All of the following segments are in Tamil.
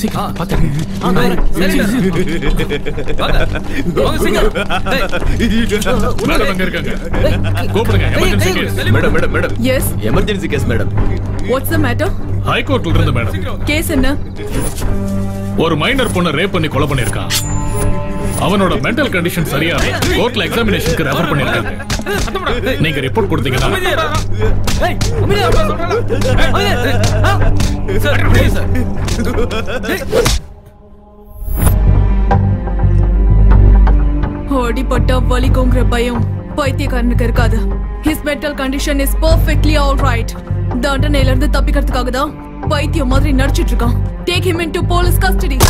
சீக்கிரம் பாத்து. மேடம் அங்க இருக்காங்க. கூப்பிடுங்க. Emergency case. Madam. Yes. Emergency case madam. What's the matter? High கோர்ட்ல இருந்து மேடம். கேஸ் என்ன? ஒரு மைனர் பொண்ணை ரேப் பண்ணி கொலை பண்ணிருக்கான். அவனோட மென்டல் கண்டிஷன் சரியா கோர்ட்ல எக்ஸாமினேஷனுக்கு ரெஃபர் பண்ணிருக்காங்க. நீங்க ரிப்போர்ட் கொடுத்தீங்கன்னா அடிபட்டா வலிக்குங்கிற பயம் பைத்தியக்காரனுக்கு இருக்காது. His mental condition is perfectly all right. தண்டனையில இருந்து தப்பிக்கிறதுக்காக தான் பைத்தியம் மாதிரி நடிச்சிட்டு இருக்கான். Take him into police custody.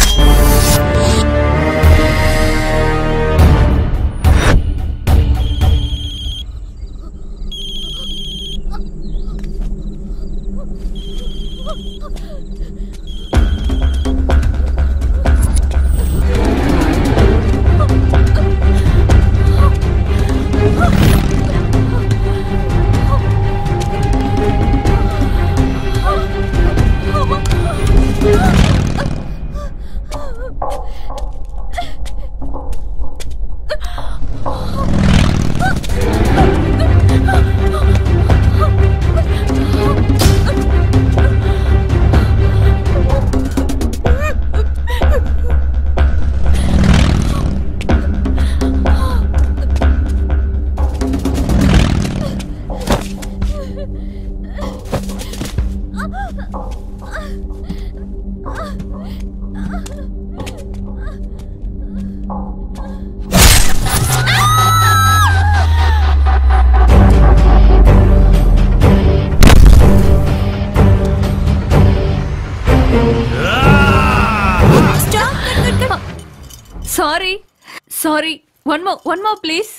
Sorry. One more please.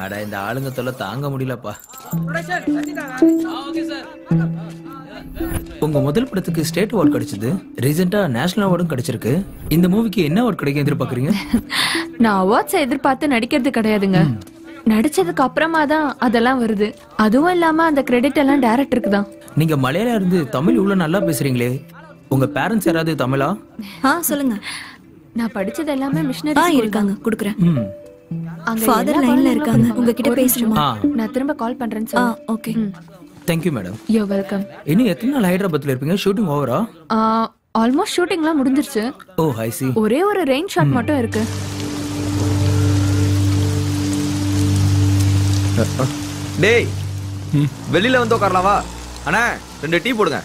அட இந்த ஆளுங்க தொல்லை தாங்க முடியலப்பா. உங்க முதல் படத்துக்கு ஸ்டேட் அவார்ட் கிடைச்சது. ரீசெண்டா நேஷனல் அவார்டும் கிடைச்சிருக்கு. இந்த மூவிக்கு என்ன அவார்ட் கிடைக்கும் எதிர்பார்க்கறீங்க? நான் அவார்ட்ஸ் எதிர்பார்த்து நடிக்கிறது கிடையாதுங்க. நடிச்சதுக்கு அப்புறமா தான் அதெல்லாம் வருது. அதுவும் இல்லாம அந்த கிரெடிட் எல்லாம் டைரக்டருக்கு தான். நீங்க மலையாளம் இருந்து தமிழ் இவ்வளவு நல்லா பேசுறீங்களே. உங்க பேரண்ட்ஸ் யாராவது தமிழா? சொல்லுங்க. நான் படிச்சது எல்லாமே மிஷனரி இருக்காங்க. குடுக்குறேன். அங்க ஃாதர் லைன்ல இருக்காங்க. உங்ககிட்ட பேசணுமா? நான் திரும்ப கால் பண்றேன் sir. Okay. Thank you madam. You welcome. இன்னும் எத்தனை நாள் ஹைதராபாத்ல இருப்பீங்க? ஷூட்டிங் ஓவரா? ஆல்மோஸ்ட் ஷூட்டிங்லாம் முடிஞ்சிருச்சு. ஓ ஐ see. ஒரே ஒரு ரெயின் ஷாட் மட்டும் இருக்கு. டேய் வெளியில வந்து உட்காரலாம் வா. அண்ணா 2 டீ போடுங்க.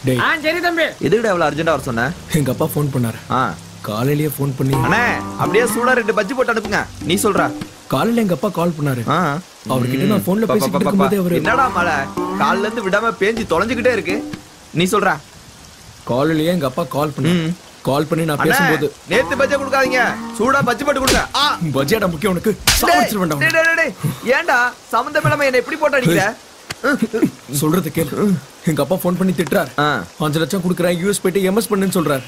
டேய் சரி தம்பி. எதுக்குடா இவ்வளவு அர்ஜென்ட்டா வர சொன்ன? எங்க அப்பா ஃபோன் பண்ணாரு. காலையிலேயே ஃபோன் பண்ணி அண்ணா அப்படியே சூடா 2 பஜ்ஜி போட்டு அனுப்புங்க. நீ சொல்றா. காலையில எங்க அப்பா கால் பண்ணாரு. அவர்கிட்ட நான் ஃபோன்ல பேசிட்டு இருக்கும்போதே அவரு என்னடா மழை காலையில இருந்து விடாம பேஞ்சி தொலைஞ்சிக்கிட்டே இருக்கு. நீ சொல்றா. காலையிலேயே எங்க அப்பா கால் பண்ணி நான் பேசும்போது நேத்து பஜ்ஜி கொடுக்காதீங்க. சூடா பஜ்ஜி போட்டு கொடுங்க. பஜ்ஜிடா முக்கியம் உனக்கு. சாப்பிட்டு வேண்டாம். டேய் ஏன்டா சம்பந்தம் இல்லாம என்ன இப்படி போட்டு அடிக்கிற? சொல்றது கேளு. எங்க அப்பா ஃபோன் பண்ணி திட்டுறாரு. 5 லட்சம் கொடுக்குறேன் யூஎஸ் போயிட்டு எம்எஸ் பண்ணுன்னு சொல்றாரு.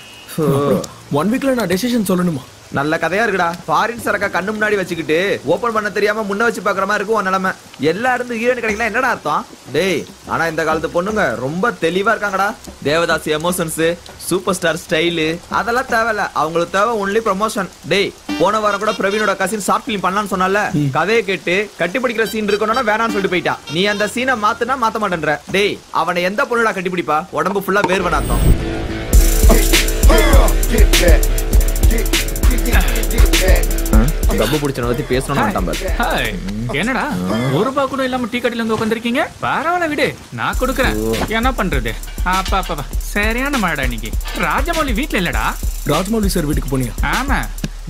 1 வீக்ல நான் டெசிஷன் சொல்லணுமா? நல்ல கதையா இருக்குடா. ஃபாரின் சரக்கா கண்ணு முன்னாடி வச்சுக்கிட்டு ஓபன் பண்ண தெரியாம முன்ன வச்சு பாக்குற மாதிரி இருக்கும் உன் நிலைமை. எல்லா இடத்துல ஹீரோயின் கிடைக்கலாம் என்னடா அர்த்தம்? டேய் ஆனா இந்த காலத்து பொண்ணுங்க ரொம்ப தெளிவா இருக்காங்கடா. Devdas emotions, super star style அதெல்லாம் தேவையில்ல. அவங்களுக்கு தேவை ஒன்லி ப்ரமோஷன். டேய் போன வாரம் கூட பிரவீனோட கசின் ஷார்ட் ஃபிலிம் பண்ணலாம்னு சொன்னால கதையை கேட்டு கட்டி பிடிக்கிற சீன் இருக்கணும்னா வேணாம்னு சொல்லிட்டு போயிட்டா. நீ அந்த சீனை மாத்துனா மாத்த மாட்டேன்ற. டேய் அவனை எந்த பொண்ணுடா கட்டி பிடிப்பா? உடம்பு ஃபுல்லா வேர்வை நாத்தம். கப்பு பிடிச்சன பத்தி பேசணும். என்னடா ₹1 கூட இல்லாம டீ கடையில வந்து உட்காந்துருக்கீங்க? பரவாயில்ல விடு, நான் கொடுக்குறேன். என்ன பண்றது? அப்பா சரியான மழைடா இன்னைக்கு. ராஜமௌலி வீட்டுல இல்லடா. ராஜமௌலி சார் வீட்டுக்கு போனியா? ஆமா,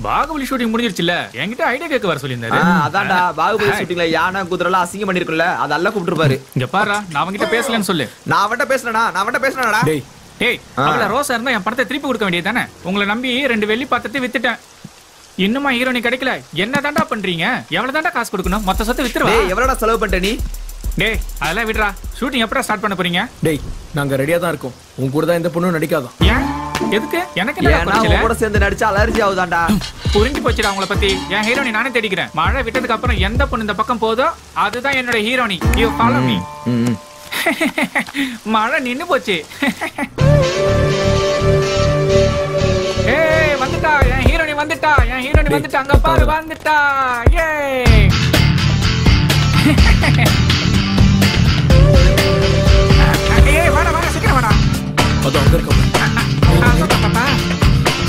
பாகுபலி ஷூட்டிங் முடிஞ்சிருச்சுல. என்கிட்ட ஐடியா கேட்க வர சொல்லியிருந்தாரு. அதான்டா பாகுபலி ஷூட்டிங்ல யானை குதிரைலாம் அசிங்கம் பண்ணிருக்குல்ல, அதெல்லாம் கூப்பிட்டுருப்பாரு. இங்க பாரு, நான் அவன்கிட்ட பேசலன்னு சொல்லு. நான் அவன்கிட்ட பேசுறேனா? டேய் அவள ரோசா இருந்தா என் படத்தை திருப்பி கொடுக்க வேண்டியது தானே? உங்களை நம்பி 2 வெள்ளி பாத்திரத்தை வித்துட்டேன். இன்னுமா ஹீரோனி கிடைக்கல? என்ன தாண்டா பண்றீங்க? எவ்வளவு தாண்டா காசு கொடுக்கணும்? மொத்த சொத்து வித்துருவா. எவ்வளவுடா செலவு பண்ணிட்ட நீ? டேய் அதெல்லாம் விடுறா. ஷூட்டிங் எப்படா ஸ்டார்ட் பண்ண போறீங்க? டேய் நாங்க ரெடியா தான் இருக்கோம். உன் கூட தான் இந்த பொண்ணு நடிக்காதான். ஏன்? எதுக்கு? எனக்கு என்ன கூட சேர்ந்து நடிச்சா அலர்ஜி ஆகுதாண்டா. புரிஞ்சு போச்சுடா உங்களை பத்தி. என் ஹீரோனி நானே தேடிக்கிறேன். மழை விட்டதுக்கு அப்புறம் எந்த பொண்ணு இந்த பக்கம் போதோ அதுதான் என்னோட ஹீரோனி. You follow me. மழை நின்னு போச்சு. வந்துட்டாங்க பாரு வந்துட்டா ஏ ஏய் வாடா வாடா சீக்கிரம் வாடா அது அங்க இருக்க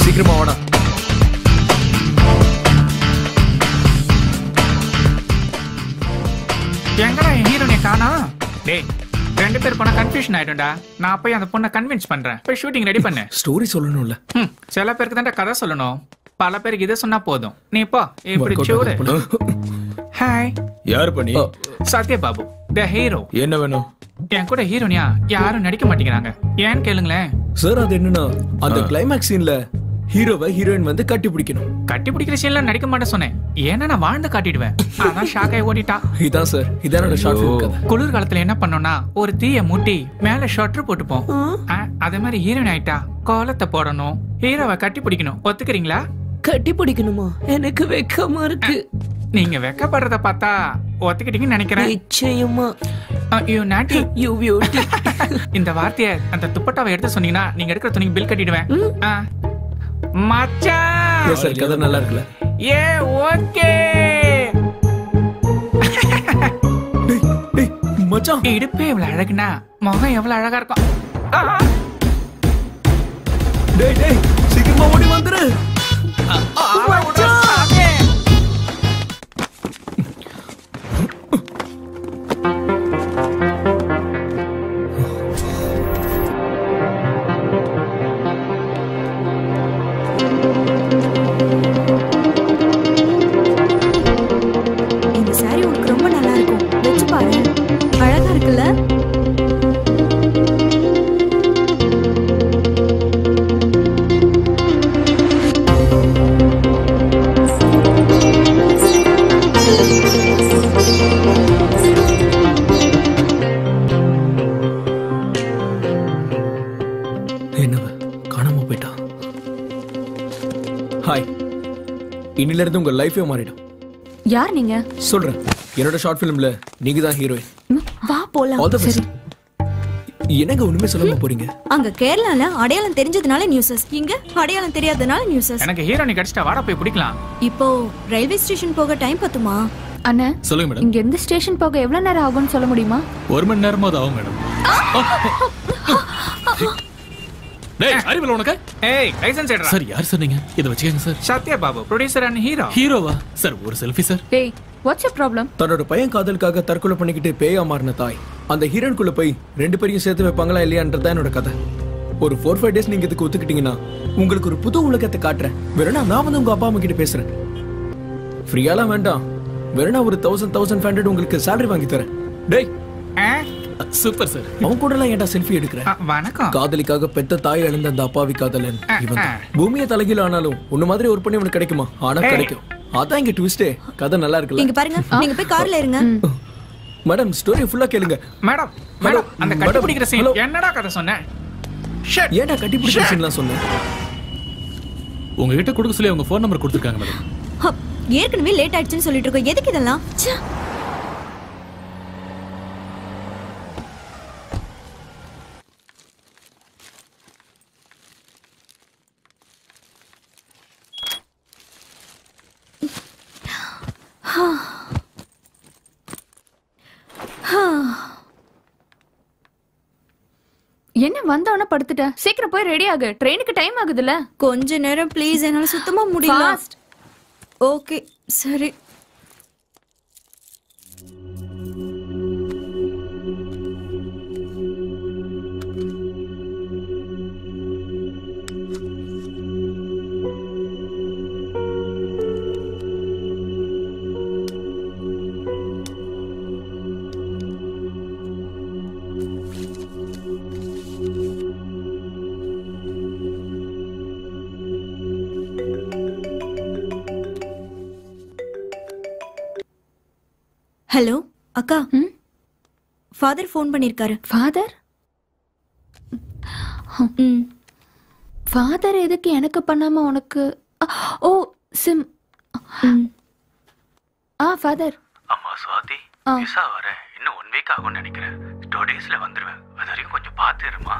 சீக்கிரமா வாடா எங்கடா என் ஹீரோனை காணோம் டேய் ரெண்டு பேர் போனா கன்ஃபியூஷன் ஆயிடும்டா நான் போய் அந்த பொண்ணை கன்வின்ஸ் பண்றேன் போய் ஷூட்டிங் ரெடி பண்ணு ஸ்டோரி சொல்லணும்ல சில பேருக்கு தான் கதை சொல்லணும் பல பேருக்கு இதை சொன்னா போதும் நீ போ இப்படி சூடு ஹாய் யார் பண்ணி சத்ய பாபு த ஹீரோ என்ன வேணும் என் கூட ஹீரோனியா யாரும் நடிக்க மாட்டேங்கிறாங்க ஏன்னு கேளுங்களேன் சார் அது என்னன்னா அந்த கிளைமேக்ஸ் சீன்ல ஹீரோவை ஹீரோயின் வந்து கட்டி பிடிக்கணும் கட்டி பிடிக்கிற சீன்ல நடிக்க மாட்டேன் சொன்னேன் ஏன்னா நான் வாழ்ந்து காட்டிடுவேன் அதான் ஷாக் ஆகி ஓடிட்டா இதான் சார் இதானோட ஷார்ட் ஃபிலிம் கதை குளிர்காலத்துல என்ன பண்ணோம்னா ஒரு தீய மூட்டி மேல ஷட்டர் போட்டுப்போம் அதே மாதிரி ஹீரோயின் ஆயிட்டா கோலத்தை போடணும் ஹீரோவை கட்டி பிடிக்கணும் ஒத்துக்கிறீங்களா கட்டி பிடிக்கணுமா எனக்கு வெக்கமா இருக்கு நீங்க வெக்கப்படுறத பார்த்தா ஒத்துக்கிட்டீங்கன்னு நினைக்கிறேன் நிச்சயமா யூ நாட்டி யூ பியூட்டி இந்த வார்த்தையை அந்த துப்பட்டாவை எடுத்து சொன்னீங்கன்னா நீங்க எடுக்கிற துணிக்கு பில் கட்டிடுவேன் மச்சான் சார் கதை நல்லா இருக்குல்ல ஏ ஓகே மச்சான் இடுப்பே இவ்வளவு அழகுனா முகம் எவ்வளவு அழகா இருக்கும் டேய் டேய் சீக்கிரமா ஓடி வந்துரு இந்த saree உனக்கு ரொம்ப நல்லா இருக்கும் வெச்சு பாரு அழகா இருக்குல்ல என்னவ காணாம போயிட்டா ஹாய் இன்னில இருந்து உங்க லைஃபே மாறிடும் யார் நீங்க சொல்றேன் என்னோட ஷார்ட் ஃபிலிம்ல நீங்க தான் ஹீரோயின் வா போலாம் ஆல் தி பெஸ்ட் என்னங்க ஒண்ணுமே சொல்லாம போறீங்க அங்க கேரளால அடையாளம் தெரிஞ்சதுனால நியூஸஸ் இங்க அடையாளம் தெரியாதனால நியூஸஸ் எனக்கு ஹீரோனி கிடைச்சிட்டா வாடா போய் பிடிக்கலாம் இப்போ ரயில்வே ஸ்டேஷன் போக டைம் பத்துமா அண்ணா சொல்லுங்க மேடம் இங்க இருந்து ஸ்டேஷன் போக எவ்வளவு நேரம் ஆகும்னு சொல்ல முடியுமா 1 மணி நேரமாவது ஆகும் மேடம் டேய் அறிவில உனக்கு ஏய் லைசென்ஸ் எடுடா சார் யார் சார் நீங்க இத வச்சுக்கங்க sir Sathya Babu producer and hero ஹீரோவா சார் ஒரு செல்ஃபி சார் டேய் வாட்ஸ் யுவர் ப்ராப்ளம் தன்னோட பையன் காதலுக்காக தற்கொலை பண்ணிக்கிட்டு பேயா மாறின தாய் அந்த ஹீரோனுக்குள்ள போய் ரெண்டு பேரையும் சேர்த்து வைப்பாங்களா இல்லையான்றதான் என்னோட கதை ஒரு 4-5 டேஸ் நீங்க இதுக்கு ஒத்துக்கிட்டீங்கன்னா உங்களுக்கு ஒரு புது உலகத்தை காட்டுறேன் வேறனா நான் வந்து உங்க அப்பா அம்மா கிட்ட பேசுறேன் ஃப்ரீயாலாம் வேண்டாம் வேறனா ஒரு 1500 உங்களுக்கு salary வாங்கி தரேன் டேய் சூப்பர் சார் அவன் கூட எல்லாம் ஏன்டா செல்ஃபி எடுக்கிறேன் வணக்கம் காதலிக்காக பெத்த தாய் இழந்த அந்த அப்பாவி காதலன் இவன் தான். பூமியை தலைகீழ ஆனாலும் உன்ன மாதிரி ஒரு பண்ணி உனக்கு கிடைக்குமா ஆனா கிடைக்கும் அதான் இங்க ட்விஸ்டே கதை நல்லா இருக்குல்ல இங்க பாருங்க நீங்க போய் கார்ல இருங்க மேடம் ஸ்டோரி ஃபுல்லா கேளுங்க மேடம் மேடம் அந்த கட்டி பிடிக்கிற சீன் என்னடா கதை சொன்னேன் ஏன்டா கட்டி பிடிக்கிற சீன்லாம் சொன்னேன் உங்ககிட்ட கொடுக்க சொல்லி அவங்க ஃபோன் நம்பர் கொடுத்துருக்காங்க மேடம் ஏற்கனவே லேட் ஆயிடுச்சுன்னு சொல்லிட்டு இருக்கோம் எதுக்கு இதெல்லாம் என்ன வந்தவன படுத்துட்ட சீக்கிரம் போய் ரெடி ஆகு ட்ரெயினுக்கு டைம் ஆகுதுல கொஞ்ச நேரம் ப்ளீஸ் என்னால சுத்தமா முடியல Fast. ஓகே சரி ஹலோ அக்கா ஃபாதர் ஃபோன் பண்ணிருக்காரு ஃபாதர் ஃபாதர் எதுக்கு எனக்கு பண்ணாம உனக்கு ஓ சிம் ஃபாதர் அம்மா சுவாதி விசா வர இன்னும் 1 வீக் ஆகும்னு நினைக்கிறேன் 2 டேஸ்ல வந்துருவேன் அது வரைக்கும் கொஞ்சம் பார்த்து இருமா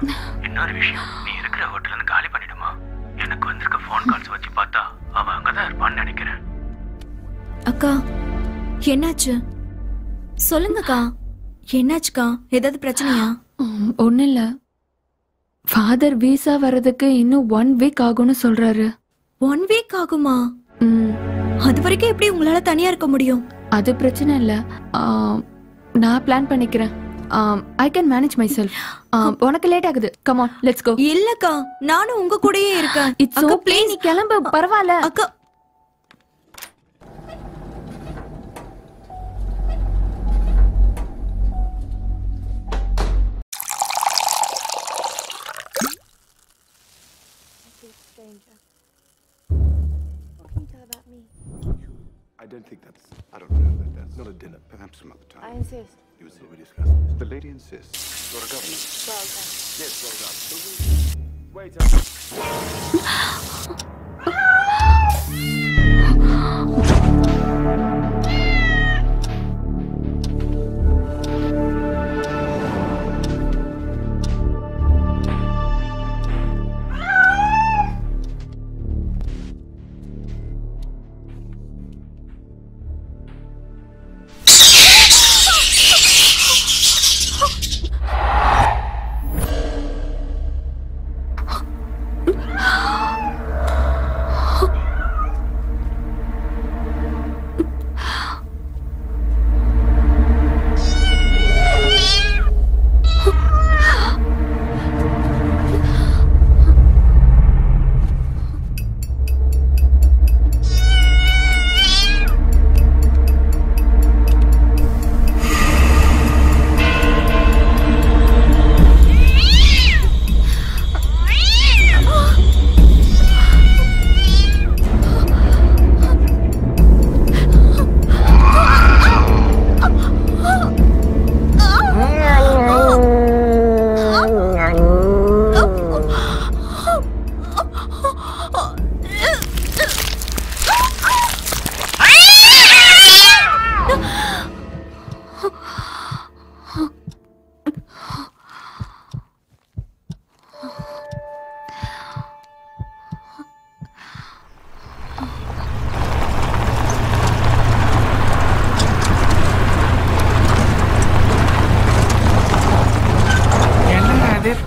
இன்னொரு விஷயம் நீ இருக்கிற ஹோட்டல்ல இருந்து காலி பண்ணிடுமா எனக்கு வந்திருக்க ஃபோன் கால்ஸ் வச்சு பார்த்தா அவ அங்கதான் இருப்பான்னு நினைக்கிறேன். அக்கா என்னாச்சு சொல்லுங்கக்கா. என்னாச்சுக்கா? ஏதாவது பிரச்சனையா? ஒன்னும் இல்ல. ஃபாதர் வீசா வர்றதுக்கு இன்னும் 1 வீக் ஆகும்னு சொல்றாரு. 1 வீக் ஆகுமா? அது வரைக்கும் எப்படி உங்களால தனியா இருக்க முடியும்? அது பிரச்சனை இல்ல. நான் பிளான் பண்ணிக்கிறேன். I can manage myself. உனக்கு லேட் ஆகுது. Come on, let's go. இல்லக்கா, நானும் உங்க கூடயே இருக்கேன். It's okay, நீ கிளம்பு. பரவாயில்ல. அக்கா I don't think that's. I don't know. That's not a dinner. Perhaps some other time. I insist. You will see we discuss this. The lady insists. You're a governor. Well done. Yes, well done. Wait up.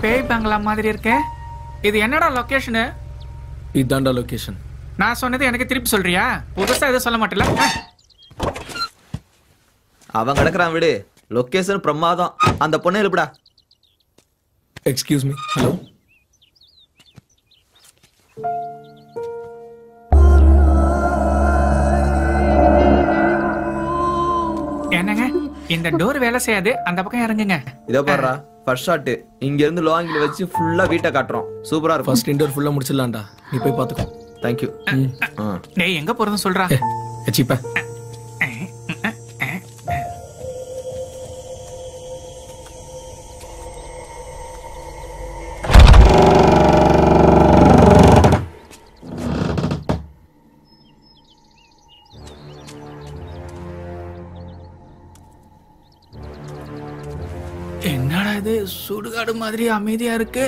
பேய் பங்களா மாதிரி இருக்கே. இது என்னடா லொகேஷன்? இதான்டா லொகேஷன். நான் சொன்னது எனக்கு திருப்பி சொல்றியா? புதுசா எதுவும் சொல்ல மாட்டல. அவன் கிடக்குறான் விடு. லொகேஷன் பிரமாதம். அந்த பொண்ணு எழுப்புடா. Excuse me. ஹலோ. என்னங்க இந்த டோர் வேலை செய்யாது, அந்த பக்கம் இறங்குங்க. இதோ பாருடா, ஃபர்ஸ்ட் ஷாட் இங்க இருந்து லோ ஆங்கிள் வச்சு ஃபுல்லா வீட்டை காட்டுறோம். சூப்பரா இருக்கும். ஃபர்ஸ்ட் இன்டோர் ஃபுல்லா முடிச்சிடலாம்டா. நீ போய் பாத்துக்கோ. Thank you. டேய் எங்க போறதுன்னு சொல்றா. எச்சிப்பா. என்னடா இது சுடுகாடு மாதிரி அமைதியா இருக்கு.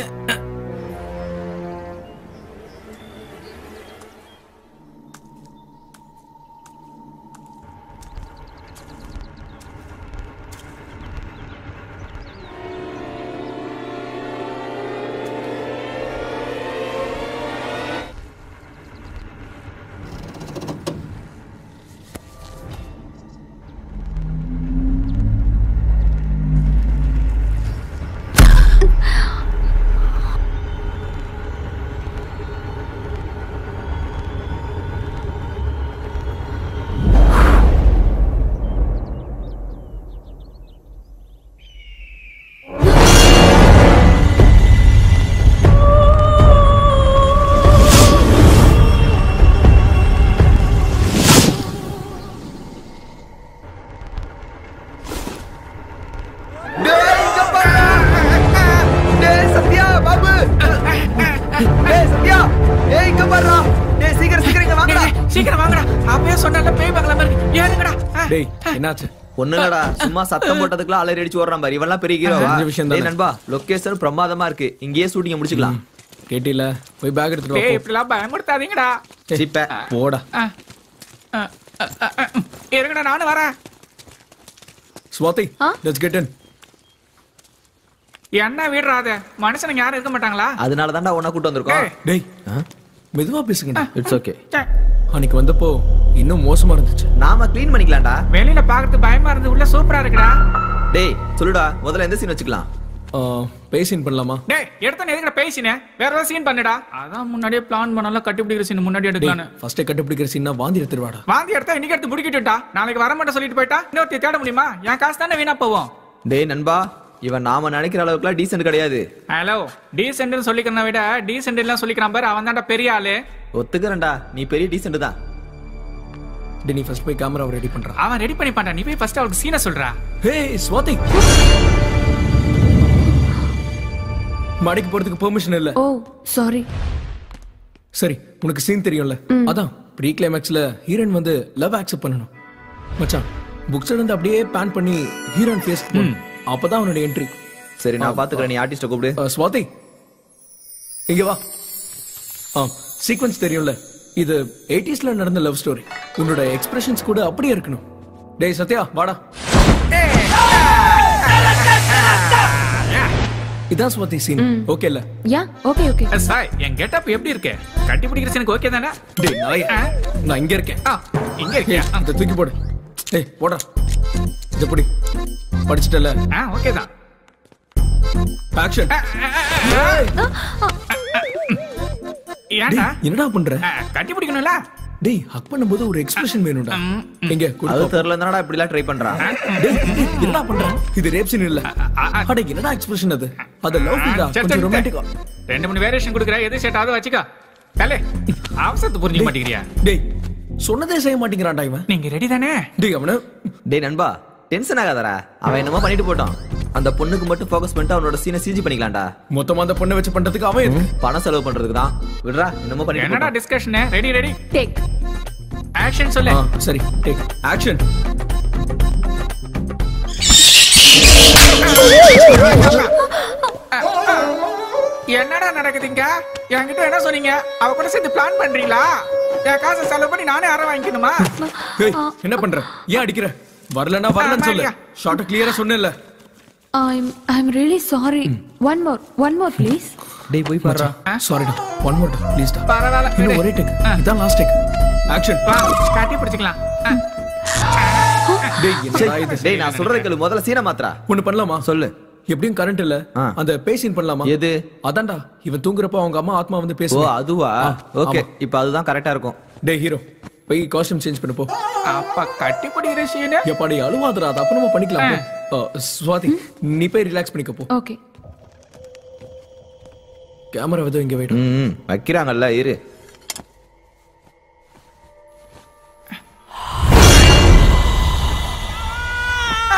ஒண்ணுலடா சும்மா சத்தம் போட்டதுக்குலாம் அலறி அடிச்சு ஓடுறான் பாரு. இவெல்லாம் பெரிய ஹீரோவா? டேய் நண்பா, லொகேஷன் பிரமாதமா இருக்கு. இங்கேயே ஷூட்டிங் முடிச்சுக்கலாம். கேட்டில போய் பேக் எடுத்துட்டு வா. டேய் இப்படிலாம் பயமுறுத்தாதீங்கடா. சீப்ப போடா. இருங்கடா நானும் வரேன். Swathi, let's get in. என்ன வீடுறாத மனுஷனுங்க யாரும் இருக்க மாட்டாங்களா? அதனால தான்டா உன்னை கூட்டு வந்திருக்கோம். டேய் மெதுவா பேசுங்கடா. It's okay. அன்னைக்கு வந்தப்போ இன்னும் மோசமா இருந்துச்சு. நாம க்ளீன் பண்ணிக்கலாம்டா. வெளியில பாக்குறது பயமா இருந்து உள்ள சூப்பரா இருக்குடா. டேய் சொல்லுடா, முதல்ல எந்த சீன் வச்சுக்கலாம்? பேசின் பண்ணலாமா? டேய் எடுத்து எதுக்குடா பேசினே? வேற ஏதாவது சீன் பண்ணுடா. அதான் முன்னாடியே பிளான் பண்ணல, கட்டிப்பிடிக்கிற சீன் முன்னாடி எடுக்கலாம்னு. ஃபர்ஸ்ட் கட்டிப்பிடிக்கிற சீன்னா வாந்தி எடுத்துருவாடா. வாந்தி எடுத்தா இன்னைக்கு எடுத்து முடிக்கிட்டுடா. நாளைக்கு வர மாட்டேன் சொல்லிட்டு போயிட்டா இன்னொருத்தி தேட முடியுமா? என் காசு தானே வீணா போவோம். டேய் நண்பா, இவன் நாம நினைக்கிற அளவுக்குலாம் டீசென்ட் கிடையாது. ஹலோ, டீசென்ட்னு சொல்லிக்கிறத விட டீசென்ட் எல்லாம் சொல்லிக்கிறான் பாரு, அவன் தான்டா பெரிய ஆளு. ஒத்துக்கறேன்டா, நீ பெரிய டீசென்ட் தான். நீ ஃபர்ஸ்ட் போய் கேமராவை ரெடி பண்றா. அவன் ரெடி பண்ணி பண்றான், நீ போய் ஃபர்ஸ்ட் அவளுக்கு சீனை சொல்றா. ஹே ஸ்வாதி, மாடிக்கு போறதுக்கு பெர்மிஷன் இல்ல. ஓ சாரி. சரி, உனக்கு சீன் தெரியும்ல, அதான் ப்ரீ கிளைமாக்ஸ்ல ஹீரோயின் வந்து லவ் அக்செப்ட் பண்ணனும். மச்சான், புக்ஸ்ல இருந்து அப்படியே பேன் பண்ணி ஹீரோயின் ஃபேஸ் அப்பதான் அவனோட என்ட்ரி. சரி நான் பாத்துக்கறேன், நீ ஆர்டிஸ்ட கூப்பிடு. ஸ்வாதி இங்க வா. சீக்வென்ஸ் தெரியும்ல, இது 80sல நடந்த லவ் ஸ்டோரி. உன்னோட எக்ஸ்பிரஷன்ஸ் கூட அப்படியே இருக்கணும். டேய் சத்யா வாடா. இதான் ஸ்வாதி சீன். ஓகே இல்ல? Ya okay okay. சாய், என் கெட்டப் எப்படி இருக்கு? கட்டி பிடிக்கிற சீனுக்கு ஓகே தானே? டேய் நான் இங்க இருக்கேன். இங்க இருக்கியா? அந்த தூக்கி போடு. டேய் போடா. இத புடி. படிச்சிட்டல? ஓகே தான். ஆக்ஷன். ஏன்டா என்னடா பண்ற? கட்டி பிடிக்கணும்ல. டேய் ஹக் பண்ணும்போது ஒரு எக்ஸ்பிரஷன் வேணும்டா. எங்க அது தெரியலன்னா இப்படி எல்லாம் ட்ரை பண்றான். டேய் என்னடா பண்ற? இது ரேப் சீன் இல்ல. அட என்னடா எக்ஸ்பிரஷன் அது? அது லவ் ஃபீல்டா, கொஞ்சம் ரொமான்டிக்கா. ரெண்டு மூணு வேரியேஷன் கொடுக்குற, எது செட் ஆகுது வச்சுக்கோ. தலே அவசரத்து புரிஞ்சுக்க மாட்டேங்கிறியா? டேய் சொன்னதே செய்ய மாட்டேங்கிறான்டா இவன். நீங்க ரெடி தானே? டேய் அவன டேய் நண்பா, டென்ஷன் ஆகாதடா. அவன் என்னமோ பண்ணிட்டு போட்டான். அந்த பொண்ணுக்கு மட்டும் ஃபோக்கஸ் பண்ணிட்டு அவனோட சீனை சிஜி பண்ணிக்கலாம்டா. மொத்தமா அந்த பொண்ணை வச்சு பண்றதுக்கு அவன் எதுக்கு? பணம் செலவு பண்றதுக்கு தான். விடுடா, என்னமோ பண்ணிட்டு என்னடா discussion? Ready ready take action சொல்லு. சரி டேக் ஆக்ஷன். என்னடா நடக்குதுங்க? என்கிட்ட என்ன சொன்னீங்க? அவ கூட சேர்த்து பிளான் பண்றீங்களா? என் காசை செலவு பண்ணி நானே அரை வாங்கிக்கணுமா? என்ன பண்ற? ஏன் அடிக்கிற? வரலன்னா வரலன்னு சொல்லு. ஷார்ட் கிளியரா சொன்னேல்ல. I'm really sorry. One more please. டேய் போய் பாருடா. சாரிடா. ஒன் மோர் ப்ளீஸ் டா. பரவாயில்லை. இன்னும் ஒரே டேக். இதான் லாஸ்ட் டேக். ஆக்ஷன். காட்டி பிடிச்சுக்கலாம். டேய் நான் சொல்றத கேளு, முதல்ல சீனை மாத்ரா. ஒன்னு பண்ணலாமா? சொல்லு. எப்படியும் கரண்ட் இல்ல, அந்த பேசின் பண்ணலாமா? எது? அதான்டா இவன் தூங்குறப்ப அவங்க அம்மா ஆத்மா வந்து ஓ பேசுவா. அதுவா? ஓகே, இப்போ அதுதான் கரெக்ட்டா இருக்கும். டேய் ஹீரோ, போய் காஸ்டியூம் சேஞ்ச் பண்ணு போ. அப்ப கட்டி பிடிக்கிற சீன் எப்பாடி அழுவாதடா, அது அப்புறமா பண்ணிக்கலாம். ஸ்வாதி நீ போய் ரிலாக்ஸ் பண்ணிக்க போ. ஓகே. கேமரா வந்து இங்க வெயிட். வைக்கிறாங்கல்ல, இரு.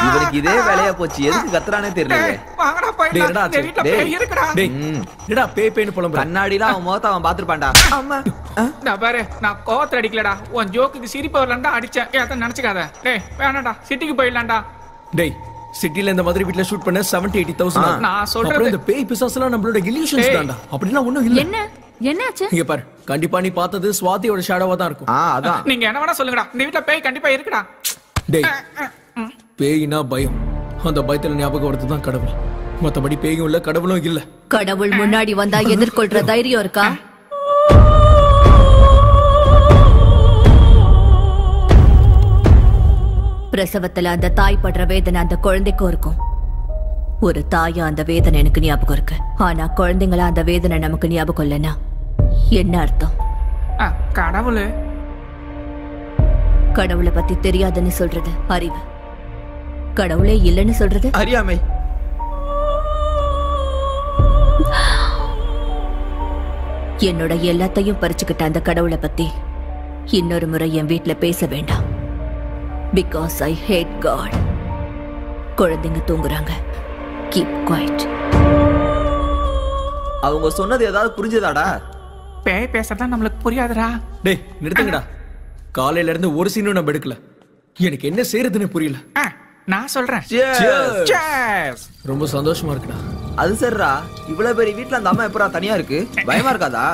இவனுக்கு இதே வேலையா போச்சு, எதுக்கு கத்துறானே தெரியல. வாங்கடா போய். டேய் என்னடா ஆச்சு? டேய் இருக்குடா. டேய் என்னடா பேய்னு புலம்பற? கண்ணாடில அவன் முகத்தை அவன் பாத்துப்பான்டா. அம்மா நான் பாரு, நான் கோவத்துல அடிக்கலடா, உன் ஜோக்குக்கு சிரிப்பு வரலண்டா அடிச்சேன். ஏன் நினைச்சுக்காத. டேய் வேணாடா, சிட்டிக்கு போயிடலாம்டா. டேய் சிட்டில இந்த மாதிரி வீட்ல ஷூட் பண்ண 70-80,000. நான் சொல்றது இந்த பேய் பிசாசுலாம் நம்மளோட இல்யூஷன்ஸ் தான்டா. அப்படினா ஒண்ணும் இல்ல. என்னாச்சு? இங்க பாரு, கண்டிப்பா நீ பார்த்தது ஸ்வாதியோட ஷேடோவா தான் இருக்கும். அதான். நீங்க என்ன வேணா சொல்லுங்கடா, இந்த வீட்ல பேய் கண்டிப்பா இருக்குடா. டேய் பேய்னா பயம், அந்த பயத்துல ஞாபகம் வரது தான் கடவுள். மத்தபடி பேயும் இல்ல கடவுளும் இல்ல. கடவுள் முன்னாடி வந்தா எதிர்கொள்ற தைரியம் இருக்கா? பிரசவத்துல அந்த தாய் படுற வேதனை அந்த குழந்தைக்கும் இருக்கும். ஒரு தாயா அந்த வேதனை எனக்கு ஞாபகம் இருக்கு. ஆனா குழந்தைங்களா அந்த வேதனை நமக்கு ஞாபகம் இல்லைன்னா என்ன அர்த்தம்? கடவுள் கடவுளை பத்தி தெரியாதுன்னு சொல்றது அறிவு, கடவுளே இல்லைன்னு சொல்றது அறியாமை. என்னோட எல்லாத்தையும் பறிச்சுக்கிட்ட அந்த கடவுளை பத்தி இன்னொரு முறை என் வீட்டுல பேச வேண்டாம். Because I hate God. குழந்தைங்க தூங்குறாங்க. Keep quiet. அவங்க சொன்னது ஏதாவது புரிஞ்சதாடா? பேய் பேசுறதா நம்மளுக்கு புரியாதுடா. டேய் நிறுத்துங்கடா. காலையில இருந்து ஒரு சீனும் நம்ம எடுக்கல. எனக்கு என்ன செய்யறதுன்னு புரியல. நான் சொல்றேன். ரொம்ப சந்தோஷமா இருக்குடா. அது சரிடா, இவ்வளவு பெரிய வீட்டுல அந்த அம்மா எப்படா தனியா இருக்கு? பயமா இருக்காதா?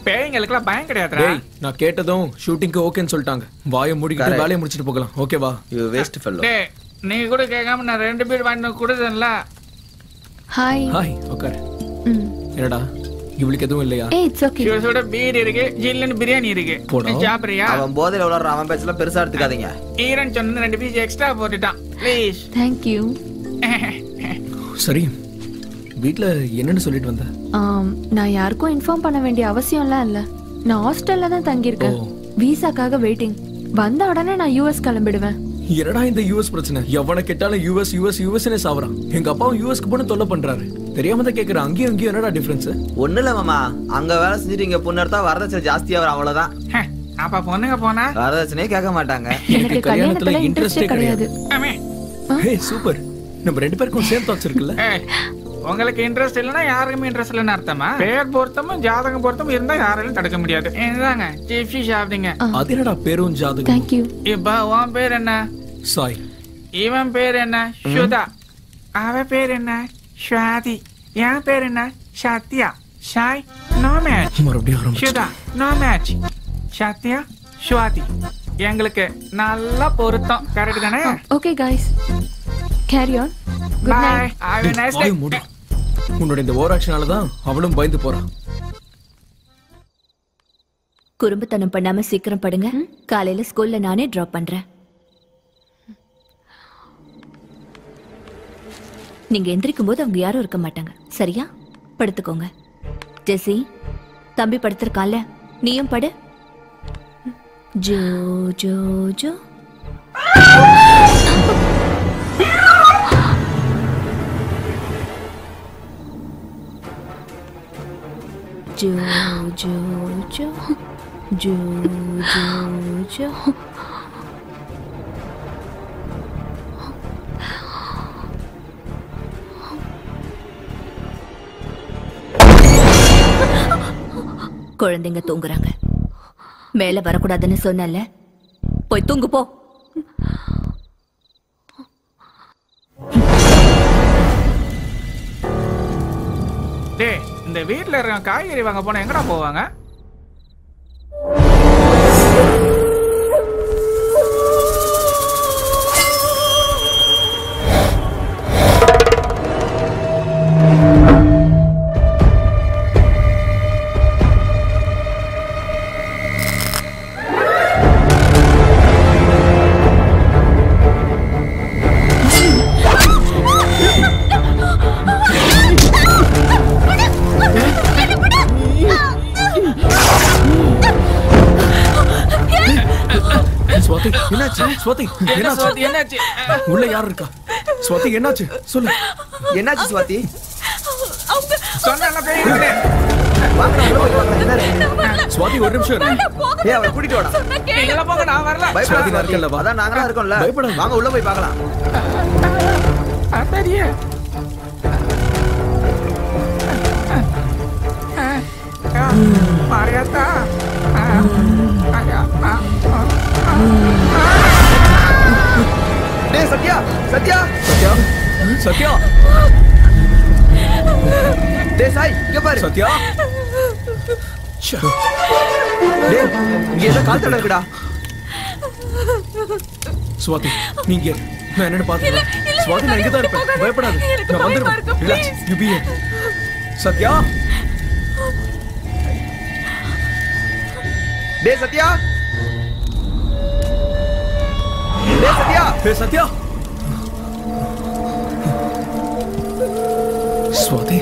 பேய்ங்களுக்குலாம் பயம் கிடையாதுடா. டேய் நான் கேட்டதும் ஷூட்டிங்க்கு ஓகேன்னு சொல்லிட்டாங்க. வாயை மூடிக்கிட்டு வேலையை முடிச்சிட்டு போகலாம். ஓகேவா? You waste fellow. டேய் நீ கூட கேட்காம நான் 2 பீர் வாங்கி கொடுத்தேன்ல. ஹாய். ஹாய் உட்கார். என்னடா இவளுக்கு எதுவும் இல்லையா? ஏய் இட்ஸ் ஓகே. சுட பீர் இருக்கு, ஜில்லுன்னு பிரியாணி இருக்கு. நீ சாப்பிடுறியா? அவன் போதையில உளற அவன் பேச்சல பெருசா எடுத்துக்காதீங்க. ஈரன் சொன்ன 2 பீஸ் எக்ஸ்ட்ரா போட்டுட்டான். ப்ளீஸ். Thank you. சரி வீட்ல என்னன்னு சொல்லிட்டு வந்த? நான் யாருக்கும் இன்ஃபார்ம் பண்ண வேண்டிய அவசியம்லாம் இல்ல. நான் ஹாஸ்டல்ல தான் தங்கி இருக்கேன். விசாக்காக வெயிட்டிங். வந்த உடனே நான் யுஎஸ் கிளம்பிடுவேன். என்னடா இந்த யுஎஸ் பிரச்சனை? எவனை கேட்டாலும் யுஎஸ் யுஎஸ் யுஎஸ்னே சாவறான். எங்க அப்பாவும் யுஎஸ்க்கு போன தொல்லை பண்றாரு. தெரியாம தான் கேக்குறேன். அங்கேயும் இங்கேயும் என்னடா டிஃபரன்ஸ்? ஒண்ணு இல்ல மாமா, அங்க வேலை செஞ்சுட்டு இங்க பொண்ணு எடுத்தா வரதட்சணை ஜாஸ்தியா வரும், அவ்வளவுதான். அப்ப பொண்ணுங்க போனா வரதட்சணையே கேட்க மாட்டாங்க. எனக்கு கல்யாணத்துல இன்ட்ரெஸ்டே கிடையாது. ஹே சூப்பர். நம்ம 2 பேருக்கும் சேம் தாட்ஸ் இருக்குல்ல? உங்களுக்கு இன்ட்ரெஸ்ட் இல்லனா யாருக்குமே இன்ட்ரெஸ்ட் இல்லன்னு அர்த்தமா? பேர் பொருத்தமும் ஜாதகம் பொருத்தமும் இருந்தா யாராலும் தடுக்க முடியாது. என்னதாங்க ஜிப்சி சாப்பிடுங்க. அது என்னடா பேரும் ஜாதகம்? Thank you. இப்ப உன் பேர் என்ன? சாய். இவன் பேர் என்ன? சுதா. அவ பேர் என்ன? ஸ்வாதி. என் பேர் என்ன? சத்யா. Sai no match. மறுபடியும் சுதா நோ மேட்ச். சத்யா ஸ்வாதி எங்களுக்கு நல்லா பொருத்தம். கரெக்ட் தானே? Okay guys. Carry on. Good bye. Night. Have a nice day. உன்னோட இந்த ஓவர் ஆக்ஷனால தான் அவளும் பயந்து போறான். குறும்புத்தனம் பண்ணாம சீக்கிரம் படுங்க. காலையில ஸ்கூல்ல நானே டிராப் பண்றேன். நீங்க எந்திரிக்கும் போது அவங்க யாரும் இருக்க மாட்டாங்க. சரியா? படுத்துக்கோங்க. ஜெசி தம்பி படுத்திருக்கான்ல, நீயும் படு. Joe Joe Joe. Joe Joe Joe Joe Joe Joe. குழந்தைங்க தூங்குறாங்க. மேல வரக்கூடாதுன்னு சொன்னல, போய் தூங்கு போ. டேய் இந்த வீட்ல இருக்க காய்கறி வாங்க போனா எங்கடா போவாங்க? ஸ்வாதி என்னாச்சு? உள்ள யார் இருக்கா? ஸ்வாதி என்னாச்சு சொல்லு. என்னாச்சு ஸ்வாதி? சொன்னல பேய்ங்களே. ஸ்வாதி ஒரு நிமிஷம் இரு. ஏய் அவளை கூட்டிட்டு வாடா. நீங்க போங்க, நான் வரல. பயப்படாத இருக்கல. அதான் நாங்களா இருக்கோம்ல. பயப்படாத. வாங்க உள்ள போய் பார்க்கலாம். அப்படியே. மாரியாத்தா. டேய் சத்யா, சத்யா, சத்யா, சத்யா. டேய் சாய், இங்க பாரு. சத்யா. டேய் இங்க ஏதோ கால் தடம் இருக்குடா. ஸ்வாதி நீங்க நான் என்னன்னு பாத்துக்கிறேன். ஸ்வாதி நான் இங்க தான் இருப்பேன். பயப்படாத. நான் வந்துருவேன். Relax. You be here. Sathya. டேய் சத்யா. டேய் சத்யா. டேய் சத்யா. ஸ்வாதி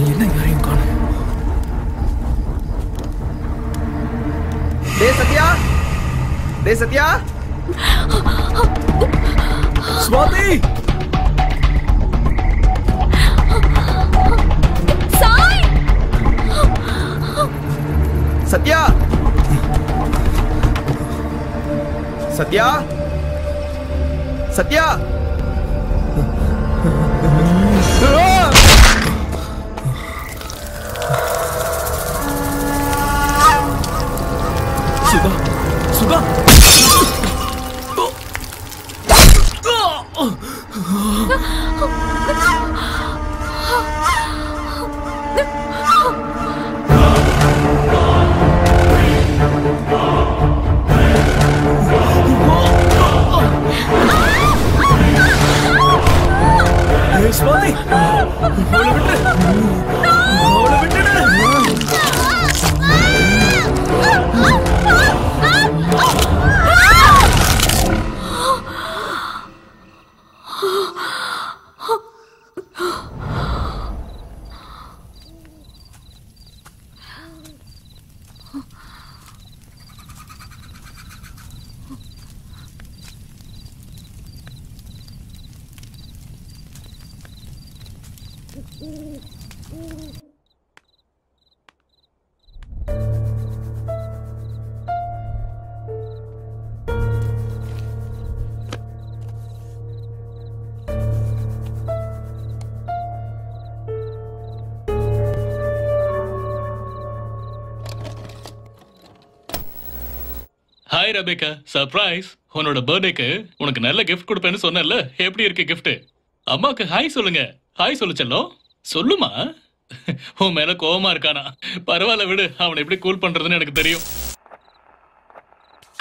என்ன யாரையும் காணோம். டேய் சத்யா. டேய் Sathya. Swathi. Sai. Sathya. Sathya. Sathya. Sudha. Sudha. Hi Rebecca, surprise. உன்னோட பர்த்டேக்கு உனக்கு நல்ல கிஃப்ட் கொடுப்பேன்னு சொன்னேன்ல, எப்படி இருக்கு கிஃப்ட்? அம்மாக்கு ஹாய் சொல்லுங்க. ஹாய் சொல்லு செல்லம். சொல்லுமா. உன் மேல கோவமா இருக்கானா? பரவாயில்ல விடு, அவனை எப்படி கூல் பண்றதுன்னு எனக்கு தெரியும்.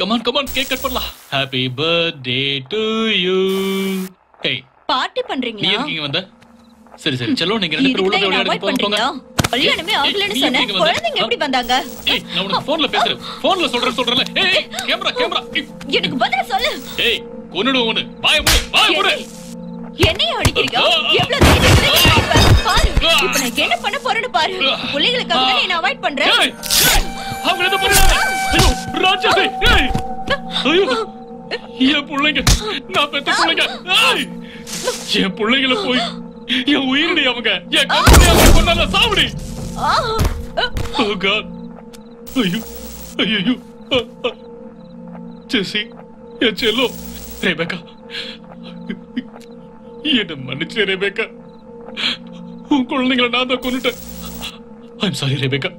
கமான் கமான், கேக் கட் பண்ணலாம். Happy birthday to you. Hey, party நீ பண்றீங்களா? எங்க வந்த? சரி சரி செல்லம், நீங்க ரெண்டு பேரும் உள்ள போய் விளையாடுங்க. போங்க. கல்யாணமே ஆகலன்னு சொன்னேன். குழந்தைங்க எப்படி வந்தாங்க? ஏய், நான் உனக்கு போன்ல பேசுறேன். போன்ல சொல்றேன்ல. ஏய், கேமரா. எனக்கு பதில் சொல்லு. ஏய், கொன்னுடுவோம் உன்னை. வாயை மூடு, வாயை மூடு. என்னைய அடிக்கிறீங்க? எவ்வளவு தைரியத்துல நீ அடிப்ப? பாரு, இப்ப நான் என்ன பண்ண போறேன்னு பாரு. பிள்ளைகளுக்காக தான் நான் அவாய்ட் பண்றேன். ஏய், அவங்க என்ன பண்றாங்க? ஐயோ, ராட்சசி. ஏய், ஐயோ, என் பிள்ளைங்க, நான் பெத்த பிள்ளைங்க. ஏய், என் பிள்ளைங்களை போய் என் உயிரடி அவங்க, என் கம்பெனி அவங்க கொண்டால சாவடி. Oh God. ஐயோ. ஜெசி, என் செல்லோ. ரெபேக்கா, என்ன மன்னிச்சு ரெபேக்கா. உன் குழந்தைங்களை நான் தான் கொன்னுட்டேன். I'm sorry Rebecca.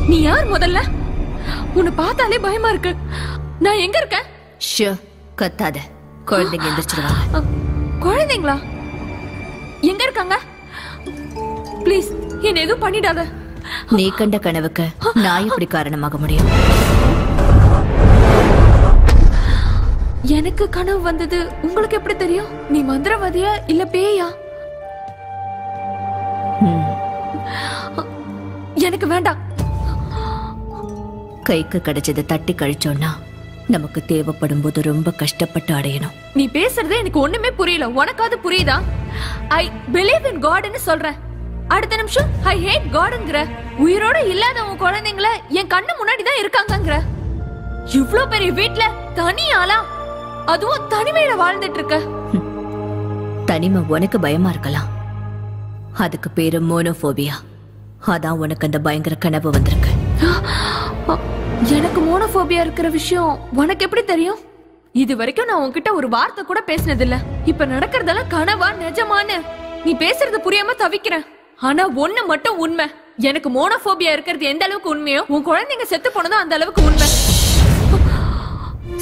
நீ யார் முதல்ல? உன்னை பார்த்தாலே பயமா இருக்கு. நான் எங்க இருக்கேன்? கத்தாத, குழந்தைங்க எந்திரிச்சிருவாங்க. குழந்தைங்களா? எங்க இருக்காங்க? ப்ளீஸ் என்ன எதுவும் பண்ணிடாத. நீ கண்ட கனவுக்கு நான் எப்படி காரணமாக முடியும்? எனக்கு கனவு வந்தது உங்களுக்கு எப்படி தெரியும்? நீ மந்திரவாதியா இல்ல பேயா? எனக்கு வேண்டாம். கைக்கு கிடைச்சதை தட்டி கழிச்சோம்னா நமக்கு தேவைப்படும் போது ரொம்ப கஷ்டப்பட்டு அடையணும். நீ பேசுறது எனக்கு ஒண்ணுமே புரியல. உனக்காவது புரியுதா? ஐ பிலீவ் இன் காட்னு சொல்றேன். அடுத்த நிமிஷம் ஐ ஹேட் காட்ங்கற. உயிரோட இல்லாத உன் குழந்தைங்கள என் கண்ணு முன்னாடி தான் இருக்காங்கங்கற. இவ்ளோ பெரிய வீட்ல தனியாளா, அதுவும் தனிமையில வாழ்ந்துட்டு இருக்க. தனிமை உனக்கு பயமா இருக்கலாம். அதுக்கு பேரு மோனோபோபியா. அதான் உனக்கு அந்த பயங்கர கனவு வந்திருக்கு. எனக்கு மோனோபோபியா இருக்கிற விஷயம் உனக்கு எப்படி தெரியும்? இது வரைக்கும் நான் உன்கிட்ட ஒரு வார்த்தை கூட பேசினது இல்ல. இப்ப நடக்கிறதெல்லாம் கனவா நிஜமானு நீ பேசுறது புரியாம தவிக்கிறேன். ஆனா ஒண்ணு மட்டும் உண்மை. எனக்கு மோனோபோபியா இருக்கிறது எந்த அளவுக்கு உண்மையோ உன் குழந்தைங்க செத்து போனதும் அந்த அளவுக்கு உண்மை.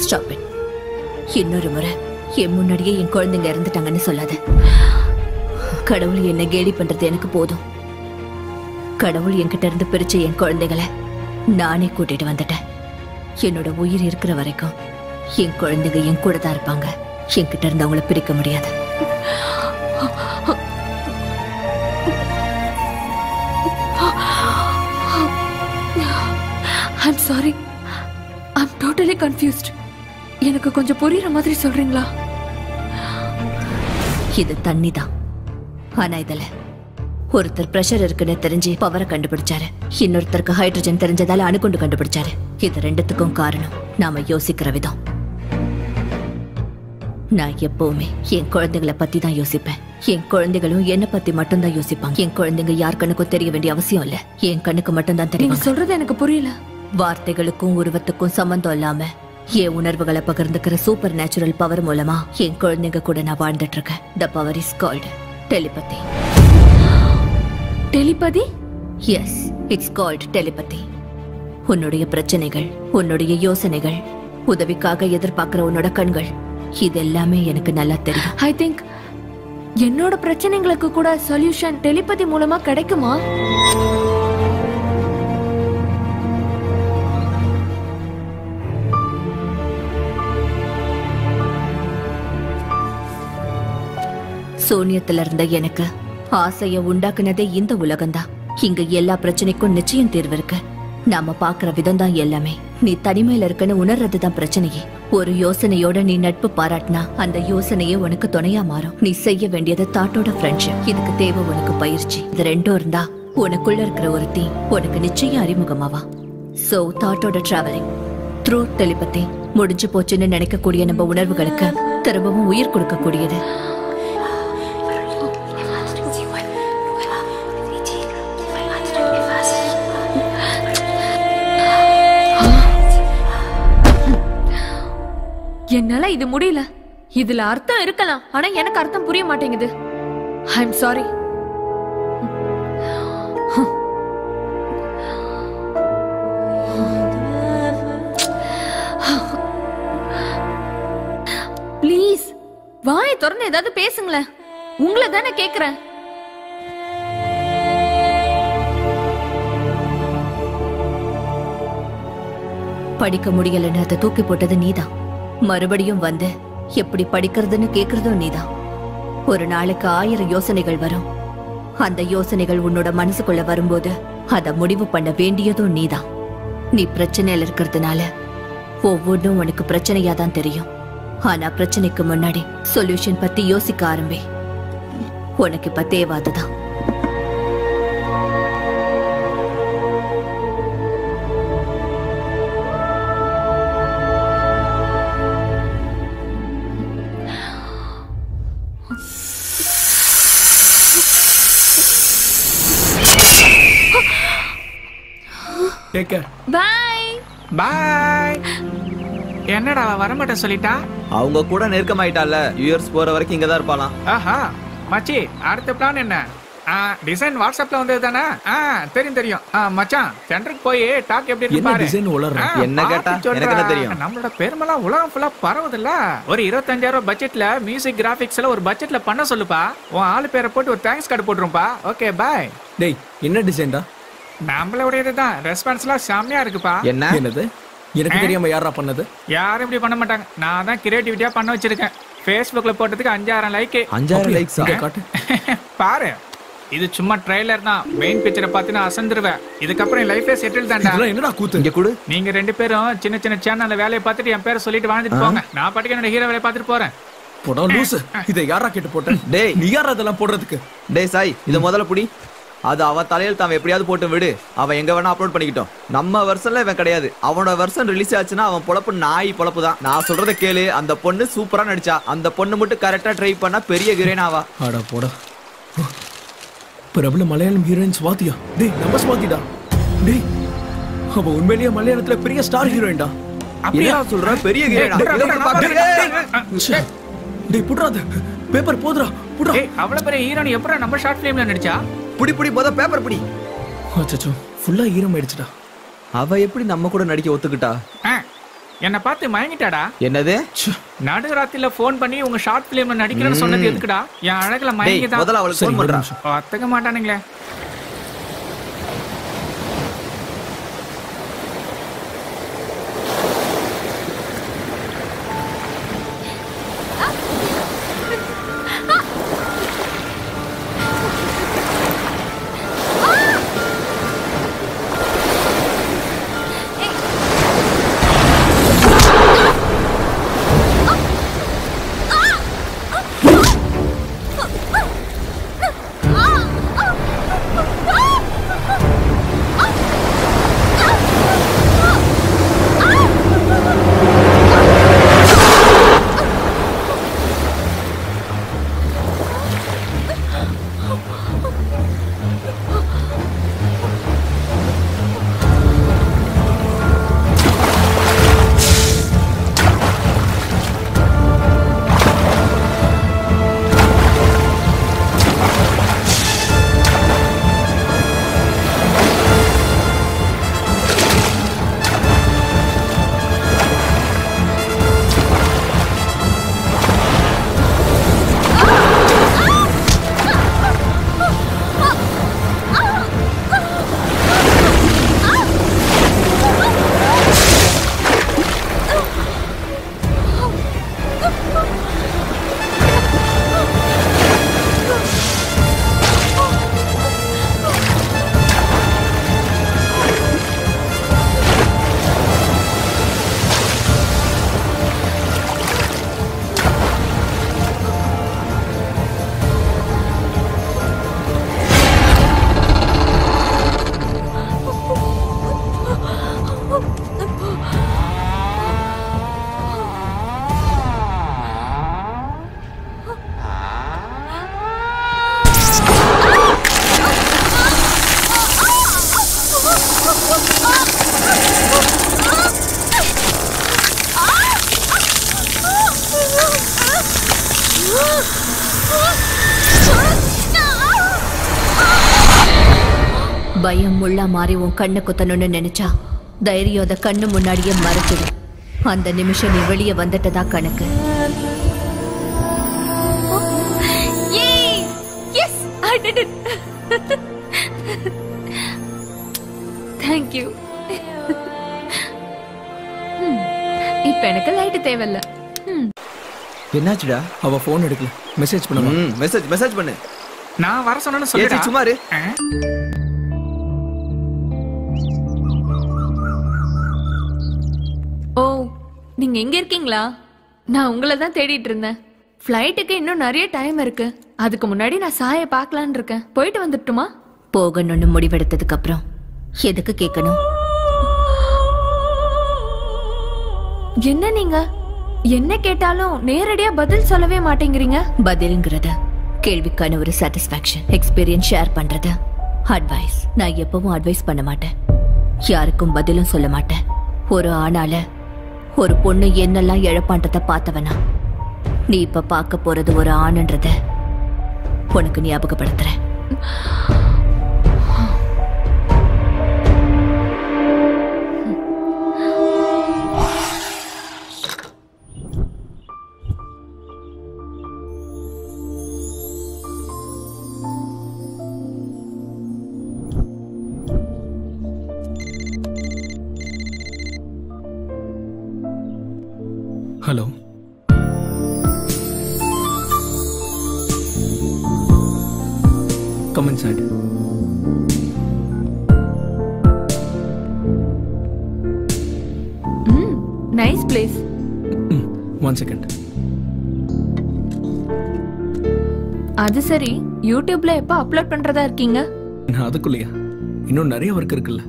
Stop it. இன்னொரு முறை என் முன்னாடியே என் குழந்தைங்க இறந்துட்டாங்கன்னு சொல்லாத. கடவுள் என்ன கேலி பண்றது எனக்கு போதும். கடவுள் என்கிட்ட இருந்து பிரிச்ச என் குழந்தைகளை நானே கூட்டிட்டு வந்துட்டேன். என்னோட உயிர் இருக்கிற வரைக்கும் என் குழந்தைங்க என் கூட தான் இருப்பாங்க. என்கிட்ட இருந்து அவங்கள பிரிக்க முடியாது. I'm sorry. I'm totally confused. எனக்கு கொஞ்சம் புரியுற மாதிரி சொல்றீங்களா? இது தண்ணி தான். ஆனா இதுல ஒருத்தர் பிரஷர் இருக்குன்னு தெரிஞ்சு பவரை கண்டுபிடிச்சாரு. இன்னொருத்தருக்கு ஹைட்ரஜன் தெரிஞ்சதால அணுகுண்டு கண்டுபிடிச்சாரு. இது ரெண்டுத்துக்கும் காரணம் நாம யோசிக்கிற விதம். நான் எப்பவுமே என் குழந்தைகளை பத்தி தான் யோசிப்பேன். என் குழந்தைகளும் என்ன பத்தி மட்டும் தான் யோசிப்பாங்க. என் குழந்தைங்க யார் கண்ணுக்கும் தெரிய வேண்டிய அவசியம் இல்ல. என் கண்ணுக்கு மட்டும் தான் தெரியும். நீங்க சொல்றது எனக்கு புரியல. வார்த்தைகளுக்கும் உருவத்துக்கும் சம்பந்தம் இல்லாம என் உணர்வுகளை பகிர்ந்துக்கிற சூப்பர் நேச்சுரல் பவர் மூலமா என் குழந்தைங்க கூட நான் வாழ்ந்துட்டு இருக்கேன். The power is called telepathy. Telepathy? Yes, it's called telepathy. உன்னுடைய பிரச்சனைகள், உன்னுடைய யோசனைகள், உதவிக்காக எதிர்பார்க்கிற உன்னோட கண்கள், இது எல்லாமே எனக்கு நல்லா தெரியும். I think என்னோட பிரச்சனைகளுக்கு கூட சொல்யூஷன் டெலிபதி மூலமா கிடைக்குமா? சூன்யத்துல இருந்த எனக்கு ஆசைய உண்டாக்குனதே இந்த உலகம்தான். இங்க எல்லா பிரச்சனைக்கும் நிச்சயம் தீர்வு இருக்கு. நாம பாக்குற விதம் தான் எல்லாமே. நீ தனிமையில இருக்கன்னு உணர்றதுதான் பிரச்சனையே. ஒரு யோசனையோட நீ நட்பு பாராட்டினா அந்த யோசனையே உனக்கு துணையா மாறும். நீ செய்ய வேண்டியது தாட்டோட ஃப்ரெண்ட்ஷிப். இதுக்கு தேவை உனக்கு பயிற்சி. இது ரெண்டும் இருந்தா உனக்குள்ள இருக்கிற ஒருத்தி உனக்கு நிச்சயம் அறிமுகமாவா. சோ தாட்டோட டிராவலிங் த்ரூ டெலிபதி முடிஞ்சு போச்சுன்னு நினைக்கக்கூடிய நம்ம உணர்வுகளுக்கு திரும்பவும் உயிர் கொடுக்கக்கூடியது. என்னால இது முடியல. இதுல அர்த்தம் இருக்கலாம், ஆனா எனக்கு அர்த்தம் புரிய மாட்டேங்குது. I am sorry. ப்ளீஸ் வாயை திறந்து ஏதாவது பேசுங்களேன். உங்களை தானே கேக்குறேன். படிக்க முடியலன்னு அதை தூக்கி போட்டது நீதான். மறுபடியும் வந்து எப்படி படிக்கிறதுன்னு கேக்குறதும் நீதான். ஒரு நாளைக்கு 1000 யோசனைகள் வரும். அந்த யோசனைகள் உன்னோட மனசுக்குள்ள வரும்போது அதை முடிவு பண்ண வேண்டியதும் நீதான். நீ பிரச்சனையில இருக்கிறதுனால ஒவ்வொன்றும் உனக்கு பிரச்சனையா தான் தெரியும். ஆனா பிரச்சனைக்கு முன்னாடி சொல்யூஷன் பத்தி யோசிக்க ஆரம்பி. உனக்கு இப்ப தேவை அதுதான். Take care. Bye bye. என்னடா வரமாட்டேன் சொல்லிட்டா? அவங்க கூட நெருக்கமாயிட்டால. யூஎஸ் போற வரைக்கும் இங்க தான் இருப்பாளாம். ஆஹா மச்சி, அடுத்த பிளான் என்ன? டிசைன் வாட்ஸ்அப்ல வந்தது தானே? தெரியும் தெரியும். மச்சான் சென்டருக்கு போய் டாக் எப்படி இருக்கு பாரு. டிசைன் உளறற என்ன கேட்டா எனக்கு என்ன தெரியும்? நம்மளோட பெருமளா உலகம் ஃபுல்லா பரவுதுல்ல. ஒரு 25,000 பட்ஜெட்ல மியூசிக் கிராபிக்ஸ்ல ஒரு பட்ஜெட்ல பண்ண சொல்லுப்பா. உன் ஆளு பேரை போட்டு ஒரு தேங்க்ஸ் கார்டு போட்டுரும்பா. Okay bye. டேய் என்ன டிசைன்டா? நம்மளோடதுதான். ரெஸ்பான்ஸ்லாம் செம்மையா இருக்குப்பா. என்னது? எனக்கு தெரியாம யாரா பண்ணது? யாரும் இப்படி பண்ண மாட்டாங்க. நான் தான் கிரியேட்டிவிட்டியா பண்ண வச்சிருக்கேன். Facebookல போட்டதுக்கு 5000 லைக். 5000 லைக்ஸ் காட்டு பாரு. இது சும்மா ட்ரைலர் தான். மெயின் பிக்சரை பார்த்து அசந்துருவேன். இதுக்கப்புறம் லைஃபே செட்டில் தான்டா. என்னடா கூத்து? இங்க கொடு. நீங்க 2 பேரும் சின்ன சின்ன சேனல்ல வேலையை பார்த்துட்டு என் பேரை சொல்லிட்டு வாழ்ந்துட்டு போங்க. நான் பாட்டுக்கு என்னோட ஹீரோ வேலையை பார்த்துட்டு போறேன். போடா லூசு. இதை யாரா கேட்டு போட்ட? டேய் நீ யாரா அதெல்லாம் போடுறதுக்கு? டேய் சாய், இது முதல்ல புடி. அது அவன் தலையில் தான் எப்படியாவது போட்டு விடு. அவன் எங்க வேணா அப்லோட் பண்ணிக்கிட்டோம். நம்ம வெர்ஷன்ல இவன் கிடையாது. அவனோட வெர்ஷன் ரிலீஸ் ஆச்சுன்னா அவன் பொழப்பு நாய் பொழப்பு தான். நான் சொல்றத கேளு. அந்த பொண்ணு சூப்பரா நடிச்சா. அந்த பொண்ணு மட்டும் கரெக்டா ட்ரை பண்ணா பெரிய ஹீரோயின் ஆவா. ஆடா போடா. பிரபல மலையாளம் ஹீரோயின் ஸ்வாதியா? டேய் நம்ம ஸ்வாதிடா. டேய் அவ உண்மையிலேயே மலையாளத்துல பெரிய ஸ்டார் ஹீரோயின்டா. அப்படியே சொல்ற பெரிய ஹீரோயினா? டேய் புட்றாத. பேப்பர் போடுறா. புட்றா. ஏய் அவ்வளவு பெரிய ஹீரோயின் எப்பற நம்ம ஷார்ட் ஃபிலிம்ல நடிச்சா? புடி புடி போத பேப்பர் புடி. அச்சச்சோ ஃபுல்லா ஈரம் ஆயிடுச்சுடா. அவ எப்படி நம்ம கூட நடிக்க ஒத்துக்கிட்டா? என்ன பார்த்து மயங்கிட்டாடா. என்னது? நடுராத்திரில ஃபோன் பண்ணி உங்க ஷார்ட் ஃபிலிம்ல நடிக்கிறேன்னு சொன்னது எதுக்குடா? என் அழகுல மயங்கிதான். முதல்ல அவளுக்கு ஃபோன் பண்றா. ஒத்துக்க மாட்டானுங்களே. பயம் முள்ளா மாறி உன் கண்ணை குத்தணும்னு நினைச்சா தைரியம் அத கண்ணு முன்னாடியே மறைச்சிடும். அந்த நிமிஷம் நீ வெளியே வந்துட்டதா கணக்கு. Yes, I did it. Thank you. இப்ப எனக்கு லைட் தேவையில்ல. என்னாச்சுடா? அவ போன் எடுக்கல. மெசேஜ் பண்ணுமா? மெசேஜ் பண்ணு. நான் வர சொன்னேன்னு சொல்லுடா. சும்மா இரு. ஓ, நீங்க எங்க இருக்கீங்களா? நான் உங்களை தான் தேடிட்டு இருந்தேன். ஃப்ளைட்டுக்கு இன்னும் நிறைய டைம் இருக்கு. அதுக்கு முன்னாடி நான் சாயை பார்க்கலான்னு இருக்கேன். போயிட்டு வந்துட்டுமா? போகணும்னு முடிவெடுத்ததுக்கு அப்புறம் எதுக்கு கேட்கணும்? என்ன நீங்க என்ன கேட்டாலும் நேரடியா பதில் சொல்லவே மாட்டேங்கிறீங்க. பதில்ங்கிறது கேள்விக்கான ஒரு சாட்டிஸ்பாக்சன், எக்ஸ்பீரியன்ஸ் ஷேர் பண்றது, அட்வைஸ். நான் எப்பவும் அட்வைஸ் பண்ண மாட்டேன், யாருக்கும் பதிலும் சொல்ல மாட்டேன். ஒரு ஆணால ஒரு பொண்ணு என்னெல்லாம் இழப்பான்றத பார்த்தவனா, நீ இப்ப பார்க்க போறது ஒரு ஆணுன்றத உனக்கு ஞாபகப்படுத்துறேன். Hello, come inside. Nice place. One second. அது சரி, யூடியூப்ல எப்ப அப்லோட் பண்றதா இருக்கீங்க? நான் அதுக்குள்ளயா? இன்னும் நிறைய ஒர்க் இருக்குல்ல.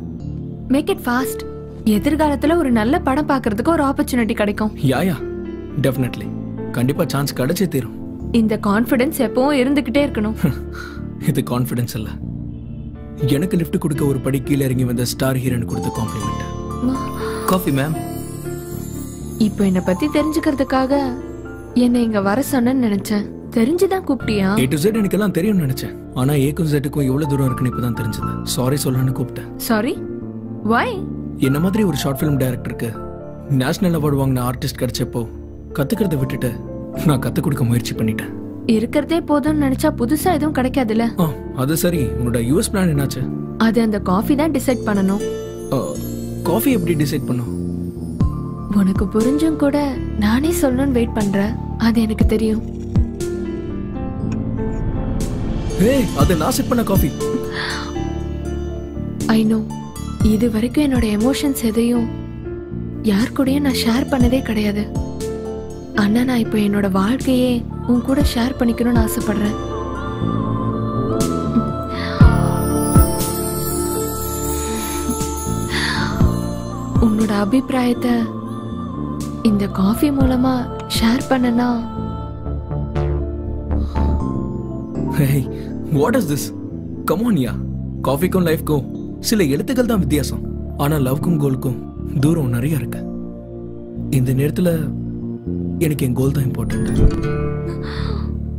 Make it fast. எதிர்காலத்துல ஒரு நல்ல படம் பார்க்கிறதுக்கு ஒரு ஆப்பர்ச்சுனிட்டி கிடைக்கும். யா டெஃபினெட்லி, கண்டிப்பா சான்ஸ் கிடைச்சே தீரும். இந்த கான்ஃபிடன்ஸ் எப்பவும் இருந்துகிட்டே இருக்கணும். இது கான்ஃபிடன்ஸ் இல்ல, எனக்கு லிஃப்ட் கொடுக்க ஒரு படி கீழே இறங்கி வந்த ஸ்டார் ஹீரோன் கொடுத்த காம்ப்ளிமெண்ட். Coffee ma'am. இப்போ என்ன பத்தி தெரிஞ்சுக்கிறதுக்காக என்ன இங்க வர சொன்னேன்னு நினைச்சேன். தெரிஞ்சுதான் கூப்பிட்டியா? A to Z எனக்கு எல்லாம் தெரியும்னு நினைச்சேன், ஆனா ஏக்கும் Z-க்கும் எவ்வளவு தூரம் இருக்குன்னு இப்பதான் தெரிஞ்சது. சாரி சொல்லணும்னு கூப்பிட்டேன். சாரி? வை? என்ன மாதிரி ஒரு ஷார்ட் ஃபிலிம் டைரக்டருக்கு நேஷனல் அவார்டு வாங்கின ஆர்டிஸ்ட் கிடைச்சப்போ கத்துக்கிறத விட்டுட்டு நான் கத்துக் கொடுக்க முயற்சி பண்ணிட்டேன். இருக்கிறதே போதும்னு நினைச்சா புதுசா எதுவும் கிடைக்காதுல்ல. அது சரி, உன்னோட யூஎஸ் பிளான் என்னாச்சு? அது அந்த காஃபி தான் டிசைட் பண்ணணும். காஃபி எப்படி டிசைட் பண்ணும்? உனக்கு புரிஞ்சும் கூட நானே சொல்லணும்னு வெயிட் பண்றேன். அது எனக்கு தெரியும். ஏய், அது நான் செட் பண்ண காஃபி. I know. இது வரைக்கும் என்னோட எமோஷன்ஸ் எதையும் யார் கூடயும் நான் ஷேர் பண்ணதே கிடையாது. ஆனா நான் இப்போ என்னோட வாழ்க்கையே உன் கூட ஷேர் பண்ணிக்கணும்னு ஆசைப்படுறேன். உன்னோட அபிப்பிராயத்தை இந்த காஃபி மூலமா ஷேர் பண்ணனா? Hey, what is this? Come on, yeah. காஃபிக்கும் லைஃப்க்கும் சில எழுத்துக்கள் தான் வித்தியாசம், ஆனா லவ்க்கும் கோலுக்கும் தூரம் நிறைய இருக்கு. இந்த நேரத்துல எனக்கு என் கோல் தான் important.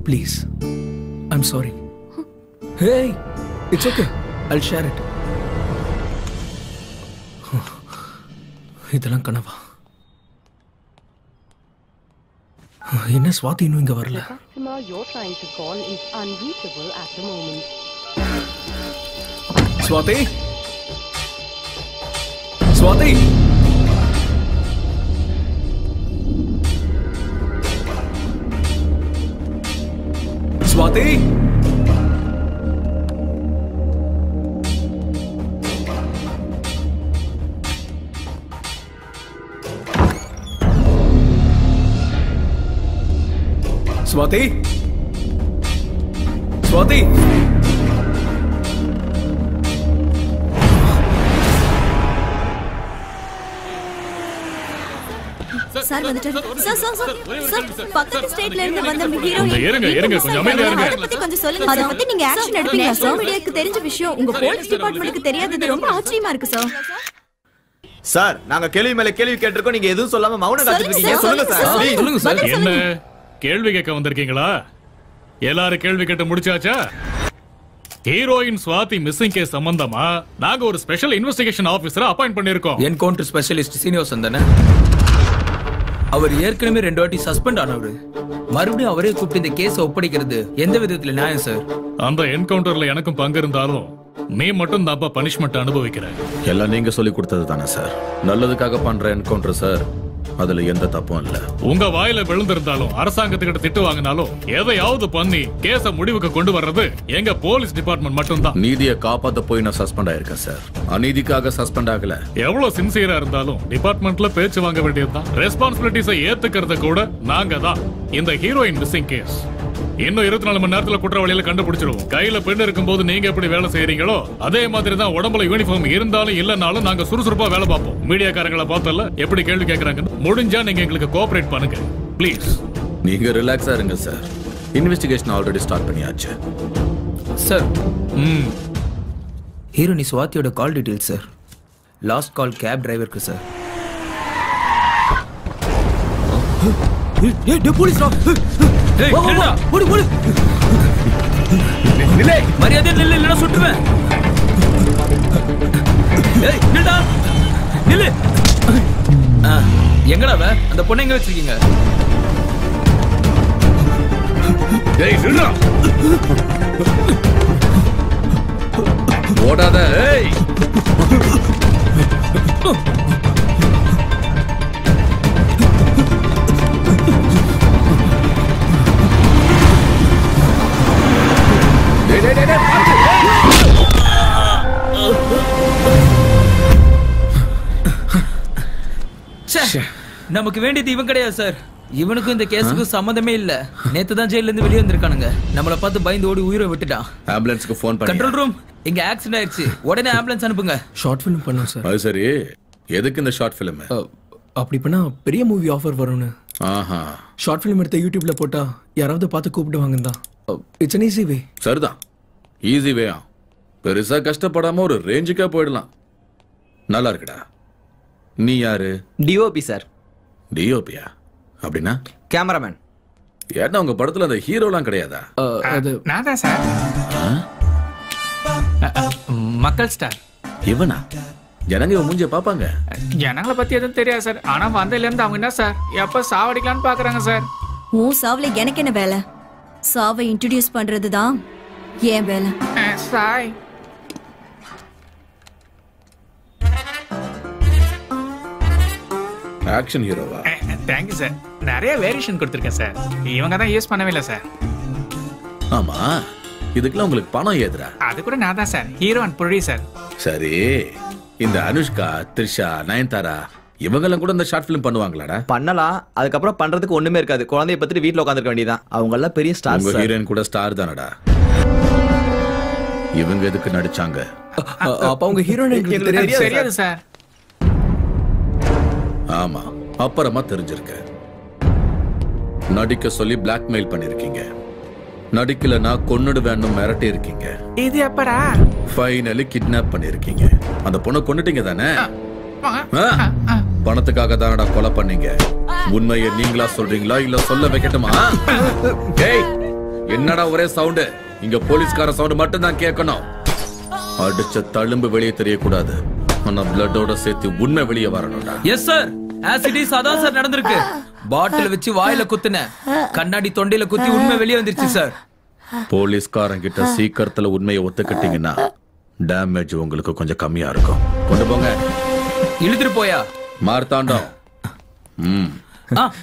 Please, I'm sorry. Hey, it's okay, Jal share it. இதெல்லாம் கனவா? என்ன ஸ்வாதி இன்னும் இங்க வரல? ஸ்வாதி, ஸ்வாதி, ஸ்வாதி, ஸ்வாதி, ஸ்வாதி. சார் வந்துட்டாரு. சார் பக்கத்து ஸ்டேட்ல இருந்து வந்த ஹீரோயின். இருங்க கொஞ்சம் அமைதியா இருங்க. அத பத்தி கொஞ்சம் சொல்லுங்க. அத பத்தி நீங்க ஆக்ஷன் எடுப்பீங்களா சார்? மீடியாக்கு தெரிஞ்ச விஷயம் உங்க போலீஸ் டிபார்ட்மென்ட்க்கு தெரியாதது ரொம்ப ஆச்சரியமா இருக்கு சார். சார், நாங்க கேள்வி மேல கேள்வி கேட்டிருக்கோம், நீங்க எதுவும் சொல்லாம மௌனம் காத்துட்டு இருக்கீங்க. சொல்லுங்க சார். சொல்லுங்க சார். என்ன கேள்வி கேட்க வந்திருக்கீங்களா? எல்லாரும் கேள்வி கேட்டு முடிச்சாச்சா? ஹீரோயின் ஸ்வாதி மிஸ்ஸிங் கேஸ் சம்பந்தமா நாங்க ஒரு ஸ்பெஷல் இன்வெஸ்டிகேஷன் ஆபீசரை அப்பாயிண்ட் பண்ணிருக்கோம். என்கவுண்டர் ஸ்பெஷலிஸ்ட் சீனிவாசன் தானே? அவர் ஏற்கனவே 2 வாட்டி சஸ்பெண்ட் ஆனவர். மறுபடியும் அவரே கூப்பிட்டு இந்த கேஸை ஒப்படைக்கிறது எந்த விதத்துல நியாயம் சார்? அந்த என்கவுண்டர்ல எனக்கும் பங்கு இருந்தாலும் நீ மட்டும் தான்ப்பா பனிஷ்மெண்ட் அனுபவிக்கிற. எல்லாம் நீங்க சொல்லி கொடுத்தது தானே சார்? நல்லதுக்காக பண்ற என்கவுண்டர் சார், அதுல எந்த தப்பும் இல்ல. உங்க வாயில விழுந்திருந்தாலும் அரசாங்கத்துக்கிட்ட திட்டு வாங்கினாலும் எதையாவது பண்ணி கேஸ முடிவுக்கு கொண்டு வர்றது எங்க போலீஸ் டிபார்ட்மெண்ட் மட்டும்தான். நீதியை காப்பாத்த போய் நான் சஸ்பெண்ட் ஆயிருக்கேன் சார், அநீதிக்காக சஸ்பெண்ட் ஆகல. எவ்வளவு சின்சியரா இருந்தாலும் டிபார்ட்மெண்ட்ல பேச்சு வாங்க வேண்டியதுதான். ரெஸ்பான்சிபிலிட்டிஸை ஏத்துக்கிறது கூட நாங்க தான். இந்த ஹீரோயின் மிஸ்ஸிங் கேஸ் இன்னும் 24 மணி நேரத்துல குற்றவாளியில கண்டுபிடிச்சிடுவோம். கையில பெண் இருக்கும்போது நீங்க எப்படி வேலை செய்யறீங்களோ அதே மாதிரி தான் உடம்புல யூனிஃபார்ம் இருந்தாலும் இல்லனாலும் நாங்க சுறுசுறுப்பா வேலை பார்ப்போம். மீடியாக்காரங்களை பார்த்தல எப்படி கேள்வி கேட்கறாங்க, முடிஞ்சா நீங்க எங்களுக்கு கோஆபரேட் பண்ணுங்க ப்ளீஸ். நீங்க ரிலாக்ஸா இருங்க சார், இன்வெஸ்டிகேஷன் ஆல்ரெடி ஸ்டார்ட் பண்ணியாச்சு சார். ஹீரோனி ஸ்வாதியோட call details sir. Last call cab டிரைவருக்கு சார். மரியாதை நில்லு, இல்லைன்னா சுட்டுவேன். நில்லு. எங்கடா அந்த பொண்ணை எங்க வச்சிருக்கீங்க? ஓடாத. நமக்கு வேண்டியது இவன் கிடையாது சார். இவனுக்கும் இந்த கேஸுக்கும் சம்மந்தமே இல்ல. நேத்து தான் ஜெயில இருந்து வெளியே வந்திருக்கானுங்க. நம்மள பார்த்து பயந்து ஓடி உயிரை விட்டுட்டான். ஆம்புலன்ஸ்க்கு ஃபோன் பண்ணி. கண்ட்ரோல் ரூம், இங்க ஆக்சிடென்ட் ஆயிடுச்சு, உடனே ஆம்புலன்ஸ் அனுப்புங்க. ஷார்ட் ஃபிலிம் பண்ணோம் சார். அது சரி, எதுக்கு இந்த ஷார்ட் ஃபிலிம்? அப்படி பண்ணா பெரிய மூவி ஆஃபர் வரும்னு. ஆஹா. ஷார்ட் ஃபிலிம் எடுத்து யூடியூப்ல போட்டா யாராவது பார்த்து கூப்பிடுவாங்க தான். It's an easy way. சரிதான், ஈஸி வேயா. பெருசா கஷ்டப்படாம ஒரு ரேஞ்சுக்கா போயிடலாம். நல்லா இருக்குடா. நீ யாரு? DOP sir. டிஓபியா அப்படின்னா? கேமராமேன். ஏன்னா உங்க படத்துல அந்த ஹீரோலாம் கிடையாதா? நான் தான் சார். மக்கள் ஸ்டார். இவனா? ஜனங்க இவன் மூஞ்சிய பாப்பாங்க. ஜனங்களை பத்தி எதுவும் தெரியாது சார். ஆனா வந்ததுல இருந்து அவங்க என்ன சார் எப்ப சாவடிக்கலாம்னு பாக்குறாங்க சார். உன் சாவுல எனக்கு என்ன வேலை? சாவை இன்ட்ரோடியூஸ் பண்றதுதான் ஏன் வேலை. சாய் ஆக்ஷன் ஹீரோவா? Thank you sir. நிறைய வேரியேஷன் கொடுத்துருக்கேன் சார். இவங்க தான் யூஸ் பண்ணவே இல்லை சார். ஆமா, இதுக்கெல்லாம் உங்களுக்கு பணம் ஏதுரா? அது கூட நான் தான் சார், ஹீரோ அண்ட் ப்ரொடியூசர். சரி, இந்த அனுஷ்கா, த்ரிஷா, நயன்தாரா இவங்கெல்லாம் கூட இந்த ஷார்ட் ஃபிலிம் பண்ணுவாங்களாடா? பண்ணலாம். அதுக்கப்புறம் பண்றதுக்கு ஒண்ணுமே இருக்காது. குழந்தைய பத்திட்டு வீட்டுல உட்காந்துருக்க வேண்டியதான். அவங்க எல்லாம் பெரிய ஸ்டார். உங்க ஹீரோயின் கூட ஸ்டார் தானடா. இவங்க எதுக்கு நடிச்சாங்க? அப்ப அவங்க ஹீரோயின் தெரியாது சார். ஆமா, அப்புறமா தெரிஞ்சிருக்கு. நடிக்க சொல்லி பிளாக்மெயில் பண்ணிருக்கீங்க. நடிக்கலனா கொன்னுடுவேன்னு மிரட்டி இருக்கீங்க. இது எப்படா? ஃபைனலி கிட்னாப் பண்ணிருக்கீங்க. அந்த பொண்ணை கொன்னுட்டீங்க தானே? பணத்துக்காக தானடா கொலை பண்ணீங்க. உண்மையை நீங்களா சொல்றீங்களா இல்ல சொல்ல வைக்கட்டுமா? ஏய், என்னடா ஒரே சவுண்ட்? இங்க போலீஸ்கார சவுண்ட் மட்டும் தான் கேட்கணும். அடிச்ச தழும்பு வெளியே தெரியக்கூடாது. ஆனா பிளட்டோட சேர்த்து உண்மை வெளியே வரணும்டா. Yes sir. ஆசிடிஸ் அதான் சார் நடந்திருக்கு. பாட்டில் வச்சு வாயில குத்துன, கண்ணாடி தொண்டையில குத்தி உண்மை வெளியே வந்துருச்சு சார். போலீஸ்காரங்க கிட்ட சீக்கிரத்துல உண்மையை ஒத்துக்கிட்டீங்கன்னா டேமேஜ் உங்களுக்கு கொஞ்சம் கம்மியா இருக்கும். கொண்டு போங்க. இழுத்துட்டு போயா மார்த்தாண்டம்.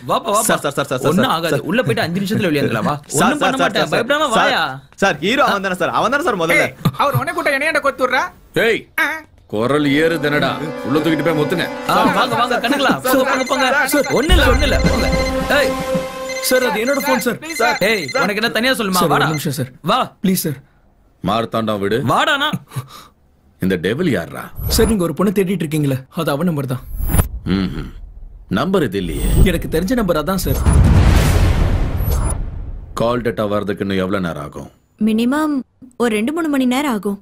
வாப்பா வாப்பா. ஒண்ணும் ஆகாது. உள்ள போயிட்டு 5 நிமிஷத்துல வெளியே வந்துடலாம். வா. ஒண்ணும் பண்ண மாட்டேன், பயப்படாம வாயா. சார், ஹீரோ அவன் தானே சார்? அவன் தானே சார் முதல்ல. அவர் உன்னை கூட்ட என்னையண்ட கொத்துறா? ஏய், குரல் ஏறுதனடா. உள்ள தூக்கிட்டு போய் முத்துங்க. வாங்க வாங்க கணக்கலாம். போங்க போங்க. ஒண்ணு இல்ல போங்க. ஏய் சார், அது என்னோட போன் சார். ஏய், உனக்கு என்ன தனியா சொல்லுமா? வாடா. ஒரு நிமிஷம் சார். வா ப்ளீஸ் சார். மார்த்தாண்டம் விடு. வாடானா. இந்த டெவில் யாரா? சார், நீங்க ஒரு பொண்ணு தேடிட்டு இருக்கீங்களே, அது அவன் நம்பர் தான். நம்பர் இது இல்லையே. எனக்கு தெரிஞ்ச நம்பர் அதான் சார். கால் டேட்டா வரதுக்கு இன்னும் எவ்வளவு நேரம் ஆகும்? மினிமம் ஒரு 2-3 மணி நேரம் ஆகும்.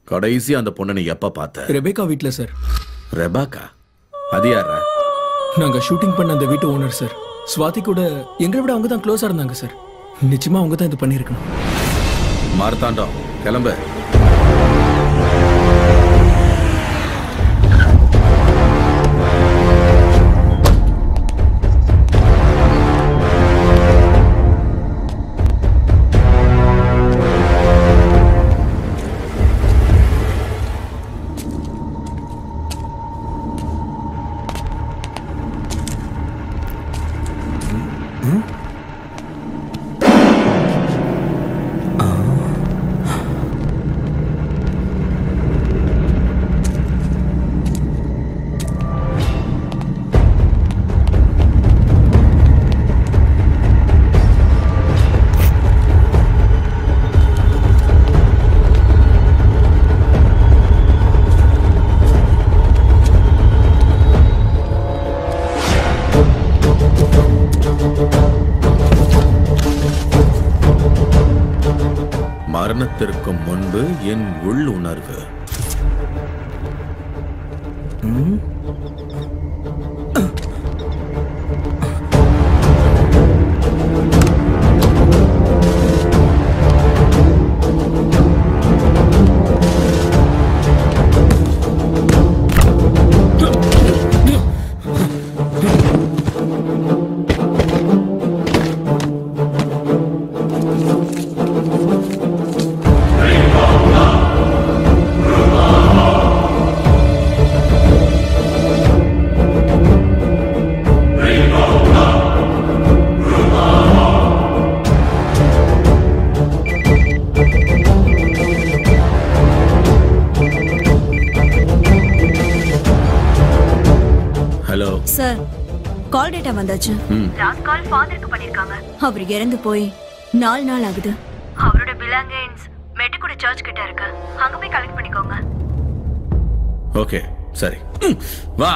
கடைசி அந்த பொண்ணை நீ எப்ப பார்த்த? ரெபேக்கா வீட்ல சார். ரெபேக்கா? அது யாரா? நாங்க ஷூட்டிங் பண்ண அந்த வீட்டு ஓனர் சார். ஸ்வாதி கூட எங்களை விட அவங்க தான் க்ளோஸா இருந்தாங்க சார். நிச்சயமா அவங்க தான் இது பண்ணிருக்கணும். மார்த்தாண்டம் கிளம்பு. மரணத்திற்கு முன்பு என் உள்ளுணர்வு. சார், கால் டேட்டா வந்தாச்சு. லாஸ்ட் கால் ஃபாதருக்கு பண்ணிருக்காங்க. அவர் இறந்து போய் 4 நாள் ஆகுது. அவரோட பிலாங்கிங்ஸ் மெட்டுக்குடி சர்ச் கிட்ட இருக்கு. அங்க போய் கலெக்ட் பண்ணிக்கோங்க. ஓகே, சரி. வா.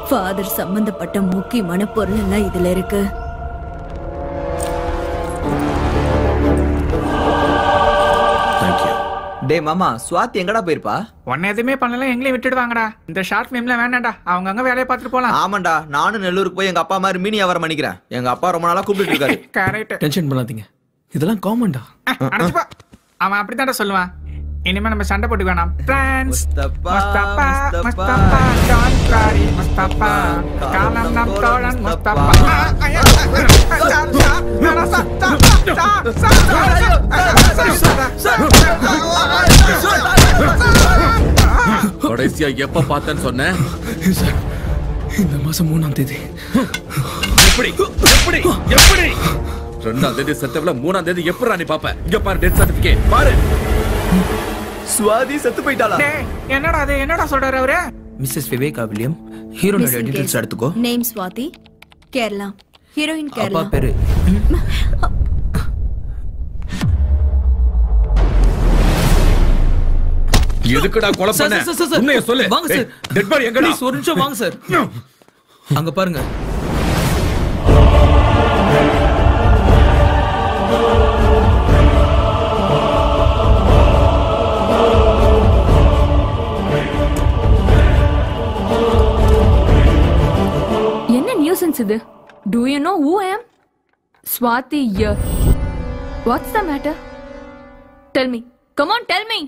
ஃபாதர் சம்பந்தப்பட்ட முக்கியமான பொருள் எல்லாம் இதுல இருக்கு. டே மாமா, ஸ்வாதி எங்கடா போயிருப்பா? உன்ன எதுவுமே பண்ணல, எங்களையும் விட்டுடுவாங்கடா. இந்த ஷார்ட் ஃபிலிம்ல வேணாம்டா, அவங்க அங்க வேலையை பார்த்துட்டு போலாம். ஆமாண்டா, நானும் நெல்லூருக்கு போய் எங்க அப்பா மாதிரி மீனி வியாபாரம் பண்ணிக்கிறேன். எங்க அப்பா ரொம்ப நாளா கூப்பிட்டு இருக்காரு. கரெக்ட். டென்ஷன் பண்ணாதீங்க, இதெல்லாம் காமன்டா. அவன் அப்படித்தான்டா சொல்லுவான். இனிமே நம்ம சண்டை போட்டு வேணாம். முஸ்தபா முஸ்தபா டோன்ட் வரி முஸ்தபா, காலம் நம் தோழன் முஸ்தபா. கடைசியா எப்ப பார்த்தேன்னு சொன்னேன்? இந்த மாசம் 3ஆம் தேதி. எப்படி எப்படி எப்படி 2ஆம் தேதி செத்தவள 3ஆம் தேதி எப்பறா நீ பாப்ப? இங்க பாரு டெத் சர்டிபிகேட் பாரு. ஸ்வாதி செத்து போயிட்டாளா? என்னடா அது, என்னடா சொல்றாரு அவரு? மிஸ்ஸஸ் விவேகா வில்லியம், ஹீரோயினோட டீடைல்ஸ் எடுத்துக்கோ. நேம் ஸ்வாதி, கேரளா. ஹீரோயின் கேரளா. அப்பா பேரு எதுக்குடா கொலை பண்ண? உண்மையை சொல்லு. வாங்க சார். டெட் பாடி எங்கடா? ஒரு நிமிஷம் வாங்க சார். அங்க பாருங்க. என்ன நியூசன்ஸ் இது? Do you know who I am? Swati here. What's the matter? Tell me. Come on, tell me.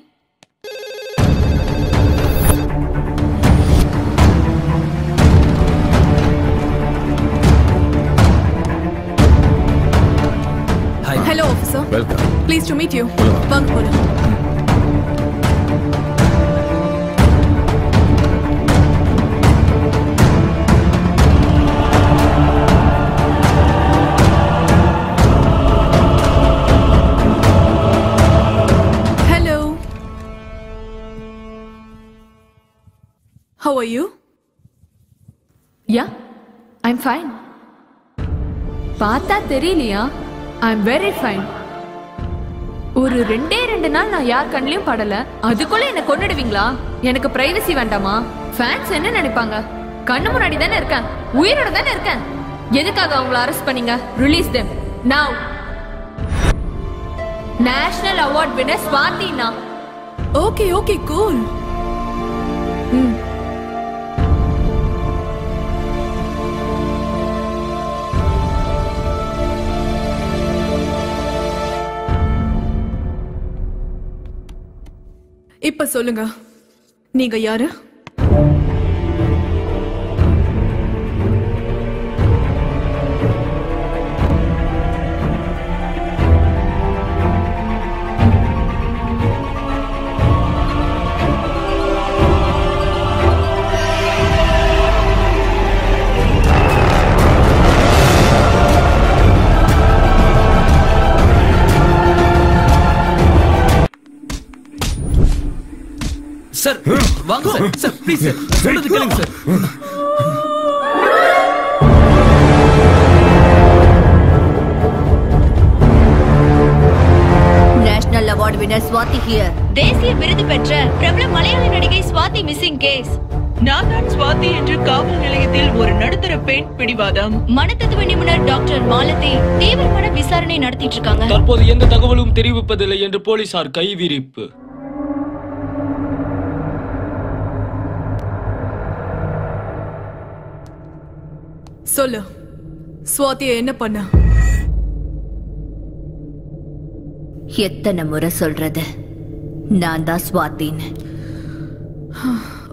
Hi. Hello, officer. Welcome. Pleased to meet you. வாங்க போலாம். Hello. How are you? Yeah, I'm fine. பார்த்தா தெரியலையா? I'm very fine. ஒரு 2 நாள் நான் யார் கண்ணிலையும் படல, அதுக்குள்ள என்ன கொன்னுடுவீங்களா? எனக்கு பிரைவசி வேண்டாமா? ஃபேன்ஸ் என்ன நினைப்பாங்க? கண்ணு முன்னாடி தானே இருக்கேன், உயிரோட தானே இருக்கேன். எதுக்காக அவங்கள அரெஸ்ட் பண்ணீங்க? Release them now. National award winner ஸ்வாதினா. Okay, okay, cool. இப்ப சொல்லுங்க, நீங்க யாரு? சார் வாங்க சார். சார் ப்ளீஸ் சார், சொல்றது கேளுங்க sir. National award winner Swathi here. தேசிய விருது பெற்ற பிரபல மலையாள நடிகை ஸ்வாதி மிஸ்ஸிங் கேஸ். நான் தான் ஸ்வாதி என்று காவல் நிலையத்தில் ஒரு நடுத்தர பெண் பிடிவாதம். மனத்தத்துவ நிபுணர் டாக்டர் மாலதி தீவிரமான விசாரணை நடத்திட்டு இருக்காங்க. தற்போது எந்த தகவலும் தெரிவிப்பதில்லை என்று போலீசார் கைவிரிப்பு. சொல்லு, ஸ்வாதியை என்ன பண்ண? எத்தனை முறை சொல்றது, நான் தான் ஸ்வாதின்னு.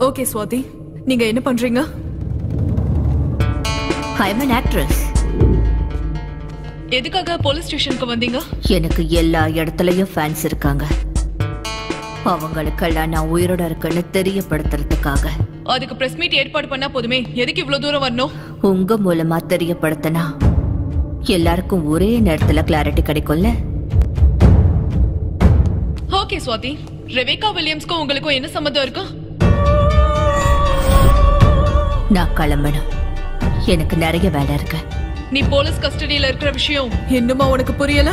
ஓகே ஸ்வாதி, நீங்க என்ன பண்றீங்க? ஐ அம் an actress. எதுக்காக போலீஸ் ஸ்டேஷனுக்கு வந்தீங்க? எனக்கு எல்லா இடத்துலயும் ஃபேன்ஸ் இருக்காங்க. அவங்களுக்கெல்லாம் நான் உயிரோட இருக்கேன்னு தெரியப்படுத்துறதுக்காக. அதுக்கு பிரஸ் மீட் ஏற்பாடு பண்ணா போதுமே, எதுக்கு இவ்வளவு தூரம் வரணும்? உங்க மூலமா தெரியப்படுத்தினா எல்லாருக்கும் ஒரே நேரத்துல கிளாரிட்டி கிடைக்கும்ல. ஓகே ஸ்வாதி, ரெபேக்கா வில்லியம்ஸ்க்கும் உங்களுக்கும் என்ன சம்மந்தம் இருக்கு? நான் கிளம்பணும், எனக்கு நிறைய வேலை இருக்கு. நீ போலீஸ் கஸ்டடியில இருக்கிற விஷயம் இன்னுமா உனக்கு புரியல?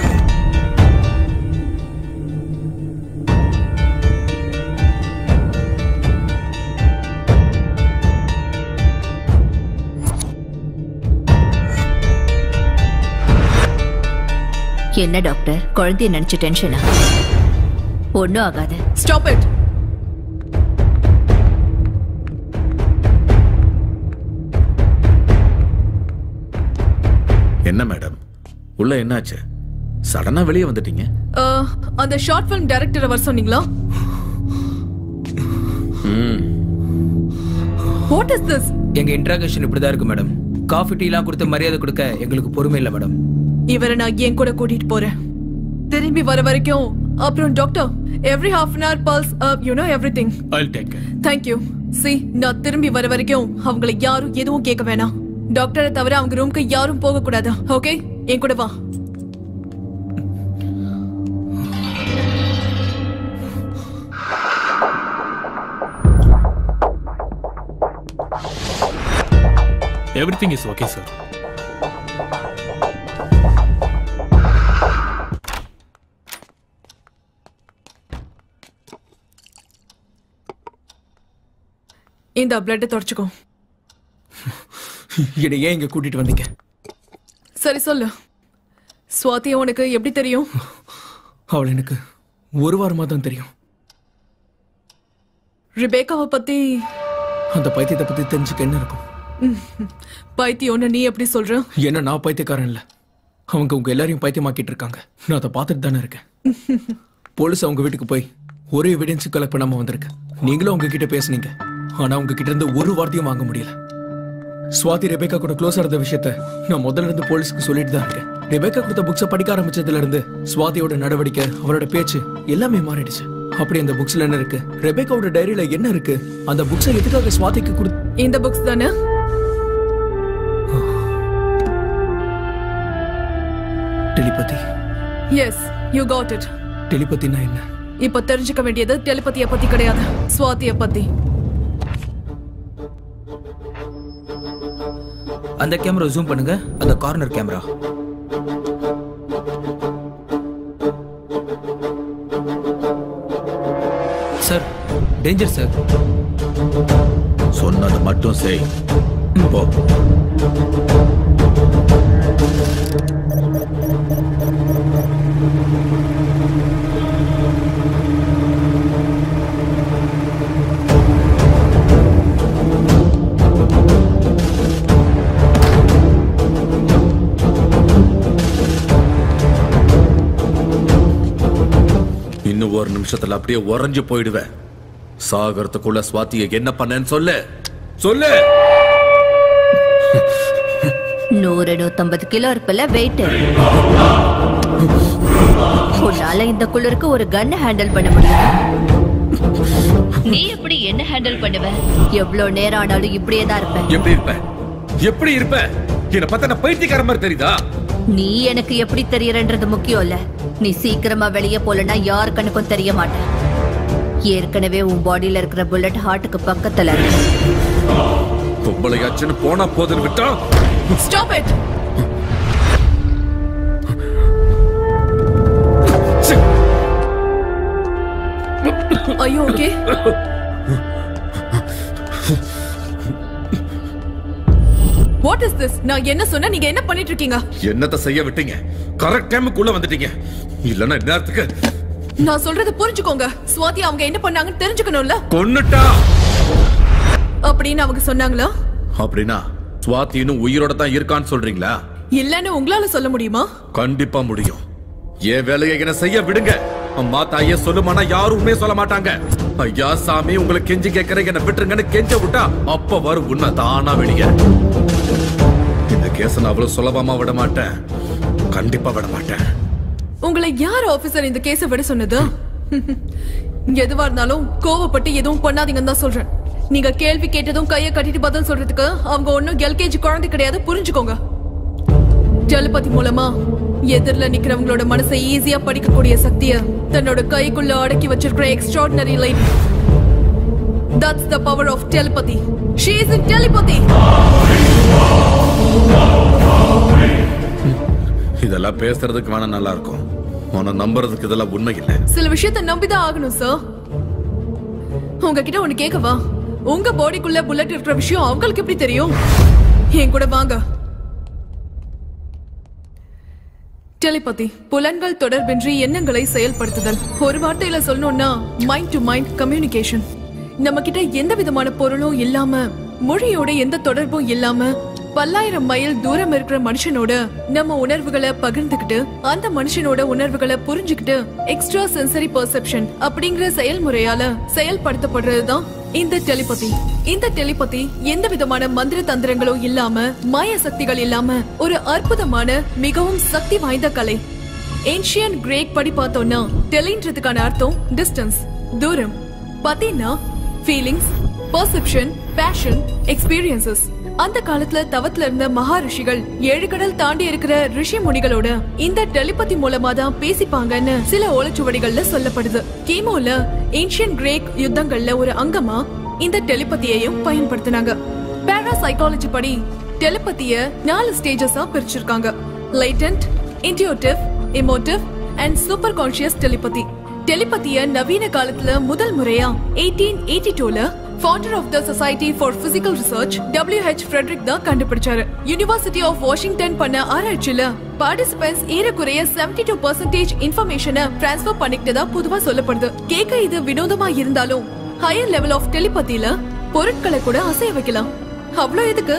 என்ன டாக்டர், குழந்தைய நினைச்சு டென்ஷனா? ஒன்னும் ஆகாது. Stop it. என்ன மேடம், உள்ள என்னாச்சு? சடனா வெளியே வந்துட்டீங்க. அந்த ஷார்ட் ஃபிலிம் டைரக்டரை வர சொன்னீங்களா? What is this? எங்க இன்ட்ராகேஷன் இப்படிதான் இருக்கு மேடம். காஃபி டீ எல்லாம் கொடுத்து மரியாதை கொடுக்க எங்களுக்கு பொறுமை இல்ல மேடம். இவரை நான் ஏன் கூட கூட்டிட்டு போறேன். திரும்பி வர வரைக்கும். அப்புறம் doctor, every half an hour pulse up, you know everything. I'll take care. Thank you. See, நான் திரும்பி வர வரைக்கும் அவங்கள யாரும் எதுவும் கேட்க வேணாம். டாக்டரை தவிர அவங்க ரூம்க்கு யாரும் போக கூடாது. ஓகே, என் கூட வா. Everything is okay, sir. இந்த பிளட் தொடச்சுக்கோ. இதை ஏன் இங்க கூட்டிட்டு வந்தீங்க? சரி சொல்லு, ஸ்வாதியை உனக்கு எப்படி தெரியும்? அவள் எனக்கு ஒரு வாரமா தான் தெரியும். ரிபேக்காவை பத்தி? அந்த பைத்தியத்தை பத்தி தெரிஞ்சுக்க என்ன இருக்கும்? பைத்தியம்னு நீ எப்படி சொல்ற? என்ன நான் பைத்தியக்காரன் இல்ல, அவங்க உங்க எல்லாரையும் பைத்தியமாக்கிட்டு இருக்காங்க. நான் அதை பார்த்துட்டு தானே இருக்கேன். போலீஸ் அவங்க வீட்டுக்கு போய் ஒரு எவிடன்ஸ் கலெக்ட் பண்ணாம வந்திருக்கேன். நீங்களும் அவங்க கிட்ட பேசுனீங்க, ஆனா உங்க கிட்ட இருந்து ஒரு வார்த்தையும் வாங்க முடியல. ஸ்வாதி ரெபேக்கா கூட க்ளோஸா இருந்த விஷயத்த நான் முதல்ல இருந்து போலீஸ்க்கு சொல்லிட்டு தான் இருக்கேன். ரெபேக்கா கொடுத்த புக்ஸை படிக்க ஆரம்பிச்சதுல இருந்து ஸ்வாதியோட நடவடிக்கை, அவரோட பேச்சு எல்லாமே மாறிடுச்சு. அப்படி அந்த புக்ஸ்ல என்ன இருக்கு? ரெபேக்காவோட டைரியில என்ன இருக்கு? அந்த புக்ஸை எதுக்காக ஸ்வாதிக்கு கொடு? இந்த புக்ஸ் தானே? Telepathy. Yes, you got it. டெலிபதினா என்ன? இப்ப தெரிஞ்சுக்க வேண்டியது டெலிபதியை பத்தி கிடையாது, ஸ்வாதியை பத்தி. அந்த கேமரா ஜூம் பண்ணுங்க, அந்த corner camera. Sir, danger sir. சொன்னது மட்டும் செய். போ. இன்னும் ஒரு நிமிஷத்துல அப்படியே உறைஞ்சு போயிடுவேன். சாகரத்துக்குள்ள சுவாத்திய என்ன பண்ணேன்னு சொல்லு சொல்லு. 150 கிலோ இருப்பல வெயிட். உன்னால இந்த குளிருக்கு ஒரு கன் ஹேண்டில் பண்ண முடியும். நீ எப்படி என்ன ஹேண்டில் பண்ணுவ? எவ்வளவு நேரம் ஆனாலும் இப்படியே தான் இருப்பேன். எப்படி இருப்ப? என்ன பார்த்தா நான் பைத்தியக்கார மாதிரி தெரியுதா? நீ எனக்கு எப்படி தெரியறன்றது முக்கியம் இல்ல. நீ சீக்கிரமா வெளியே போலனா யார் கண்ணுக்கும் தெரிய மாட்டேன். ஏற்கனவே உன் பாடியில இருக்கிற புல்லட் ஹார்ட்டுக்கு பக்கத்துல இருக்கு. பொம்பளையாச்சுன்னு போனா போதுன்னு விட்டா. Stop it! Are you okay? What is this? நான் என்ன சொன்னா நீங்க என்ன பண்ணிட்டு இருக்கீங்க? என்னத்த செய்ய விட்டீங்க? கரெக்ட் டைமுக்குள்ள வந்துட்டீங்க. இல்லன்னா நேரத்துக்கு. நான் சொல்றத புரிஞ்சுக்கோங்க. சுவாதி அவங்க என்ன பண்ணாங்கன்னு தெரிஞ்சுக்கணும்ல. கொன்னுட்டா அப்படின்னு அவங்க சொன்னாங்களா? அப்படினா சுவாதி இன்னும் உயிரோட தான் இருக்கான்னு சொல்றீங்களா? இல்லன்னு உங்களால சொல்ல முடியுமா? கண்டிப்பா முடியும். ஏன் வேலையை என்ன செய்ய விடுங்க. அம்மா தாயே சொல்லுமானா யாருமே சொல்ல மாட்டாங்க. ஐயா சாமி உங்களை கெஞ்சி கேட்கற என்ன விட்டுருங்கன்னு கெஞ்ச விட்டா அப்ப வரும் உண்மை தானா வெளியே. இந்த கேஸ் நான் அவ்வளவு சுலபமா விட மாட்டேன். கண்டிப்பா விட மாட்டேன். உங்களை யார் ஆபீசர் இந்த கேஸை விட சொன்னது? எதுவா இருந்தாலும் கோவப்பட்டு எதுவும் பண்ணாதீங்கன்னு தான் சொல்றேன். நீங்க கேள்வி கேட்டதும் கையை கட்டிட்டு பதில் சொல்றதுக்கு அவங்க ஒன்னும் எல்கேஜி குழந்தை கிடையாது, புரிஞ்சுக்கோங்க. டெலிபதி மூலமா எதிரில நிக்கிறவங்களோட மனசை ஈஸியா படிக்கக்கூடிய சக்தியை தன்னோட கைக்குள்ள அடக்கி வச்சிருக்கிற extraordinary light. That's the power of telepathy. She is in telepathy. இதெல்லாம் பேசுறதுக்கு வேணா நல்லா இருக்கும். ஆனா நம்புறதுக்கு இதெல்லாம் உண்மை இல்ல. சில விஷயத்தை நம்பிதான் ஆகணும் சார். உங்ககிட்ட ஒண்ணு கேட்கவா? உங்க பாடிக்குள்ள புல்லட் இருக்கிற விஷயம் அவங்களுக்கு எப்படி தெரியும்? என் கூட வாங்க. டெலிபதி புலன்கள் தொடர்பின்றி எண்ணங்களை செயல்படுத்துதல். ஒரு வார்த்தையில சொல்லணும்னா மைண்ட் டு மைண்ட் கம்யூனிகேஷன். நம்ம கிட்ட எந்த விதமான பொருளும் இல்லாம, மொழியோட எந்த தொடர்பும் இல்லாம, பல்லாயிரம் மைல் தூரம் இருக்கிற மனுஷனோட நம்ம உணர்வுகளை பகிர்ந்துகிட்டு அந்த மனுஷனோட உணர்வுகளை புரிஞ்சுக்கிட்டு எக்ஸ்ட்ரா சென்சரி பெர்செப்ஷன் அப்படிங்கிற செயல்முறையால செயல்படுத்தப்படுறதுதான் இந்த டெலிபதி. இந்த டெலிபதி எந்த விதமான மந்திர தந்திரங்களும் இல்லாம, மாய சக்திகள் இல்லாம ஒரு அற்புதமான மிகவும் சக்தி வாய்ந்த கலை. ஏன்ஷியன் கிரேக் படி பார்த்தோம்னா டெலின்றதுக்கான அர்த்தம் டிஸ்டன்ஸ், தூரம். பத்தினா ஃபீலிங்ஸ், பெர்செப்ஷன், பேஷன், எக்ஸ்பீரியன்சஸ். அந்த காலத்துல தவத்துல இருந்த மகாரிஷிகள் 7 கடல் தாண்டி இருக்கிற ரிஷி முனிகளோட இந்த டெலிபதி மூலமா தான் பேசிப்பாங்கன்னு சில ஓலைச்சுவடிகள்ல சொல்லப்படுது. கிமுல ஏன்ஷியன் கிரேக் யுத்தங்கள்ல ஒரு அங்கமா இந்த டெலிபதியையும் பயன்படுத்தினாங்க. பாராசைக்காலஜி படி டெலிபதிய 4 ஸ்டேஜஸா பிரிச்சிருக்காங்க. Latent, intuitive, emotive and super conscious telepathy. டெலிபதிய நவீன காலத்துல முதல் முறையா 1882ல founder of the Society for Physical Research W.H. Frederick தான் கண்டுபிடிச்சாரு. யுனிவர்சிட்டி ஆஃப் வாஷிங்டன் பண்ண ஆராய்ச்சியில பார்ட்டிசிபென்ட்ஸ் ஏறக்குறைய 72% இன்ஃபர்மேஷனை டிரான்ஸ்ஃபர் பண்ணிக்கிட்டதா பொதுவா சொல்லப்படுது. கேட்க இது வினோதமா இருந்தாலும் ஹையர் லெவல் ஆஃப் டெலிபதியில பொருட்களை கூட அசைய வைக்கலாம். அவ்வளவு எதுக்கு?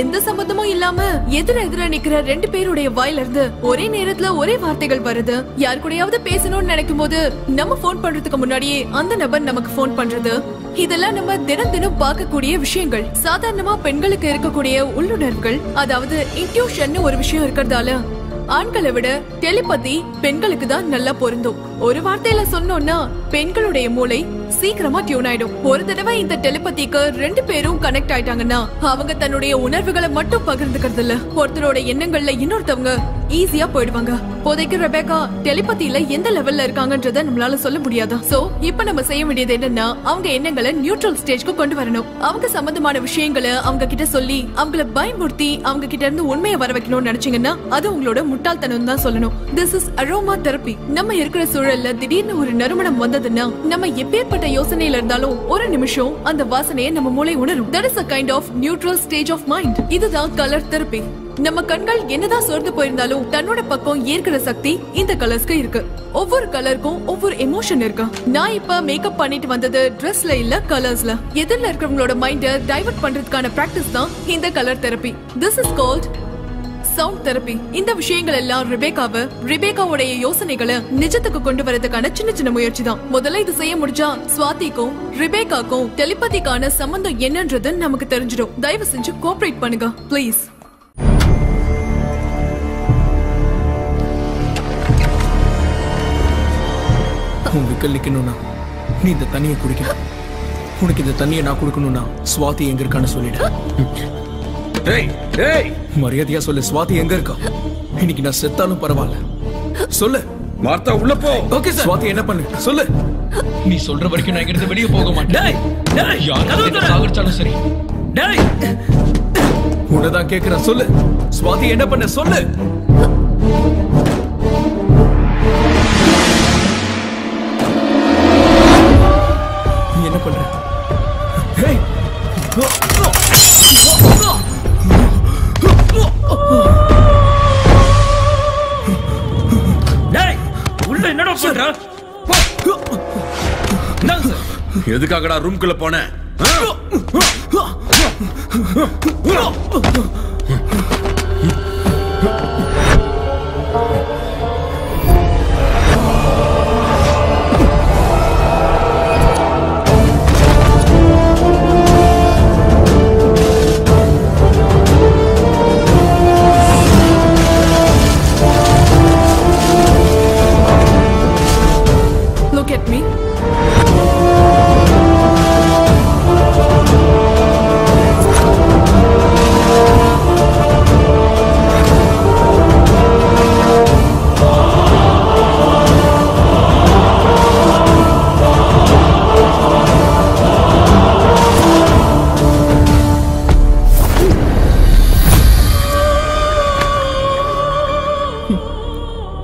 எந்த சம்பந்தமும் இல்லாம எதிர நிக்கிற 2 பேருடைய வாயில இருந்து ஒரே நேரத்துல ஒரே வார்த்தைகள் வருது. யார் கூடயாவது பேசணும்னு நினைக்கும் போது நம்ம போன் பண்றதுக்கு முன்னாடியே அந்த நபர் நமக்கு போன் பண்றது. இதெல்லாம் நம்ம தினம் பார்க்கக்கூடிய விஷயங்கள். சாதாரணமா பெண்களுக்கு இருக்கக்கூடிய உள்ளுணர்வுகள், அதாவது இன்ட்யூஷன் ஒரு விஷயம் இருக்கிறதால ஆண்களை விட டெலிபதி பெண்களுக்கு தான் நல்லா பொருந்தும். ஒரு வார்த்தையில சொன்னோம்னா பெண்களுடைய மூளை சீக்கிரமா டியூன் ஆயிடும். ஒரு தடவை இந்த டெலிபதிக்கு 2 பேரும் கனெக்ட் ஆயிட்டாங்கன்னா அவங்க தன்னுடைய உணர்வுகளை மட்டும் பகிர்ந்துக்கிறது இல்ல, ஒருத்தரோட எண்ணங்கள்ல இன்னொருத்தவங்க ஈஸியா போயிடுவாங்க. இப்போதைக்கு ரெபேக்கா டெலிபதியில எந்த லெவல்ல இருக்காங்கன்றத நம்மளால சொல்ல முடியாது. சோ இப்ப நம்ம செய்ய வேண்டியது என்னன்னா அவங்க எண்ணங்களை நியூட்ரல் ஸ்டேஜ்க்கு கொண்டு வரணும். அவங்க சம்பந்தமான விஷயங்களை அவங்க கிட்ட சொல்லி அவங்கள பயமுறுத்தி அவங்க கிட்ட இருந்து உண்மையை வர வைக்கணும்னு நினைச்சீங்கன்னா அது உங்களோட முட்டாள்தனம் தான் சொல்லணும். This is aroma therapy. நம்ம இருக்கிற சூழல்ல திடீர்னு ஒரு நறுமணம் வந்ததுன்னா நம்ம எப்பேற்பட்ட யோசனையில இருந்தாலும் ஒரு நிமிஷம் அந்த வாசனையை நம்ம மூளை உணரும். That is a kind of neutral stage of mind. இதுதான் கலர் தெரப்பி. நம்ம கண்கள் என்னதான் சோர்ந்து போயிருந்தாலும் தன்னோட பக்கம் ஈர்க்கிற சக்தி இந்த கலர்ஸ்க்கு இருக்கு. ஒவ்வொரு கலருக்கும் ஒவ்வொரு எமோஷன் இருக்கு. நான் இப்ப மேக்கப் பண்ணிட்டு வந்தது ட்ரெஸ்ல இல்ல, கலர்ஸ்ல. எதிரில இருக்கிறவங்களோட மைண்ட டைவர்ட் பண்றதுக்கான பிராக்டிஸ் தான் இந்த colour therapy. This is called sound therapy, இந்த விஷயங்கள் எல்லாம் ரிபேக்காவுடைய யோசனைகளை நிஜத்துக்கு கொண்டு வரதுக்கான சின்ன சின்ன முயற்சி தான். முதல்ல இது செய்ய முடிஞ்சா ஸ்வாதிக்கும் ரிபேக்காக்கும் டெலிபதிக்கான சம்பந்தம் என்னன்றது நமக்கு தெரிஞ்சிடும். தயவு செஞ்சு கோஆபரேட் பண்ணுங்க ப்ளீஸ். உன் விக்கல் நிக்கணும்னா நீ இந்த தண்ணியை குடிக்க. உனக்கு இந்த தண்ணியை நான் கொடுக்கணும்னா ஸ்வாதி எங்க இருக்கான்னு சொல்லிடு. மரியாதையா சொல்லு, ஸ்வாதி எங்க இருக்கா? இன்னைக்கு நான் செத்தாலும் பரவாயில்ல, சொல்லு. மார்த்தா உள்ள போ. Okay sir. ஸ்வாதி என்ன பண்ணு சொல்லு. நீ சொல்ற வரைக்கும் நான் இங்கிருந்து வெளியே போக மாட்டேன். யாரும் சாகடிச்சாலும் சரி. உன்னதான் கேக்குறேன், சொல்லு. ஸ்வாதி என்ன பண்ண சொல்லு. என்ன பண்ற? உள்ள என்னடா பண்ற? எதுக்காகடா ரூம்குள்ள போன? Look at me.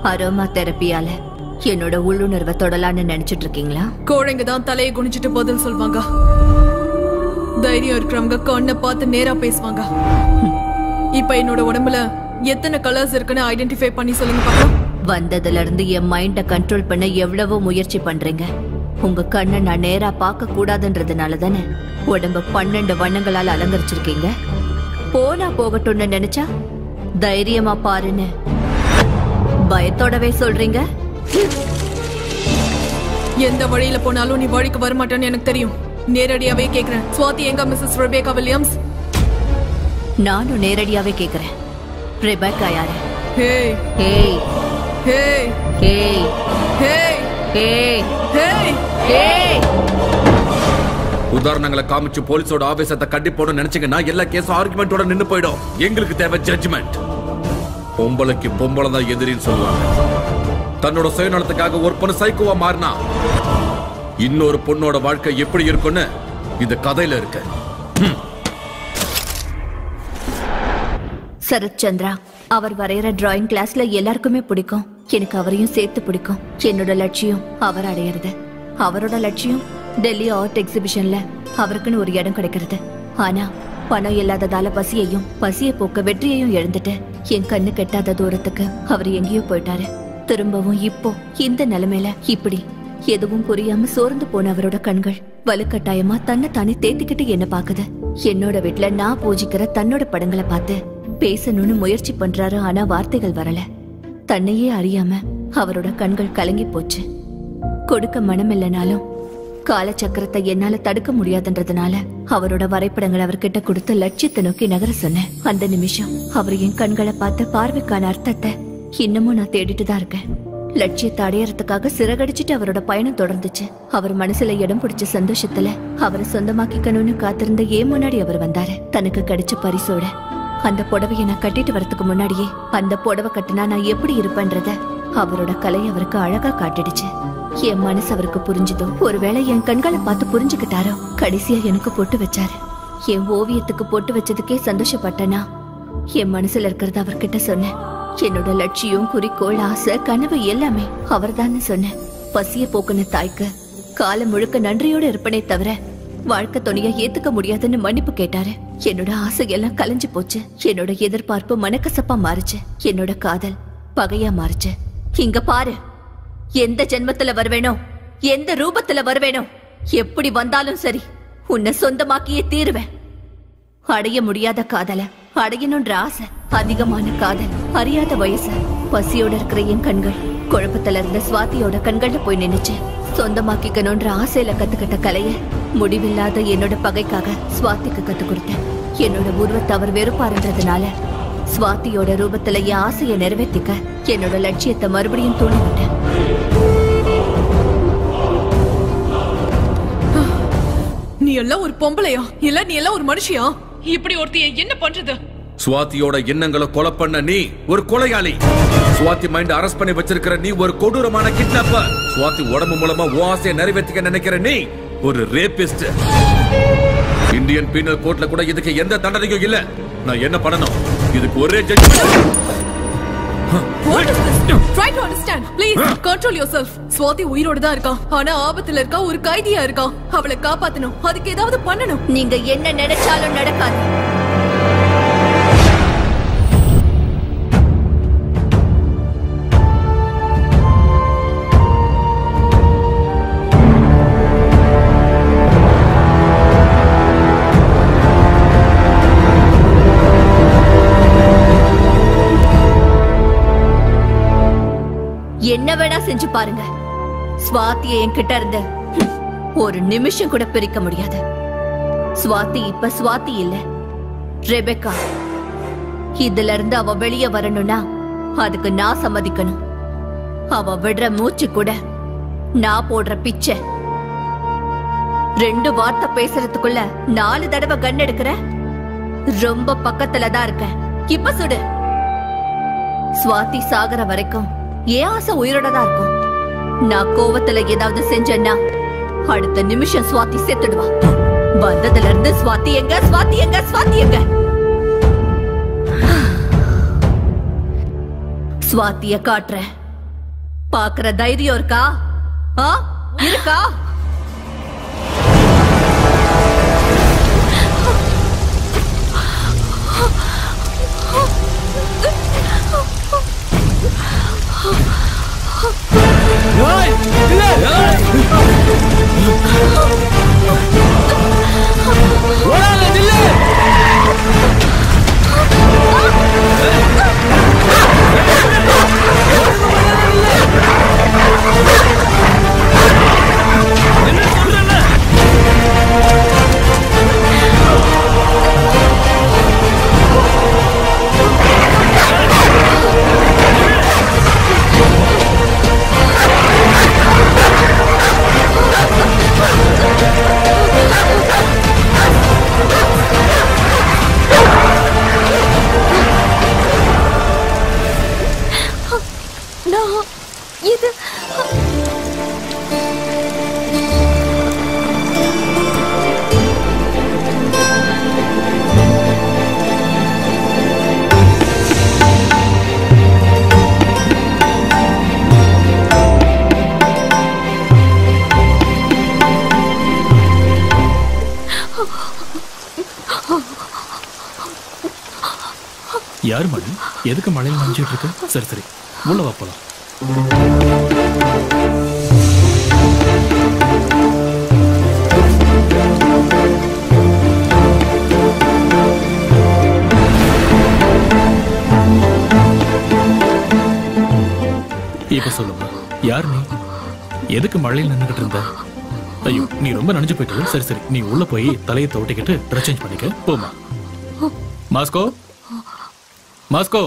அரோமா தெரப்பியால என்னோட உள்ளுணர்வை தொடலான்னு நினைச்சிட்டு இருக்கீங்களா? கோழைங்க தான் தலையை குனிச்சிட்டு பதில் சொல்வாங்க. தைரியம் இருக்கிறவங்க கண்ணை பார்த்து நேரா பேசுவாங்க. இப்ப என்னோட உடம்புல எத்தனை கலர்ஸ் இருக்குன்னு ஐடென்டிஃபை பண்ணி சொல்லுங்க பாக்கலாம். வந்ததுல இருந்து என் மைண்ட கண்ட்ரோல் பண்ண எவ்வளவோ முயற்சி பண்றீங்க. உங்க கண்ணை நான் நேரா பார்க்க கூடாதுன்றதுனால தானே உடம்ப 12 வண்ணங்களால அலங்கரிச்சிருக்கீங்க. போனா போகட்டும்னு நினைச்சா தைரியமா பாருன்னு பயத்தோடவே சொல்றீங்க. எந்த வழியில போனாலும் நீ வழிக்கு வரமாட்டேன்னு எனக்கு தெரியும். நேரடியாவே கேக்குறேன், ஸ்வாதி எங்க மிஸ்ஸஸ் ரெபேக்கா வில்லியம்ஸ்? நானும் நேரடியாவே கேக்குறேன், ரெபேக்கா யாரு? ஹே ஹே ஹே ஹே ஹே ஹே ஹே ஹே. உதாரணங்களை காமிச்சு போலீஸோட ஆவேசத்தை கண்டிப்போட நினைச்சீங்கன்னா எல்லா கேஸும் ஆர்குமெண்டோட நின்னு போயிடும். எங்களுக்கு தேவை ஜட்ஜ்மெண்ட். பொம்பளைக்கு பொம்பளை தான் எதிரின்னு சொல்லுவாங்க. தன்னோட சுயநலத்துக்காக ஒரு பொண்ணு சைக்கோவா மாறினா இன்னொரு பொண்ணோட வாழ்க்கை எப்படி இருக்குன்னு இந்த கதையில இருக்கு. சரத் சந்திரா அவர் வரைகிற டிராயிங் கிளாஸ்ல எல்லாருக்குமே பிடிக்கும். எனக்கு அவரையும் சேர்த்து பிடிக்கும். என்னோட லட்சியம் அவர் அடையிறது. அவரோட லட்சியம் டெல்லி ஆர்ட் எக்ஸிபிஷன்ல அவருக்குன்னு ஒரு இடம் கிடைக்கிறது. ஆனா பணம் இல்லாததால பசியை போக்க வெற்றியையும் இழந்துட்டு என் கண்ணு கெட்டாத தூரத்துக்கு அவர் எங்கேயோ போயிட்டாரு. திரும்பவும் இப்போ இந்த நிலைமையில இப்படி எதுவும் புரியாம சோர்ந்து போன அவரோட கண்கள் வலுக்கட்டாயமா தன்னை தானே தேத்திக்கிட்டு என்ன பாக்குது. என்னோட வீட்டுல நான் பூஜிக்கிற தன்னோட படங்களை பார்த்து பேசணும்னு முயற்சி பண்றாரு. ஆனா வார்த்தைகள் வரல. தன்னையே அறியாம அவரோட கண்கள் கலங்கி போச்சு. கொடுக்க மனம் இல்லைனாலும் காலச்சக்கரத்தை என்னால தடுக்க முடியாதுன்றதுனால அவரோட வரைபடங்கள் அவர்கிட்ட கொடுத்து லட்சியத்தை நோக்கி நகர சொன்னேன். அந்த நிமிஷம் அவர் என் கண்களை பார்த்த பார்வைக்கான அர்த்தத்தை இன்னமும் நான் தேடிட்டு தான் இருக்கேன். லட்சியத்தை அடையறதுக்காக சிறகடிச்சிட்டு அவரோட பயணம் தொடர்ந்துச்சு. அவர் மனசுல இடம் பிடிச்ச சந்தோஷத்துல அவரை சொந்தமாக்கிக்கணும்னு காத்திருந்த ஏன் முன்னாடி அவர் வந்தாரு. தனக்கு கிடைச்ச பரிசோட அந்த புடவைய நான் கட்டிட்டு வரதுக்கு முன்னாடியே அந்த புடவை கட்டினா நான் எப்படி இருப்பேன்றத அவரோட கலை அவருக்கு அழகா காட்டிடுச்சு. என் மனசு அவருக்கு புரிஞ்சுதோ, ஒருவேளை என் கண்களை பார்த்து புரிஞ்சுக்கிட்டாரோ, கடைசியா எனக்கு பொட்டு வச்சாரு. என் ஓவியத்துக்கு பொட்டு வச்சதுக்கே சந்தோஷப்பட்டனா என் மனசுல இருக்கிறத அவர்கிட்ட சொன்னேன். என்னோட லட்சியம், குறிக்கோள், ஆசை, கனவு எல்லாமே அவர்தான்னு சொன்னேன். பசிய போக்குன தாய்க்கு காலம் முழுக்க நன்றியோட இருப்பனே தவிர வாழ்க்கை துணைய ஏத்துக்க முடியாதுன்னு மன்னிப்பு கேட்டாரு. என்னோட ஆசையெல்லாம் கலைஞ்சு போச்சு. என்னோட எதிர்பார்ப்பு மனக்கசப்பா மாறுச்சு. என்னோட காதல் பகையா மாறுச்சு. இங்க பாரு, எந்த ஜென்மத்துல வருவேனோ, எந்த ரூபத்துல வருவேனோ, எப்படி வந்தாலும் சரி உன்னை சொந்தமாக்கியே தீருவேன். அடைய முடியாத காதல அடையணும்ன்ற ஆசை, அதிகமான காதல், அறியாத வயசு, பசியோட இருக்கிற என் கண்கள் குழப்பத்துல இருந்த சுவாதியோட கண்கள்ல போய் நின்னுச்சு. சொந்தமாக்கிக்கணும்ன்ற ஆசையில கத்துக்கிட்ட கலைய முடிவில்லாத என்னோட பகைக்காக சுவாதிக்கு கத்து கொடுத்தேன். என்னோட உருவத்தை அவர் வெறுப்பாருன்றதுனால சுவாதியோட ரூபத்துல என் ஆசையை நிறைவேற்றிக்க என்னோட லட்சியத்தை மறுபடியும் தூண்டி விட்டேன். நீ எல்லாம் ஒரு பொம்பளையா இல்ல நீ எல்லாம் ஒரு மனுஷியா? இப்படி ஒருத்திய என்ன பண்றது? சுவாதியோட எண்ணங்களை கொலை பண்ண நீ ஒரு கொலையாளி. சுவாதி மைண்ட் அரெஸ்ட் பண்ணி வச்சிருக்கிற நீ ஒரு கொடூரமான கிட்னாப்பர். சுவாதி உடம்பு மூலமா ஆசையை நிறைவேற்றிக்க நினைக்கிற நீ ஒரு ரேபிஸ்ட். இந்தியன் பீனல் கோர்ட்ல கூட இதுக்கு எந்த தண்டனையும் இல்ல. நான் என்ன பண்ணணும்? இதுக்கு ஒரே judgement. What is this? Try to understand. Please control yourself. Swathi உயிரோட தான் இருக்கா. ஆனா ஆபத்துல இருக்கா, ஒரு கைதியா இருக்கா. அவளை காப்பாத்தணும். அதுக்கு ஏதாவது பண்ணணும். நீங்க என்ன நினைச்சாலும் நடக்காது. என்ன வேணா செஞ்சு பாருங்க, சுவாதியை என்கிட்ட இருந்து ஒரு நிமிஷம் கூட பிரிக்க முடியாது. சுவாதி இப்ப சுவாதி இல்ல, ரெபெக்கா. இதுல இருந்து அவ வெளியே வரணும்னா அதுக்கு நான் சம்மதிக்கணும். அவ விடுற மூச்சு கூட நான் போடுற பிச்சை. 2 வார்த்தை பேசுறதுக்குள்ள 4 தடவை கன் எடுக்கிற. ரொம்ப பக்கத்துல தான் இருக்க. இப்ப சுடு. சுவாதி சாகர வரைக்கும் ஏன் ஆசை உயிரோட தான் இருக்கும். நான் கோவத்துல ஏதாவது செஞ்சேன்னா அடுத்த நிமிஷம் சுவாதி செத்துடுவா. வந்ததுல இருந்து சுவாதி எங்க, சுவாதி எங்க, சுவாதி எங்க? சுவாதிய காட்டுறேன். பாக்குற தைரியம் இருக்கா? இருக்கா? யாரு மணி? எதுக்கு மழையில் நனைஞ்சிட்டு இருக்கு? சரி சரி, உள்ள வா போலாம். இப்ப சொல்லுங்க, யார் நீ? எதுக்கு மழையில் நின்றுகிட்டு இருந்த? ஐயோ, நீ ரொம்ப நனைஞ்சு போயிட்டு. சரி சரி, நீ உள்ள போய் தலையை தோட்டிக்கிட்டு ட்ரெஸ் சேஞ்ச் பண்ணிக்க. போமா. Moscow, Moscow.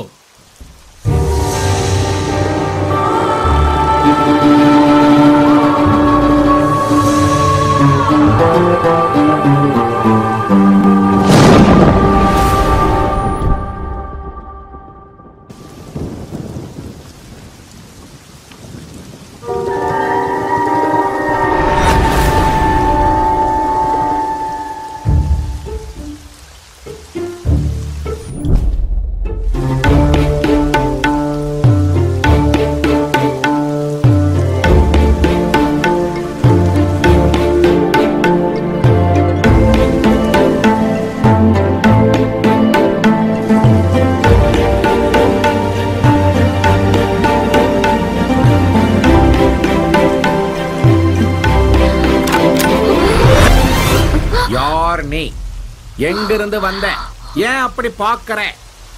எங்கிருந்து வந்த? ஏன் அப்படி பாக்குற?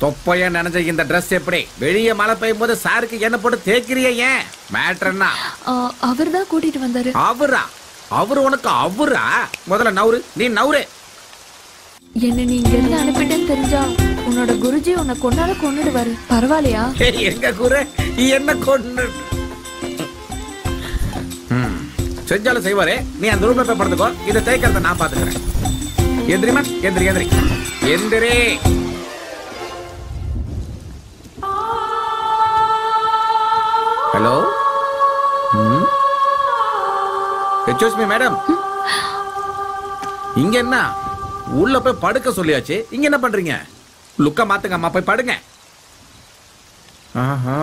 தொப்பைய நினைஞ்ச இந்த Dress எப்படி? வெளியே மழை பெய்யும் போது சாருக்கு என்ன போட்டு தேய்க்கிறிய? ஏன் மேட்டர் என்ன? அவர் தான் கூட்டிட்டு வந்தாரு. அவரா? அவரு உனக்கு அவரா? முதல்ல நவுரு, நீ நவுரு. என்ன நீ இங்க இருந்து அனுப்பிட்டேன்னு தெரிஞ்சா உன்னோட குருஜி உன்னை கொண்டாட கொண்டுடுவாரு. பரவாயில்லையா? எங்க குரு என்ன கொண்டு செஞ்சாலும் செய்வாரே. நீ அந்த ரூம்ல போய் படுத்துக்கோ. இதை தேய்க்கிறத நான் பாத்துக்கிறேன். எந்திரிமா, எந்திரி எந்திரி எந்திரி. Hello, excuse me madam. இங்க என்ன உள்ள போய் படுக்க சொல்லியாச்சு, இங்க என்ன பண்றீங்க? லுக்க மாத்துங்க அம்மா, போய் படுங்க. ஆஹா,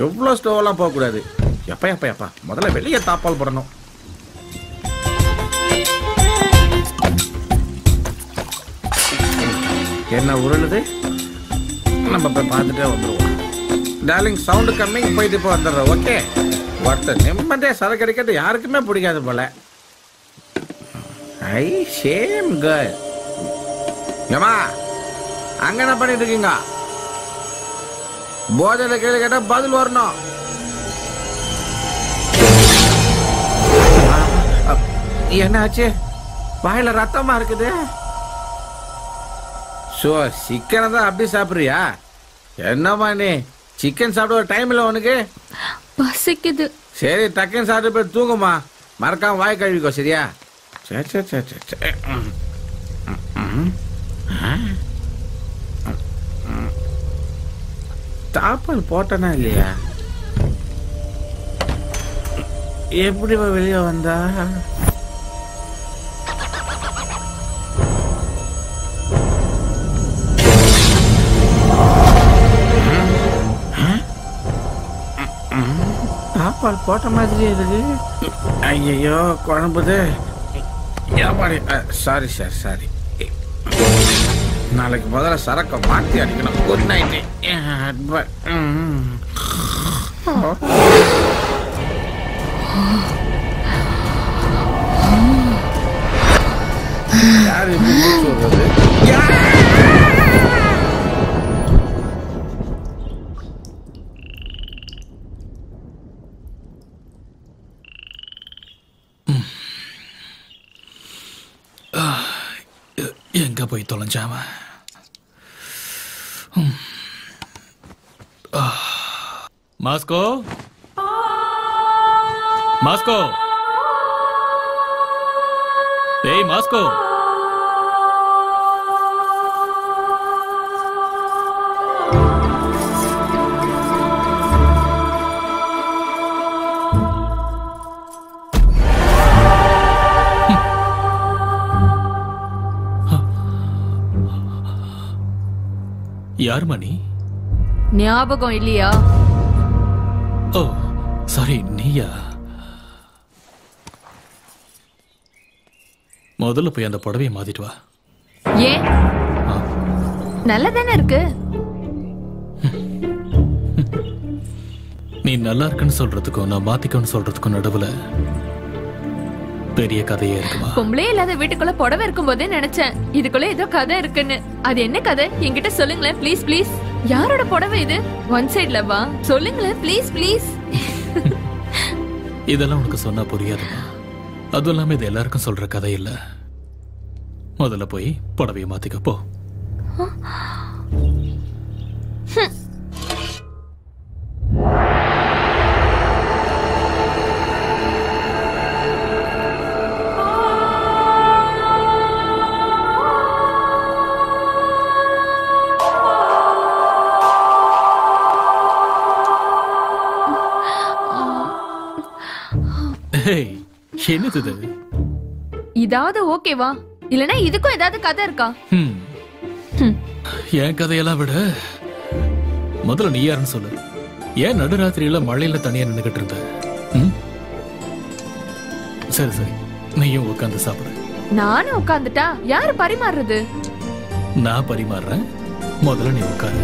எவ்வளவு ஸ்லோவெல்லாம் போக கூடாது. எப்பா எப்பா எப்பா, முதல்ல வெளியே தாப்பால் போடணும். என்ன உருளுது? நம்ம போய் பார்த்துட்டே வந்துடுவோம். டார்லிங், சவுண்டு கம்மிங், போயிட்டு இப்போ வந்துடுறோம். ஓகே. ஒருத்தர் நிம்மதியா சரக்கு அடிக்கிறது யாருக்குமே பிடிக்காது போல. ஐ சேம் கேர்ள். ஏமா அங்க என்ன பண்ணிட்டு இருக்கீங்க? போதையில கேள்வி கேட்டா பதில் வரணும். என்னாச்சு? வாயில ரத்தமா இருக்குது. சிக்கனை தான் அப்படி சாப்பிடுறியா? என்னமா நீ சிக்கன் சாப்பிட ஒரு டைம் இல்ல உனக்கு? பசிக்குது. சரி, டக்குன்னு சாப்பிட்டு போய் தூங்குமா. மறக்காம வாய் கழுவிக்கோ, சரியா? சரி சரி சரி சரி. தாப்பால் போட்டனா இல்லையா? எப்படி வெளியே வந்தா? தாப்பால் போட்ட மாதிரி இருக்கு. ஐயோ குழம்புது. Sorry sir, sorry. நாளைக்கு முதல்ல சரக்க மாற்றி அடிக்கணும். Good night. யார் இப்படி சொல்றது? எங்க போய் தொலைஞ்சாம? மாஸ்கோ, மாஸ்கோ, ஏய் மாஸ்கோ. யார் மணி? ஞாபகம் இல்லையா? ஓ சாரி, நீயா? முதல்ல போய் அந்த புடவையை மாத்திட்டு வா. ஏன்? நல்லதானே இருக்கு. நீ நல்லா இருக்குன்னு சொல்றதுக்கும் நான் மாத்திக்கணும்னு சொல்றதுக்கும் நடுவுல பெரிய கதையே இருக்குமா? பொம்பளே இல்லாத வீட்டுக்குள்ள புடவை இருக்கும் போதே நினைச்சேன் இதுக்குள்ள ஏதோ கதை இருக்குன்னு. அது என்ன கதை என்கிட்ட சொல்லுங்களேன் ப்ளீஸ் ப்ளீஸ். யாரோட புடவை இது? ஒன் சைட்ல வா, சொல்லுங்களேன் ப்ளீஸ் ப்ளீஸ். இதெல்லாம் உனக்கு சொன்னா புரியாதுமா. அதுவும் இல்லாம இது எல்லாருக்கும் சொல்ற கதை இல்ல. முதல்ல போய் புடவையை மாத்திக்க போ. என்னது இது? இதாவது ஓகேவா? இல்லனா இதுக்கும் ஏதாவது கதை இருக்கா? என் கதையெல்லாம் விட முதல்ல நீ யாருன்னு சொல்லு. ஏன் நடுராத்திரியில மழையில தனியா நின்னுகிட்டு இருந்த? சரி சரி, நீயும் உட்காந்து சாப்பிடு. நானும் உட்காந்துட்டா யாரு பரிமாறுறது? நான் பரிமாறுறேன். முதல்ல நீ உட்காரு.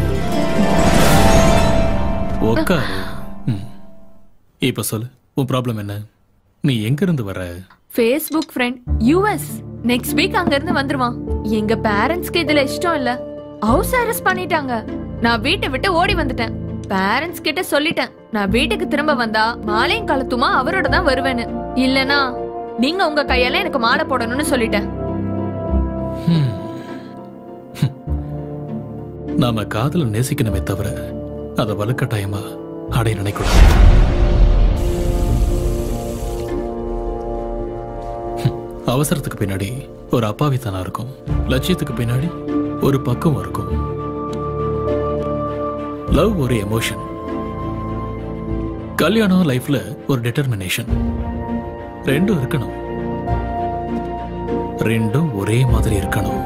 உட்காரு. இப்ப சொல்லு, உன் ப்ராப்ளம் என்ன? நீ எங்க இருந்து வர? Facebook friend US. Next week அங்க இருந்து வந்துருவான். எங்க பேரண்ட்ஸ்க்கு இதுல இஷ்டம் இல்ல. ஹவுஸ் அரெஸ்ட் பண்ணிட்டாங்க. நான் வீட்டை விட்டு ஓடி வந்துட்டேன். பேரண்ட்ஸ் கிட்ட சொல்லிட்டேன், நான் வீட்டுக்கு திரும்ப வந்தா மாலையும் கழுத்துமா அவரோட தான் வருவேன்னு. இல்லனா நீங்க உங்க கையால எனக்கு மாலை போடணும்னு சொல்லிட்டேன். நாம காதல நேசிக்கணுமே தவிர அதை வலுக்கட்டாயமா அடைய நினைக்கூடாது. அவசரத்துக்கு பின்னாடி ஒரு அப்பாவித்தனம் இருக்கும், லட்சியத்துக்கு பின்னாடி ஒரு பக்கம் இருக்கும். லவ் ஒரு எமோஷன், கல்யாணம் லைஃப்ல ஒரு டிட்டர்மினேஷன். ரெண்டும் இருக்கணும், ரெண்டும் ஒரே மாதிரி இருக்கணும்.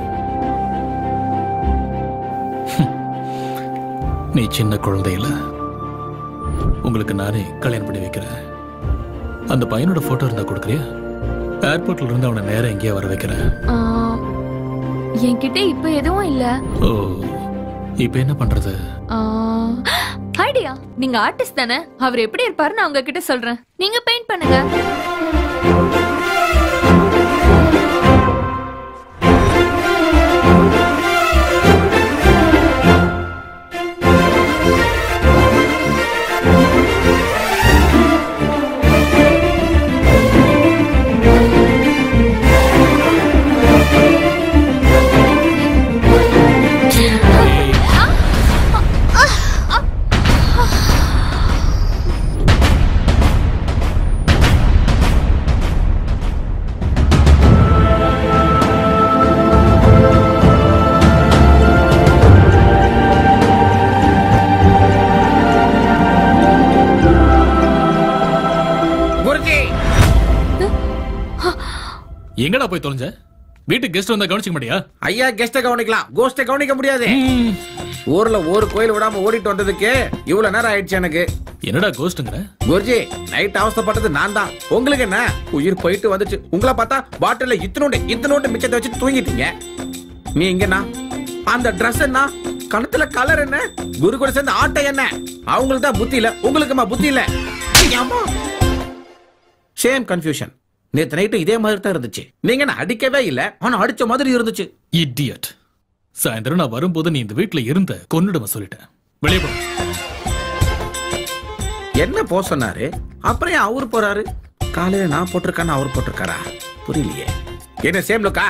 நீ சின்ன குழந்தையில உங்களுக்கு நானே கல்யாணம் பண்ணி வைக்கிறேன். அந்த பையனோட போட்டோ இருந்தா கொடுக்குறியா? ஏர்போர்ட்ல இருந்து அவனை நேரம் எங்கேயா வர வைக்கிறேன். என்கிட்ட இப்ப எதுவும் இல்ல. ஓ, இப்ப என்ன பண்றது? ஐடியா, நீங்க ஆர்டிஸ்ட் தானே, அவர் எப்படி இருப்பாரு நான் உங்ககிட்ட சொல்றேன். நீங்க பெயிண்ட் பண்ணுங்க. எங்கடா போய் தொலைஞ்ச? வீட்டுக்கு கெஸ்ட் வந்தா கவனிக்க மாட்டியா? ஐயா, கெஸ்ட கவனிக்கலாம், கோஸ்ட கவனிக்க முடியாது. ஊர்ல ஒரு கோயில் விடாம ஓடிட்டு வந்ததுக்கு இவ்வளவு நேரம் ஆயிடுச்சு எனக்கு. என்னடா கோஸ்ட்ங்கற? குருஜி, நைட் அவஸ்தைப்பட்டது நான் தான். உங்களுக்கு என்ன, உயிர் போயிட்டு வந்துச்சு. உங்களை பார்த்தா பாட்டில இத்தனோண்டு மிச்சத்தை வச்சு தூங்கிட்டீங்க. நீ இங்கண்ணா, அந்த ட்ரெஸ் என்ன, கணத்துல கலர் என்ன, குரு கூட சேர்ந்து ஆட்டை என்ன? அவங்களுக்கு தான் புத்தி இல்ல, உங்களுக்குமா புத்தி இல்ல? Same confusion. நேத்து நைட்டு இதே மாதிரி தான் இருந்துச்சு. நீங்க என்ன அடிக்கவே இல்ல, ஆனா அடிச்ச மாதிரி இருந்துச்சு. இடியட். சாயந்தரம் நான் வரும்போது நீ இந்த வீட்டுல இருந்த கொன்னுடுவ சொல்லிட்டேன். வெளியே போ. என்ன போ சொன்னாரு? அப்புறம் அவரு போறாரு. காலையில நான் போட்டிருக்கான்னு அவர் போட்டிருக்காரா? புரியலையே. என்ன சேம் லுக்கா?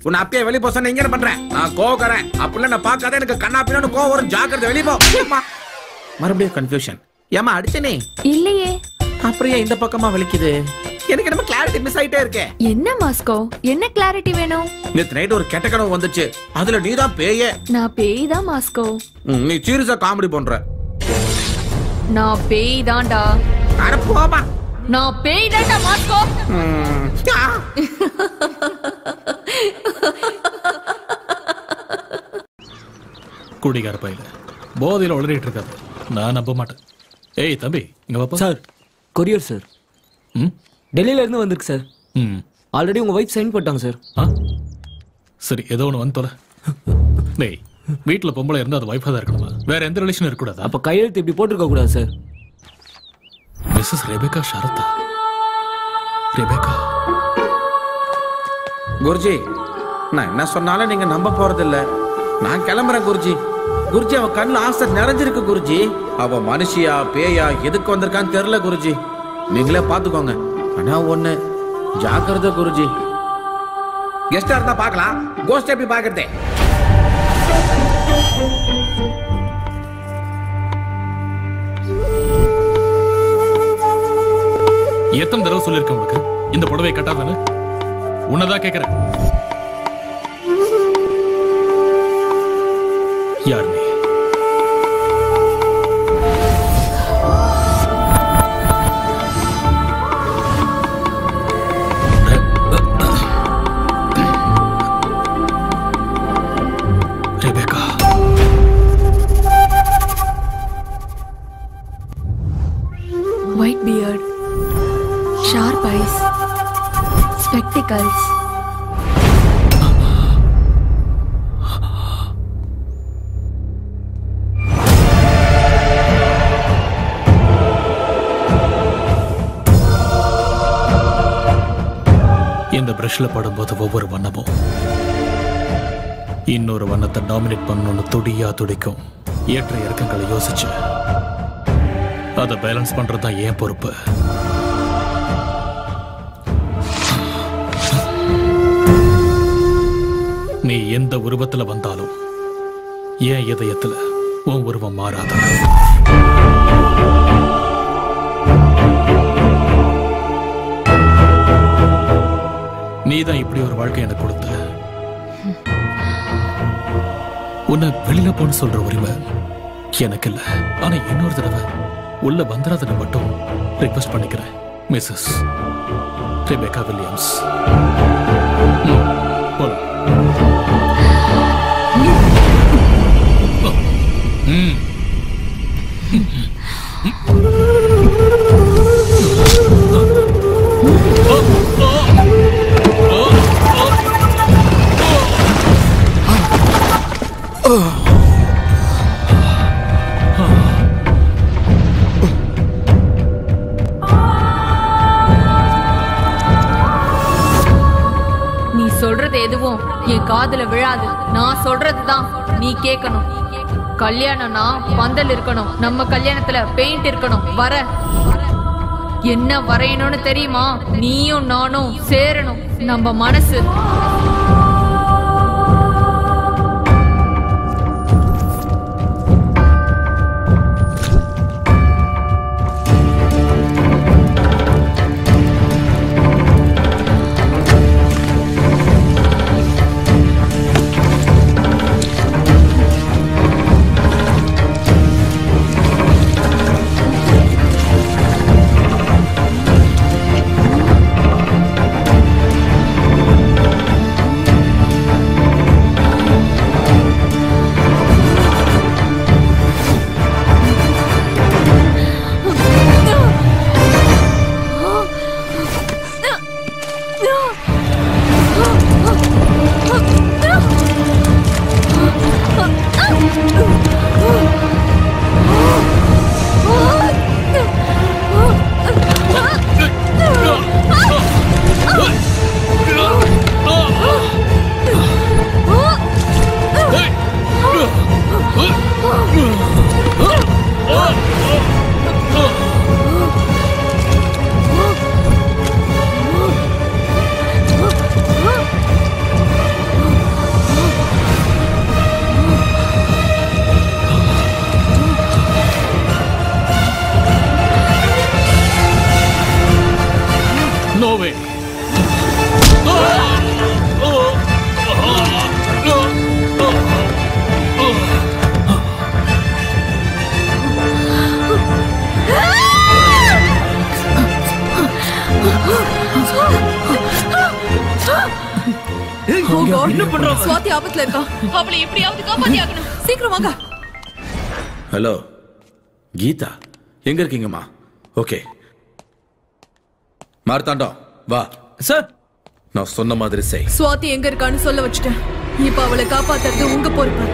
உன்னை அப்பயே வெளியே போ சொன்ன, இங்க என்ன பண்றேன்? நான் கோவக்காரன். அப்படிலாம் நான் பார்க்காத, எனக்கு கண்ணா பின்னான்னு கோவம் வரும். ஜாக்கிரதை, வெளியே போ. மறுபடியும் கன்ஃபியூஷன். ஏமா அடிச்சனே? இல்லையே. அப்புறம் இந்த பக்கமா வலிக்குது. எனக்கு நம்ம கிளாரிட்டி மிஸ் ஆயிட்டே இருக்கே. என்ன மாஸ்கோ, என்ன கிளாரிட்டி வேணும்? நேத்து நைட் ஒரு கெட்ட கனவு வந்துச்சு. அதுல நீ தான் பேயே. நான் பேய் தான் மாஸ்கோ. நீ சீரியஸா காமெடி பண்ற. நான் பேய் தான்டா. அட போமா. நான் பேய் தான்டா மாஸ்கோ. குடிகார பையில போதையில உளறிட்டு இருக்காது. நான் நம்ப மாட்டேன். ஏய் தம்பி, இங்க வாப்பா. Sir, courier sir. டெல்லியில இருந்து வந்திருக்கு சார். ஆல்ரெடி உங்க வைஃப் சைன் போட்டாங்க சார். சரி, ஏதோ ஒன்று வந்து தொலை. டேய், வீட்டில் பொம்பளை இருந்தால் அது வைஃபாக தான் இருக்கணுமா? வேற எந்த ரிலேஷனும் இருக்கக்கூடாது. அப்போ கையெழுத்து இப்படி போட்டிருக்க கூடாது சார். Mrs Rebecca Shraddha. Rebecca. Guruji, நான் என்ன சொன்னாலும் நீங்க நம்ப போறது இல்ல. நான் கிளம்புறேன் குருஜி. குருஜி, அவன் கண்ணுல ஆசை நிறைஞ்சிருக்கு குருஜி. அவ மனுஷியா பேயா எதுக்கு வந்திருக்கான்னு தெரியல குருஜி. நீங்களே பாத்துக்கோங்க. ஆனா ஒண்ணு, ஜாக்கிரதை குருஜி. கெஸ்டா இருந்தா பாக்கலாம், கோஸ்ட் எப்படி பாக்குறதே? எத்தனை தடவை சொல்லிருக்கேன் உனக்கு இந்த புடவை கட்டாதானே? உன்னதான் கேட்கிறேன். யார் நீ? White beard, sharp eyes, spectacles. இந்த பிரஷ்ல படும்போது ஒவ்வொரு வண்ணமும் இன்னொரு வண்ணத்தை டாமினேட் பண்ணணும்னு துடியா துடிக்கும். ஏற்ற இறக்கங்களை யோசிச்சு அதை பேலன்ஸ் பண்றது தான் என் பொறுப்பு. நீ எந்த உருவத்துல வந்தாலும் என் இதயத்துல உன் உருவம் மாறாத. நீதான் இப்படி ஒரு வாழ்க்கை எனக்கு கொடுத்த. உன்னை வெளியில போன்னு சொல்ற உரிமை எனக்கு இல்ல. ஆனா இன்னொரு தடவை உள்ள வந்துடாதன்னு மட்டும் ரிக்வெஸ்ட் பண்ணிக்கிறேன். Mrs Rebecca Williams. போலாம். நீ சொல்றது எதுவும் என் காதுல விழாது. நான் சொல்றதுதான் நீ கேட்கணும். கல்யாணம்னா பந்தல் இருக்கணும். நம்ம கல்யாணத்துல பெயிண்ட் இருக்கணும். வர என்ன வரையணும்னு தெரியுமா? நீயும் நானும் சேரணும். நம்ம மனசு சுவாதி ஆபத்துல இருக்கா. அவளை எப்படியாவது காப்பாத்தி ஆகணும். சீக்கிரம் வாங்க. ஹலோ கீதா, எங்க இருக்கீங்கம்மா? ஓகே மார்த்தாண்டம் வா. சார் நான் சொன்ன மாதிரி செய். சுவாதி எங்க இருக்கான்னு சொல்ல வச்சுட்டேன். இப்ப அவளை காப்பாத்துறது உங்க பொறுப்பு.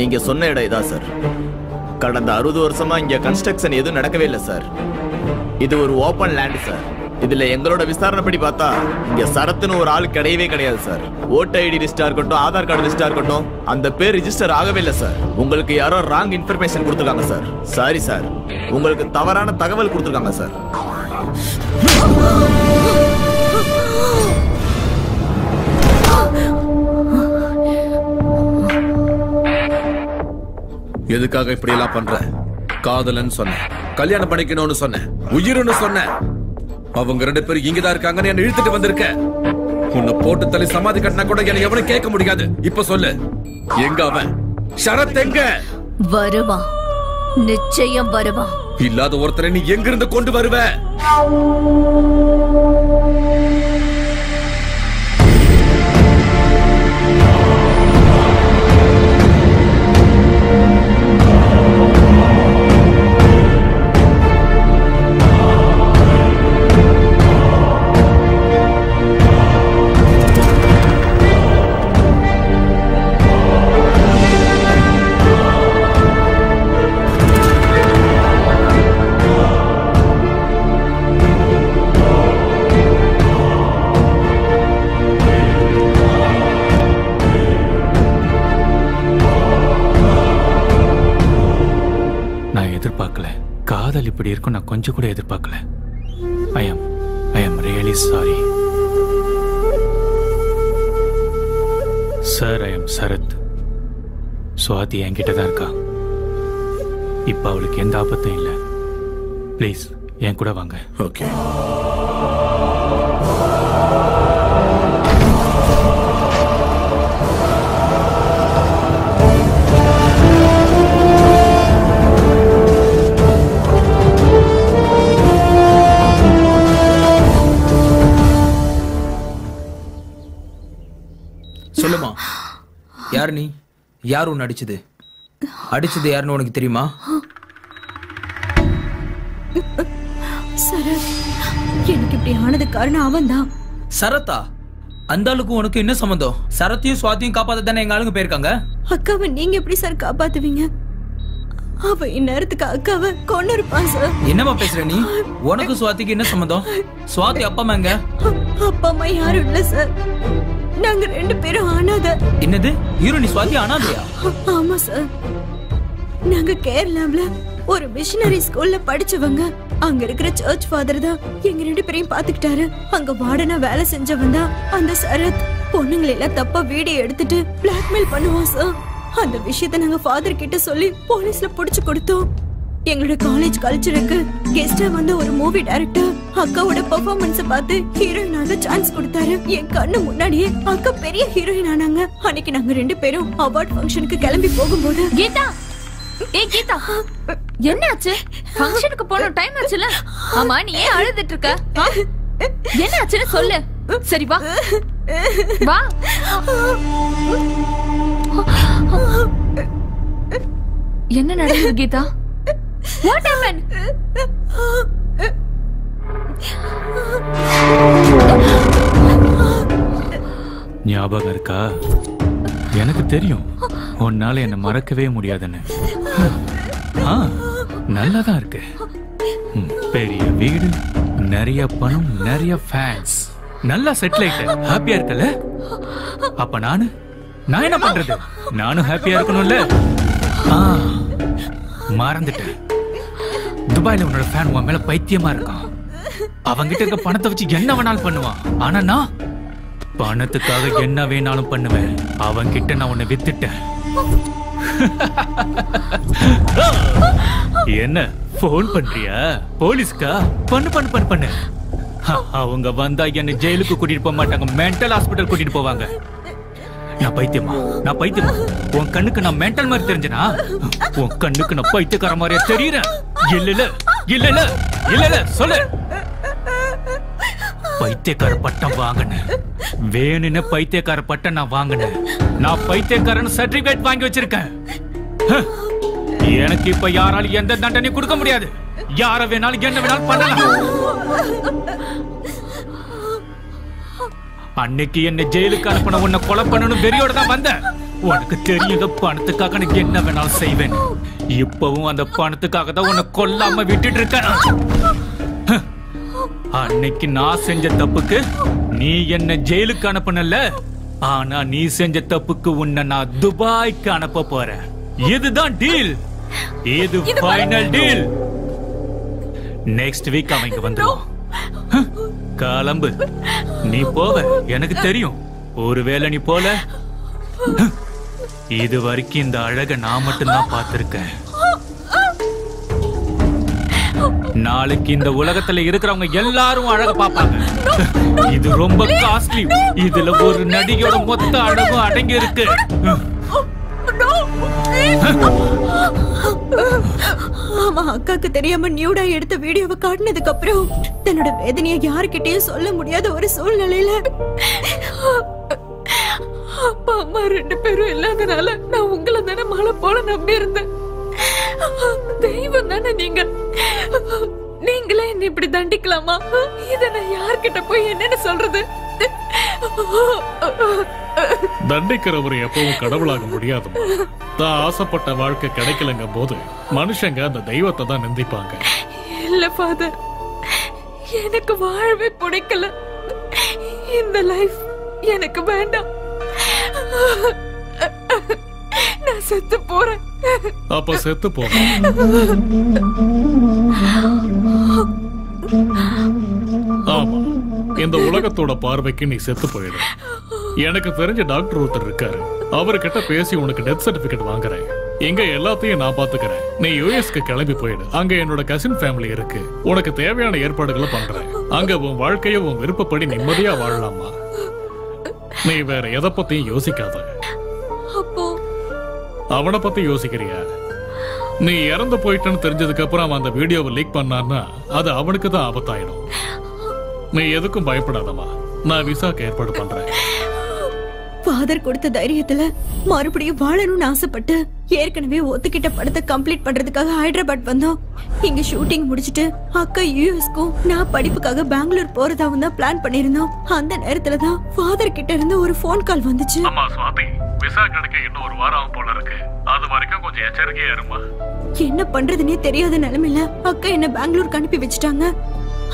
நீங்க சொன்ன இடம் இதா சார். கடந்த 60 வருஷமா இங்க கன்ஸ்ட்ரக்ஷன் எதுவும் நடக்கவே இல்லை சார். இது ஒரு ஓபன் லேண்ட் சார். இதுல எங்களோட விசாரணைப்படி பார்த்தா இங்க சரத்துன்னு ஒரு ஆள் கிடையவே கிடையாது சார். ஓட்டர் ஐடி லிஸ்டா இருக்கட்டும், ஆதார் கார்டு லிஸ்டா இருக்கட்டும், அந்த பேர் ரிஜிஸ்டர் ஆகவே இல்லை சார். உங்களுக்கு யாரோ ராங் இன்ஃபர்மேஷன் கொடுத்துருக்காங்க சார். சாரி சார், உங்களுக்கு தவறான தகவல் கொடுத்துருக்காங்க சார். எதுக்காக இப்படி எல்லாம் பண்ற? காதலன்னு சொன்னேன், கல்யாணம் பண்ணிக்கணும்னு சொன்னேன், உயிர்னு சொன்னேன். அவங்க 2 பேரும் இங்கதான் இருக்காங்கன்னு என்ன இழுத்துட்டு வந்திருக்க. உன்னை போட்டு தள்ளி சமாதி கட்டினா கூட என்ன எவனும் கேட்க முடியாது. இப்ப சொல்லு, எங்க அவன்? ஷரத் எங்க? வருவான், நிச்சயம் வருவான். இல்லாத ஒருத்தரை நீ எங்கிருந்து கொண்டு வருவ? இப்படி இருக்கும் நான் கொஞ்சம் கூட எதிர்பார்க்கல. I am really sorry. Sir, I am Sarath. Swathi என்கிட்ட தான் இருக்கா. இப்ப அவளுக்கு எந்த ஆபத்தும் இல்லை. ப்ளீஸ் என் கூட வாங்க. ஓகே. சொல்லுமா, யார் நீ? யார் உன்னை அடிச்சது? அடிச்சது யாருன்னு உனக்கு தெரியுமா? சரத், எனக்கு இப்படி ஆனது காரணம் அவன் தான். சரத்தா? அந்த ஆளுக்கும் உனக்கு என்ன சம்பந்தம்? சரத்தையும் சுவாத்தியும் காப்பாத்த தானே எங்க ஆளுங்க போயிருக்காங்க. அக்காவை நீங்க எப்படி சார் காப்பாத்துவீங்க? அவ இந்நேரத்துக்கு அக்காவை கொண்டு இருப்பான் சார். என்னமா பேசுற நீ? உனக்கு சுவாதிக்கு என்ன சம்பந்தம்? சுவாதி அப்பா அம்மா எங்க? அப்பா அம்மா யாரும் இல்ல சார். நாங்க 2 பேரும் அனாதை. என்னது? ஹீரோனி சுவாதி அனாதையா? ஆமா சார். நாங்க கேரளாவுல ஒரு மிஷனரி ஸ்கூல்ல படிச்சவங்க. அங்க இருக்கிற சர்ச் ஃபாதர் தான் எங்க 2 பேரையும் பாத்துக்கிட்டாரு. அங்க வார்டனா வேலை செஞ்சவன் தான் அந்த சரத். பொண்ணுங்களை எல்லாம் தப்பா வீடியோ எடுத்துட்டு பிளாக்மெயில் பண்ணுவான் சார். அந்த விஷயத்தை நாங்க ஃபாதர் கிட்ட சொல்லி போலீஸ்ல புடிச்சு கொடுத்தோம். எங்களோட காலேஜ் கல்ச்சருக்கு கெஸ்டா வந்த ஒரு மூவி டைரக்டர் அக்காவோட பெர்ஃபார்மன்ஸ பார்த்து ஹீரோயின் ஆக சான்ஸ் கொடுத்தாரு. என் கண்ணு முன்னாடியே அக்கா பெரிய ஹீரோயின் ஆனாங்க. அன்னைக்கு நாங்க 2 பேரும் அவார்ட் ஃபங்க்ஷனுக்கு கிளம்பி போகும்போது கீதா, ஏய் கீதா, என்னாச்சு? ஃபங்க்ஷனுக்கு போன டைம் ஆச்சுல. ஆமா, நீ ஏன் அழுதுட்டு இருக்க? என்ன ஆச்சுன்னு சொல்லு. சரி வா வா. என்ன நடந்தது கீதா? What happened? ஞாபகம் இருக்கா? எனக்கு தெரியும் உன்னால என்ன மறக்கவே முடியாதுன்னு. நல்லாதான் இருக்கு. பெரிய வீடு, நிறைய பணம், நிறைய ஃபேன்ஸ், நல்லா செட்டில் ஆயிட்ட, ஹாப்பியா இருக்கல? அப்ப நான் என்ன பண்றது? நானும் ஹாப்பியா இருக்கணும்ல. மறந்துட்டேன். துபாயில உன்னோட ஃபேன் உன் மேல பைத்தியமா இருக்கான். அவங்கிட்ட இருக்க பணத்தை வச்சு என்ன வேணாலும் பண்ணுவான். ஆனா நான் பணத்துக்காக என்ன வேணாலும் பண்ணுவேன். அவங்கிட்ட நான் உன்னை வித்துட்டேன். என்ன போன் பண்றியா போலீஸ்கா? பண்ணு பண்ணு பண்ணு பண்ணு. அவங்க வந்தா என்ன ஜெயிலுக்கு கூட்டிட்டு போக மாட்டாங்க, மென்டல் ஹாஸ்பிட்டல் கூட்டிட்டு போவாங்க. நான் பைத்தியமா? நான் பைத்தியமா? உன் கண்ணுக்கு நான் மென்டல் மாதிரி தெரிஞ்சனா? உன் கண்ணுக்கு நான் பைத்தியக்கார மாதிரியா தெரியுறேன்? இல்ல இல்ல இல்ல இல்ல இல்ல இல்ல சொல்லு. பைத்தியக்கார பட்டம் வாங்கினேன். வேணுன்னு பைத்தியக்கார பட்டம் நான் வாங்கினேன். நான் பைத்தியக்காரன் சர்டிபிகேட் வாங்கி வச்சிருக்கேன். எனக்கு இப்ப யாராலும் எந்த தண்டனையும் கொடுக்க முடியாது. யார வேணாலும் என்ன வேணாலும் பண்ணலாம். அன்னைக்கு என்ன ஜெயிலுக்கு அனுப்பின உன்னை கொலை பண்ணணும் வெறியோட தான் வந்தேன். உனக்கு தெரியுங்க, பணத்துக்காக எனக்கு என்ன வேணாலும் செய்வேன். இப்பவும் அந்த பணத்துக்காக தான் உன்னை கொல்லாம விட்டுட்டு இருக்கேன். அன்னைக்கு நான் செஞ்ச தப்புக்கு நீ என்ன ஜெயிலுக்கு அனுப்பனல, ஆனா நீ செஞ்ச தப்புக்கு உன்னை நான் துபாய்க்கு அனுப்ப போறேன். இதுதான் டீல். இது ஃபைனல் டீல். நெக்ஸ்ட் வீக் அவன் இங்க வந்துருவான். கிளம்பு. நீ போவ எனக்கு தெரியும். ஒருவேளை நீ போல, இது வரைக்கும் இந்த அழக நான் மட்டும்தான் பார்த்திருக்கேன். நாளைக்கு இந்த உலகத்துல இருக்கிறவங்க எல்லாரும் அழக பாப்பாங்க. இது ரொம்ப காஸ்ட்லி. இதுல ஒரு நடிகையோட மொத்த அழகும் அடங்கி இருக்கு. ஆமா, அக்காக்கு தெரியாம நியூடா எடுத்த வீடியோவை காட்டினதுக்கு அப்புறம் தன்னோட வேதனையை யாருக்கிட்டையும் சொல்ல முடியாத ஒரு சூழ்நிலையில அப்பா அம்மா 2 பேரும் இல்லாதனால நான் உங்களை தானே மழை போல நம்பி இருந்தேன். தெய்வம் தானே நீங்க. நீங்களே என்ன இப்படி தண்டிக்கலாமா? இத நான் யார்கிட்ட போய் என்னன்னு சொல்றது? தண்டிக்கிறவரை எப்பவும் கடவுளாக முடியாதுமா. தான் ஆசைப்பட்ட வாழ்க்கை கிடைக்கலங்க போது மனுஷங்க அந்த தெய்வத்தை தான் நிந்திப்பாங்க. இல்ல ஃபாதர், எனக்கு வாழவே பிடிக்கல. இந்த லைஃப் எனக்கு வேண்டாம். நான் நான் செத்து போறேன். அப்ப செத்து போ. ஆமா, இந்த உலகத்தோட பார்வைக்கு நீ செத்து போயிடு. எனக்கு தெரிஞ்ச டாக்டர் ஒருத்தர் இருக்காரு, அவர்கிட்ட பேசி உனக்கு டெத் சர்டிபிகேட் வாங்குறேன். இங்க எல்லாத்தையும் நான் பாத்துக்கிறேன். நீ யுஎஸ்க்கு கிளம்பி போயிடு. அங்க என்னோட கசின் ஃபேமிலி இருக்கு. உனக்கு தேவையான ஏற்பாடுகளை பண்றேன். அங்க உன் வாழ்க்கைய உன் விருப்பப்படி நிம்மதியா வாழலாமா. நீ வேற எதை பத்தியும் யோசிக்காத. அப்போ அவனை பத்தி யோசிக்கிறியா? நீ இறந்து போயிட்டன்னு தெரிஞ்சதுக்கு அப்புறம் அவன் அந்த வீடியோவை லீக் பண்ணான்னா அது அவனுக்கு தான் ஆபத்தாயிடும். நீ எதுக்கும் பயப்படாதமா, நான் விசாக்கு ஏற்பாடு பண்றேன். ஃபாதர் கொடுத்த தைரியத்துல மறுபடியும் வாழணும்னு ஆசைப்பட்டு ஏற்கனவே ஒத்துக்கிட்ட படத்தை கம்ப்ளீட் பண்றதுக்காக ஹைதராபாத் வந்தோம். இங்க ஷூட்டிங் முடிச்சிட்டு அக்கா யூஎஸ்க்கும் நான் படிப்புக்காக பெங்களூர் போறதாவும் தான் பிளான் பண்ணிருந்தோம். அந்த நேரத்துல தான் ஃபாதர் கிட்ட இருந்து ஒரு போன் கால் வந்துச்சு. அம்மா சுவாதி, விசா கிடைக்க இன்னும் ஒரு வாரம் போல இருக்கு. அது வரைக்கும் கொஞ்சம் எச்சரிக்கையா இருமா. என்ன பண்றதுன்னே தெரியாத நிலைமையில அக்கா என்ன பெங்களூருக்கு அனுப்பி வச்சுட்டாங்க.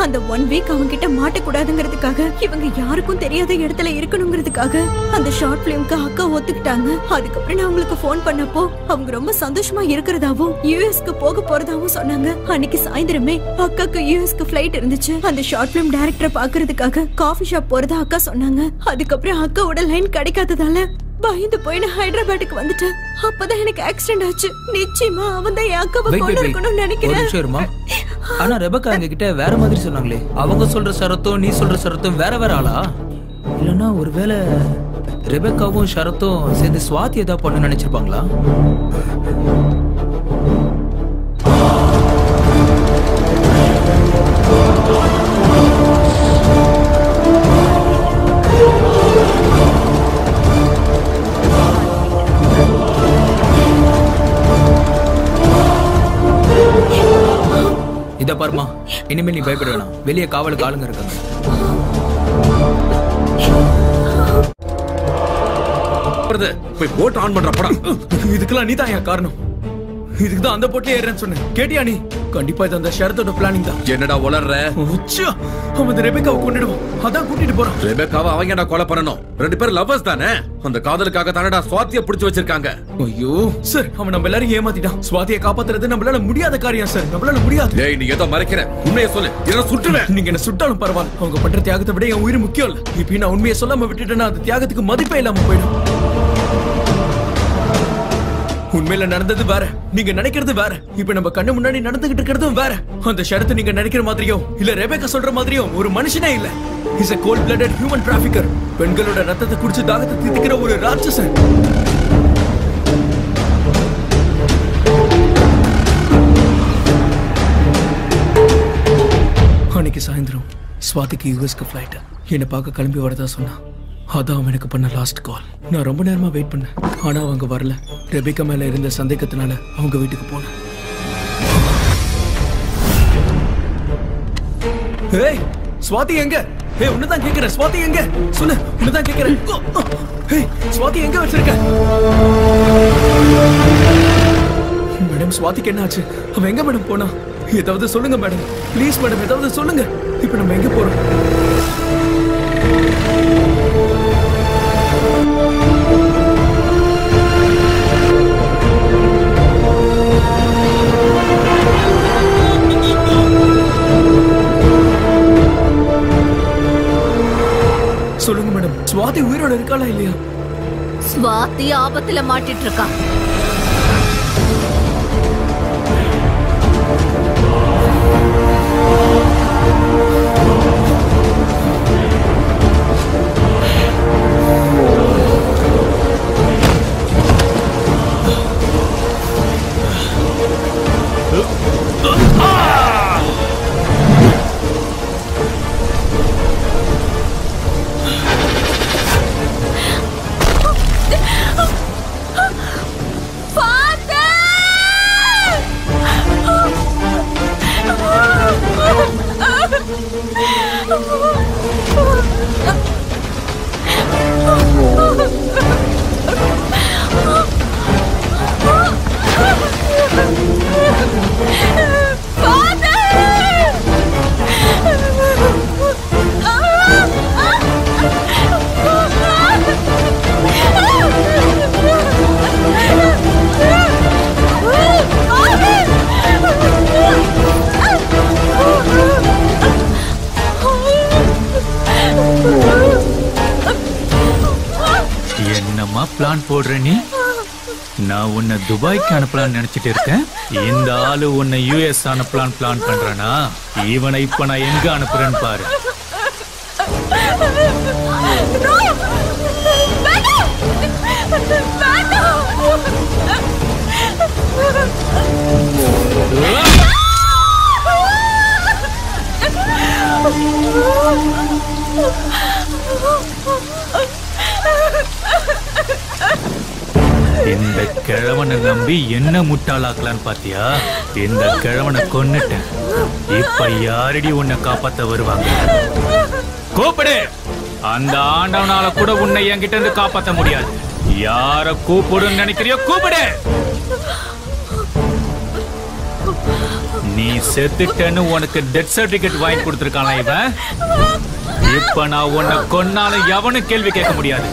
அந்த 1 வீக் அவங்க கிட்ட மாட்டக்கூடாதுங்கிறதுக்காக, இவங்க யாருக்கும் தெரியாத இடத்துல இருக்கணுங்கிறதுக்காக அந்த ஷார்ட் பிலிம்க்கு அக்கா ஒத்துக்கிட்டாங்க. அதுக்கப்புறம் நான் அவங்களுக்கு போன் பண்ணப்போ அவங்க ரொம்ப சந்தோஷமா இருக்கிறதாவும் யூஎஸ்க்கு போக போறதாவும் சொன்னாங்க. அன்னைக்கு சாயந்தரமே அக்காக்கு யூஎஸ்க்கு ஃபிளைட் இருந்துச்சு. அந்த ஷார்ட் பிலிம் டைரக்டரை பாக்குறதுக்காக காஃபி ஷாப் போறதா அக்கா சொன்னாங்க. அதுக்கப்புறம் அக்காவோட லைன் கிடைக்காததால பயந்து போய் நான் ஹைதராபாத்துக்கு வந்துட்டேன். அப்பதான் எனக்கு ஆக்சிடென்ட் ஆச்சு. நிச்சயமா அவன் தான் என் அக்காவை கொண்டு இருக்கணும்னு நினைக்கிறேன். ஆனா ரெபக்கா எங்க கிட்ட வேற மாதிரி சொன்னாங்களே. அவங்க சொல்ற ஷரத்தும் நீ சொல்ற ஷரத்தும் வேற வேற ஆளா? இல்லன்னா ஒருவேளை ரெபக்காவும் ஷரத்தும் சேர்ந்து சுவாதி ஏதாவது பண்ணு நினைச்சிருப்பாங்களா? இத பாருமா, இனிமேல் நீ பயப்பட வேணாம். வெளியே காவலுக்கு ஆளுங்க இருக்காங்க. போய் போட் ஆன் பண்ற படம். இதுக்கெல்லாம் நீ தான் என் காரணம். இதுக்கு தான் அந்த போட்லயே ஏறேன்னு சொன்னேன். கேட்டியா நீ? கண்டிப்பா இது அந்த ஷரத்தோட பிளானிங் தான். என்னடா உளறற? அவன் அந்த ரெபெக்காவை கொன்னிடுவான். அதான் கூட்டிட்டு போறான். ரெபெக்காவை அவங்க என்ன கொலை பண்ணணும்? ரெண்டு பேரும் லவ்வர்ஸ் தானே. அந்த காதலுக்காக தானடா சுவாதியை பிடிச்சு வச்சிருக்காங்க. ஐயோ சார், அவன் நம்ம எல்லாரும் ஏமாத்திட்டான். சுவாதியை காப்பாத்துறது நம்மளால முடியாத காரியம் சார். நம்மளால முடியாது. டேய், நீ ஏதோ மறைக்கிற. உண்மையை சொல்லு, இல்ல சுட்டுவேன். நீங்க என்ன சுட்டாலும் பரவாயில்ல. அவங்க பண்ற தியாகத்தை விட என் உயிர் முக்கியம் இல்ல. இப்ப நான் உண்மையை சொல்லாம விட்டுட்டேன்னா அந்த தியாகத்துக்கு மதிப்பே இல்லாம போயிடும். உண்மையில நடந்தது வேற, நீங்க நினைக்கிறது வேற. இப்ப நம்ம கண்ணு முன்னாடி நடந்துகிட்டு இருக்கிறதும் வேற. அந்த ஷரத்து நீங்க நினைக்கிற மாதிரியோ இல்ல ரெபெக்கா சொல்ற மாதிரியோ ஒரு மனுஷனே இல்ல. Is a cold blooded human trafficker. பெண்களோட ரத்தத்தை குடிச்சு தாகத்தை தீர்க்கிற ஒரு ராட்சசன். அன்னைக்கு சாயந்தரம் ஸ்வாதிக்கு யூஎஸ்க்கு ஃபிளைட். என்னை பார்க்க கிளம்பி வரதா சொன்னா. அதான் அவன் எனக்கு பண்ண லாஸ்ட் கால். நான் ரொம்ப நேரமா வெயிட் பண்ணேன், ஆனா அவங்க வரல. ரெபெக்கா மேல இருந்த சந்தேகத்தினால அவங்க வீட்டுக்கு போனேன். ஏய் ஸ்வாதி எங்க? ஏய் உன்னதான் கேக்குறேன். ஸ்வாதி எங்க? சொல்லு, உன்னதான் கேக்குறேன். ஏய் ஸ்வாதி எங்க வச்சிருக்க? மேடம், ஸ்வாதிக்கு என்ன ஆச்சு? அவன் எங்க மேடம் போனா? ஏதாவது சொல்லுங்க மேடம், ப்ளீஸ் மேடம், ஏதாவது சொல்லுங்க. இப்ப நம்ம எங்க போறோம்? சொல்லுங்க மேடம், ஸ்வாதி உயிரோட இருக்காளா இல்லையா? ஸ்வாதி ஆபத்துல மாட்டிட்டு இருக்கா. Father! என்னம்மா பிளான் போடுற நீ? நான் உன்னை துபாய்க்கு அனுப்பலான்னு நினைச்சிட்டு இருக்கேன். இந்த ஆளு உன்னை யூஎஸ் அனுப்பலான்னு பிளான் பண்றானா? இவனை இப்ப நான் எங்க அனுப்புறேன்னு பாரு. இந்த கிழவனை நம்பி என்ன முட்டாளாக்கலான்னு பாத்தியா? இந்த கிழவனை கொன்னுட்டேன். இப்ப யாரடி உன்னை காப்பாத்த வருவாங்க? கூப்பிடு. அந்த ஆண்டவனால கூட உன்னை என்கிட்ட இருந்து காப்பாத்த முடியாது. யார கூப்பிடுன்னு நினைக்கிறியோ கூப்பிடு. நீ செத்துட்டேன்னு உனக்கு டெத் சர்டிபிகேட் வாங்கி கொடுத்திருக்கானா இவன்? இப்ப நான் உன்னை கொன்னாலும் எவனும் கேள்வி கேட்க முடியாது.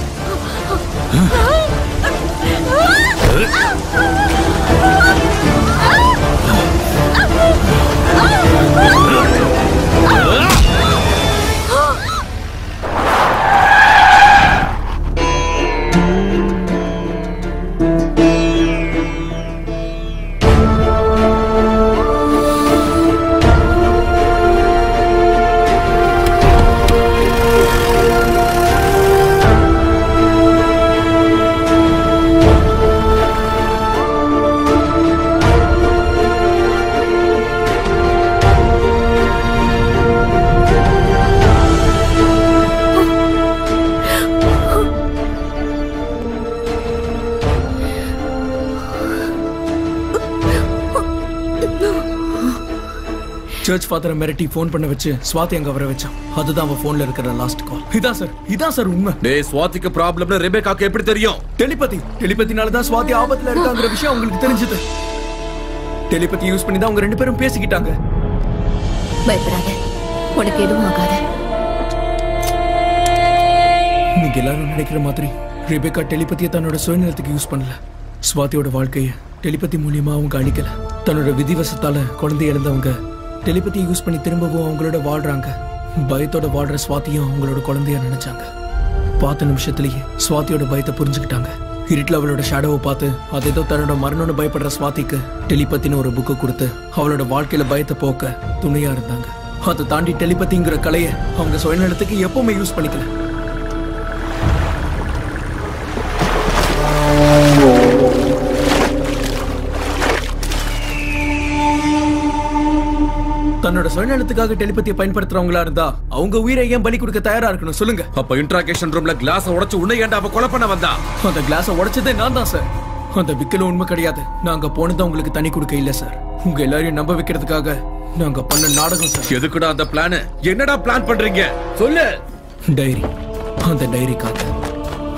சர்ச் ஃபாதரை மிரட்டி ஃபோன் பண்ண வச்சு ஸ்வாதி அங்க வர வச்சான். அதுதான் அவன் ஃபோன்ல இருக்கிற லாஸ்ட் கால். இதான் சார் உண்மை. டேய், ஸ்வாதிக்கு ப்ராப்ளம்னு ரெபேக்காக்கு எப்படி தெரியும்? டெலிபதினால தான் ஸ்வாதி ஆபத்துல இருக்காங்கற விஷயம் உங்களுக்கு தெரிஞ்சது. டெலிபதி யூஸ் பண்ணி தான் அவங்க ரெண்டு பேரும் பேசிக்கிட்டாங்க. பயப்படாத, உனக்கு எதுவும் ஆகாது. நீங்க எல்லாரும் நினைக்கிற மாதிரி ரெபேக்கா டெலிபதியை தன்னோட சுயநலத்துக்கு யூஸ் பண்ணல. ஸ்வாதியோட வாழ்க்கைய டெலிபதி மூலியமா அவங்க அழிக்கல. தன்னோட விதிவசத்தால குழந்தை இழந்தவங்க டெலிபதியை யூஸ் பண்ணி திரும்பவும் அவங்களோட வாழ்றாங்க. பயத்தோட வாழ்ற ஸ்வாதியும் அவங்களோட குழந்தையா நினைச்சாங்க. பார்த்த நிமிஷத்துலயே ஸ்வாதியோட பயத்தை புரிஞ்சுக்கிட்டாங்க. இருட்டில் அவளோட ஷேடோவை பார்த்து அது ஏதோ தன்னோட மரணம்னு பயப்படுற ஸ்வாதிக்கு டெலிபத்தின்னு ஒரு புக்கு கொடுத்து அவளோட வாழ்க்கையில பயத்தை போக்க துணையா இருந்தாங்க. அதை தாண்டி டெலிபதிங்கிற கலையை அவங்க சுயநலத்துக்கு எப்பவுமே யூஸ் பண்ணிக்கல. தன்னோட சுயநலத்துக்காக டெலிபதியை பயன்படுத்துறவங்களா இருந்தா அவங்க உயிரை ஏன் பலி கொடுக்க தயாரா இருக்கணும் சொல்லுங்க? அப்ப இன்ட்ராகேஷன் ரூம்ல கிளாஸ் உடைச்சு உன்னை ஏன்டா அவ கொலை பண்ண வந்தா? அந்த கிளாஸை உடைச்சதே நான் தான் சார். அந்த விக்கல உண்மை கிடையாது. நாங்க போனது உங்களுக்கு தனி கொடுக்க இல்ல சார். உங்க எல்லாரையும் நம்ப வைக்கிறதுக்காக நாங்க பண்ண நாடகம் சார். எதுக்குடா அந்த பிளான்? என்னடா பிளான் பண்றீங்க சொல்லு. டைரி. அந்த டைரிக்காக.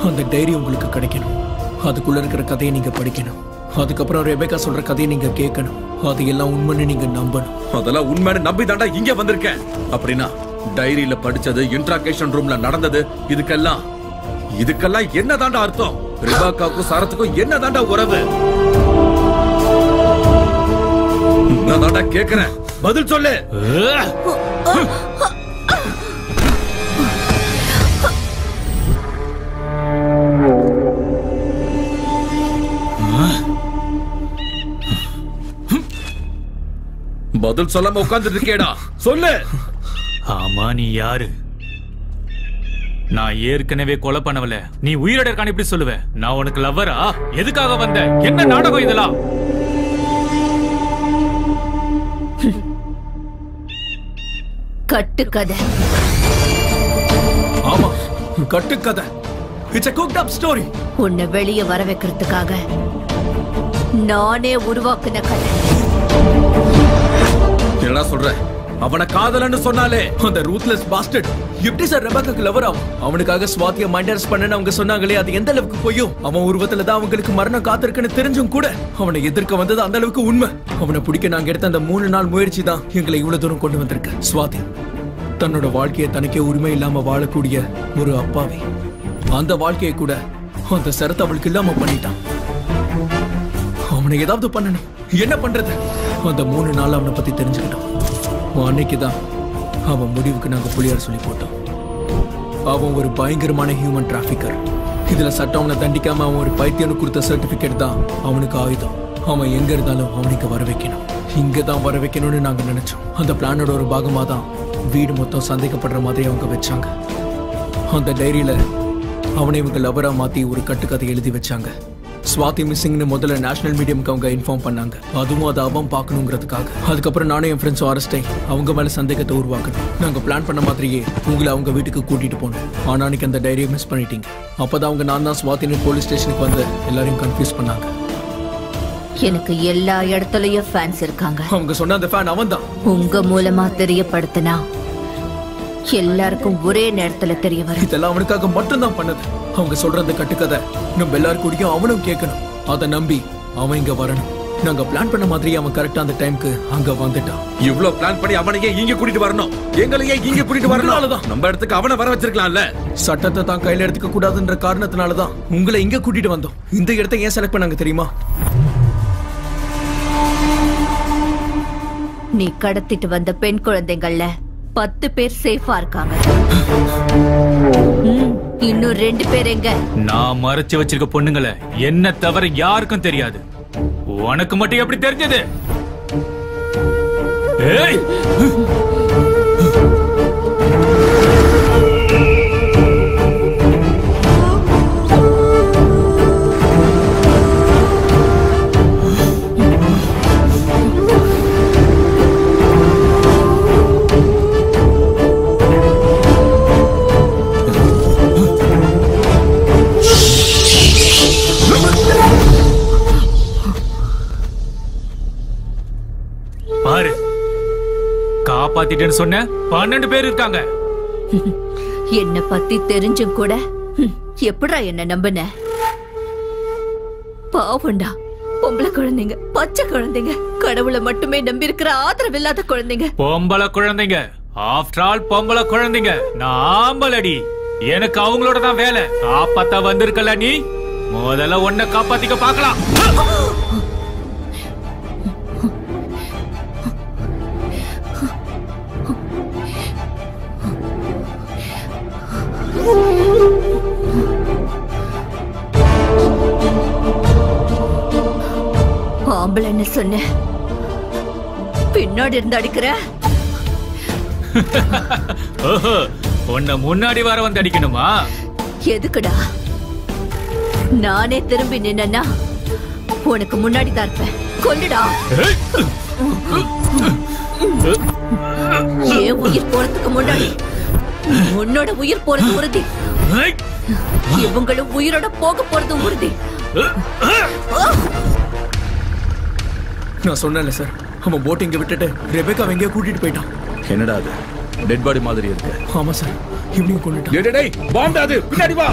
அந்த டைரி உங்களுக்கு கிடைக்கணும். அதுக்குள்ள இருக்கிற கதையை நீங்க படிக்கணும். அதுக்கப்புறம் ரெபேக்கா சொல்ற கதையை நீங்க கேட்கணும். அது எல்லாம் உண்மைன்னு நீங்க நம்பணும். அதெல்லாம் உண்மைன்னு நம்பி தாண்டா இங்க வந்திருக்கேன். அப்படின்னா டைரியில படிச்சது, இன்ட்ராகேஷன் ரூம்ல நடந்தது, இதுக்கெல்லாம் என்ன தாண்டா அர்த்தம்? ரெபேக்காவுக்கும் சரத்துக்கும் என்ன தாண்டா உறவு? நான் தாண்டா கேக்குறேன், பதில் சொல்லு. பதில் சொல்லாம உட்கார்ந்துட்டு இருக்கேடா, சொல்லு. ஆமா, நீ யாரு? நான் ஏற்கனவே கொலை பண்ணவல, நீ உயிரோட இருக்கான்னு எப்படி சொல்லுவ? நான் உனக்கு லவ்வரா? எதுக்காக வந்த? என்ன நாடகம் இதெல்லாம்? கட்டுக்கதை. ஆமா, கட்டுக்கதை. It's a cooked up story. உன்னை வெளியே வர வைக்கிறதுக்காக நானே உருவாக்குன கதை. என்னடா சொல்ற? அவனை காதலன்னு சொன்னாலே அந்த ரூத்லெஸ் பாஸ்டர்ட் எப்படி சார் ரெபேக்காக்கு லவர் ஆகும்? அவனுக்காக ஸ்வாதியை மைண்டர்ஸ் பண்ணன்னு அவங்க சொன்னாங்களே, அது எந்த அளவுக்கு போயும்? அவன் உருவத்துல தான் அவங்களுக்கு மரணம் காத்திருக்குன்னு தெரிஞ்சும் கூட அவனை எதிர்க்க வந்தது அந்த அளவுக்கு உண்மை. அவனை பிடிக்க நாங்க எடுத்த அந்த 3 நாள் முயற்சி தான் எங்களை இவ்வளவு தூரம் கொண்டு வந்திருக்கு. ஸ்வாதி தன்னோட வாழ்க்கையை தனக்கே உரிமை இல்லாம வாழக்கூடிய ஒரு அப்பாவி. அந்த வாழ்க்கையை கூட அந்த சரத்தை அவளுக்கு இல்லாம பண்ணிட்டான். அவனை ஏதாவது பண்ணணும். என்ன பண்றது? அந்த 3 நாள் அவனை பத்தி தெரிஞ்சுக்கிட்டோம். அன்னைக்குதான் அவன் முடிவுக்கு நாங்க புலியார் சொல்லி போட்டோம். அவன் ஒரு பயங்கரமான ஹியூமன் டிராபிக்கர். இதுல சட்டம் அவனை தண்டிக்காம அவன் ஒரு பைத்தியம்னு கொடுத்த சர்டிபிகேட் தான் அவனுக்கு ஆயுதம். அவன் எங்க இருந்தாலும் அவனுக்கு வர வைக்கணும், இங்கதான் வர வைக்கணும்னு நாங்க நினைச்சோம். அந்த பிளானோட ஒரு பாகமா தான் வீடு மொத்தம் சந்தேகப்படுற மாதிரி அவங்க வச்சாங்க. அந்த டைரியில அவனை இவங்க லவரா மாத்தி ஒரு கட்டுக்கதை எழுதி வச்சாங்க. ஸ்வாதி மிஸ்ஸிங்னு முதல்ல நேஷனல் மீடியம்க்கு அவங்க இன்ஃபார்ம் பண்ணாங்க. அதுவும் அதை அவன் பார்க்கணுங்கிறதுக்காக. அதுக்கப்புறம் நானும் என் ஃப்ரெண்ட்ஸும் அரெஸ்ட் ஆகி அவங்க மேல சந்தேகத்தை உருவாக்கணும். நாங்க பிளான் பண்ண மாதிரியே உங்களை அவங்க வீட்டுக்கு கூட்டிட்டு போனோம். ஆனா அன்னைக்கு அந்த டைரியை மிஸ் பண்ணிட்டீங்க. அப்பதான் அவங்க நான் தான் ஸ்வாதின்னு போலீஸ் ஸ்டேஷனுக்கு வந்து எல்லாரையும் கன்ஃபியூஸ் பண்ணாங்க. எனக்கு எல்லா இடத்துலயும் ஃபேன்ஸ் இருக்காங்க. அவங்க சொன்ன அந்த ஃபேன் அவன் தான். உங்க மூலமா தெரியப்படுத்தினா எல்லாருக்கும் ஒரே நேரத்துல தெரிய வரும். இதெல்லாம் அவனுக்காக மட்டும்தான் பண்ணது. அவங்க சொல்ற அந்த கட்டுக்கதை நம்ம எல்லாரும் கூடயும் அவனும் கேட்கணும். அதை நம்பி அவன் இங்க வரணும். நாங்க பிளான் பண்ண மாதிரி அவன் கரெக்டா அந்த டைம்க்கு அங்க வந்துட்டான். இவ்ளோ பிளான் பண்ணி அவனையே இங்க கூட்டிட்டு வரணும், எங்களையே இங்க கூட்டிட்டு வரணும். நம்ம இடத்துக்கு அவனை வர வச்சிருக்கலாம்ல. சட்டத்தை தான் கையில எடுத்துக்க கூடாதுன்ற காரணத்தினாலதான் உங்களை இங்க கூட்டிட்டு வந்தோம். இந்த இடத்தை ஏன் செலக்ட் பண்ணாங்க தெரியுமா? நீ கடத்திட்டு வந்த பெண் குழந்தைகள்ல 10 பேர் சேஃபா இருக்காங்க. இன்னும் 2 பேர் எங்க? நான் மறைச்சு வச்சிருக்க பொண்ணுங்களை என்ன தவிர யாருக்கும் தெரியாது. உனக்கு மட்டும் எப்படி தெரிஞ்சது? ஏய், பாரு, காப்பாத்திட்டேன்னு சொன்ன 12 பேர் இருக்காங்க. என்ன பத்தி தெரிஞ்சும் கூட எப்படா என்ன நம்பின? பாவண்டா, பொம்பளை குழந்தைங்க, பச்சை குழந்தைங்க, கடவுளை மட்டுமே நம்பி இருக்கிற ஆதரவில்லாத குழந்தைங்க. பொம்பளை குழந்தைங்க, ஆஃப்டர் ஆல் பொம்பளை குழந்தைங்க. நான் ஆம்பளடி, எனக்கு அவங்களோட தான் வேலை. காப்பாத்த வந்திருக்கல நீ, முதல்ல உன்னை காப்பாத்திக்க பார்க்கலாம். ஆம்பளைன்னு சொன்ன, பின்னாடி இருந்து அடிக்கிற. உன்னை முன்னாடி வர வந்து அடிக்கணுமா? எதுக்குடா? நானே திரும்பி நின்னா உனக்கு முன்னாடி தான் இருப்பேன். கொல்லுடா. ஏன் உயிர் போறதுக்கு முன்னாடி உன்னோட உயிர் போறது உறுதி. இவங்களும் உயிரோட போக போறது உறுதி. நான் சொன்னேன்ல சார், அவன் போட்டிங்க விட்டுட்டு ரெபேக்கா எங்கேயோ கூட்டிட்டு போயிட்டான். என்னடா அது? டெட் பாடி மாதிரி இருக்கு. ஆமா சார், இவனையும் கொண்டுட்டான். டேய் பாம்பு, அது பின்னாடி வா.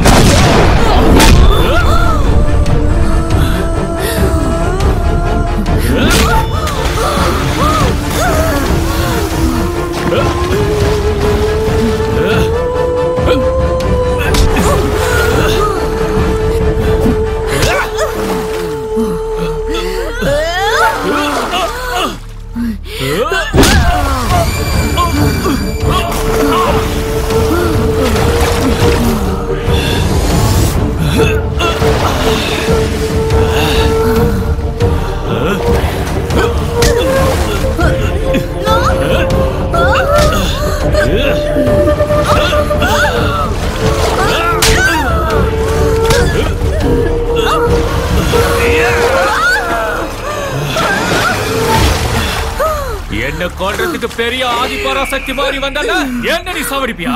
என்ன கொல்றதுக்கு பெரிய ஆதிபராசக்தி மாதிரி வந்தால என்ன நீ சாவடிப்பியா?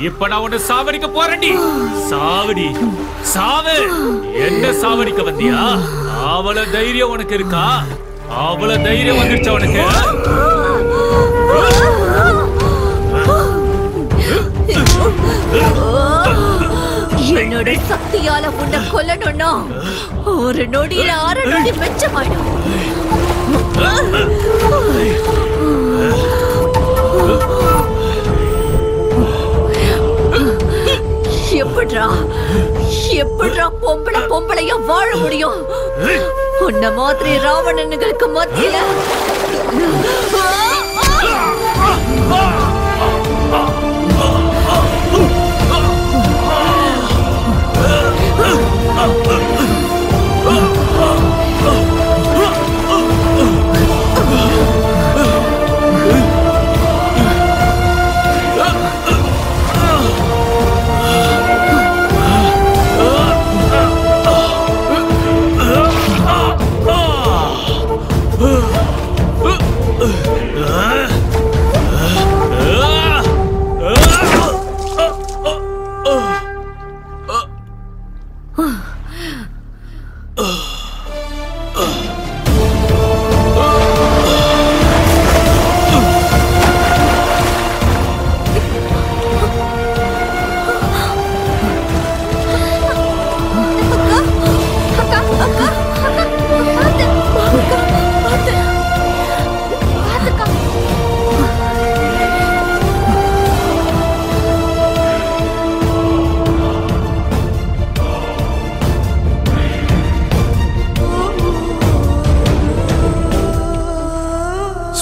இப்ப நான் உன்னை சாவடிக்க போறேன்டி. சாவடி, சாவு. என்ன சாவடிக்க வந்தியா? அவள தைரியம் உனக்கு இருக்கா? அவள தைரியம் வந்துருச்சா உனக்கு? என்னோட சக்தியால உன்னை கொல்லணும்னா ஒரு நொடியில 6 நொடி மிச்சமாயிடும். எப்படிடா பொம்பளையா வாழ முடியும்? உன்ன மாதிரி ராவணனுங்களுக்கு மத்தியில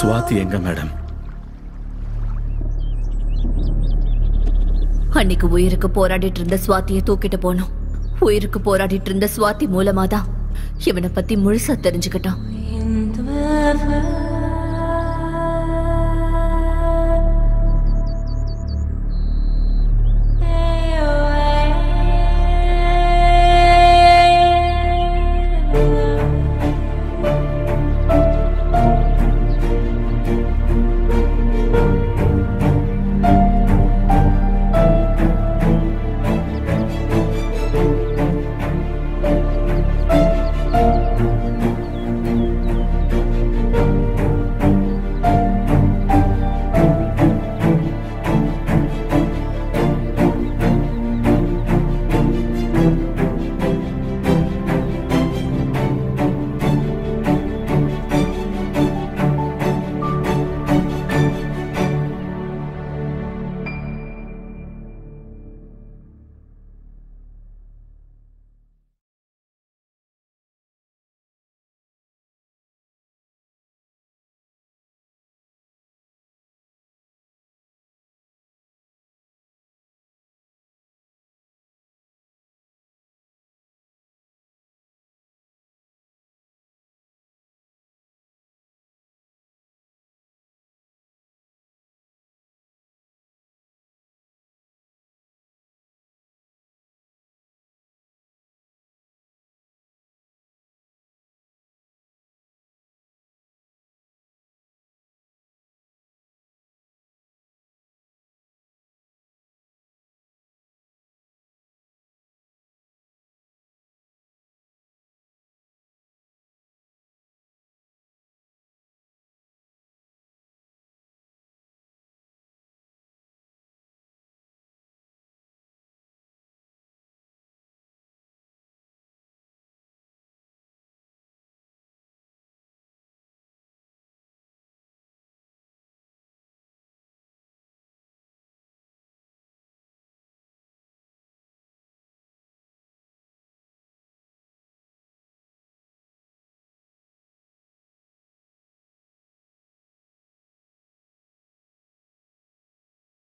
சுவாதி எங்க மேடம்? அன்னைக்கு உயிருக்கு போராடிட்டு இருந்த சுவாதியை தூக்கிட்டு போனோம். உயிருக்கு போராடிட்டு இருந்த சுவாதி மூலமாதான் இவனை பத்தி முழுசா தெரிஞ்சுக்கிட்டான்.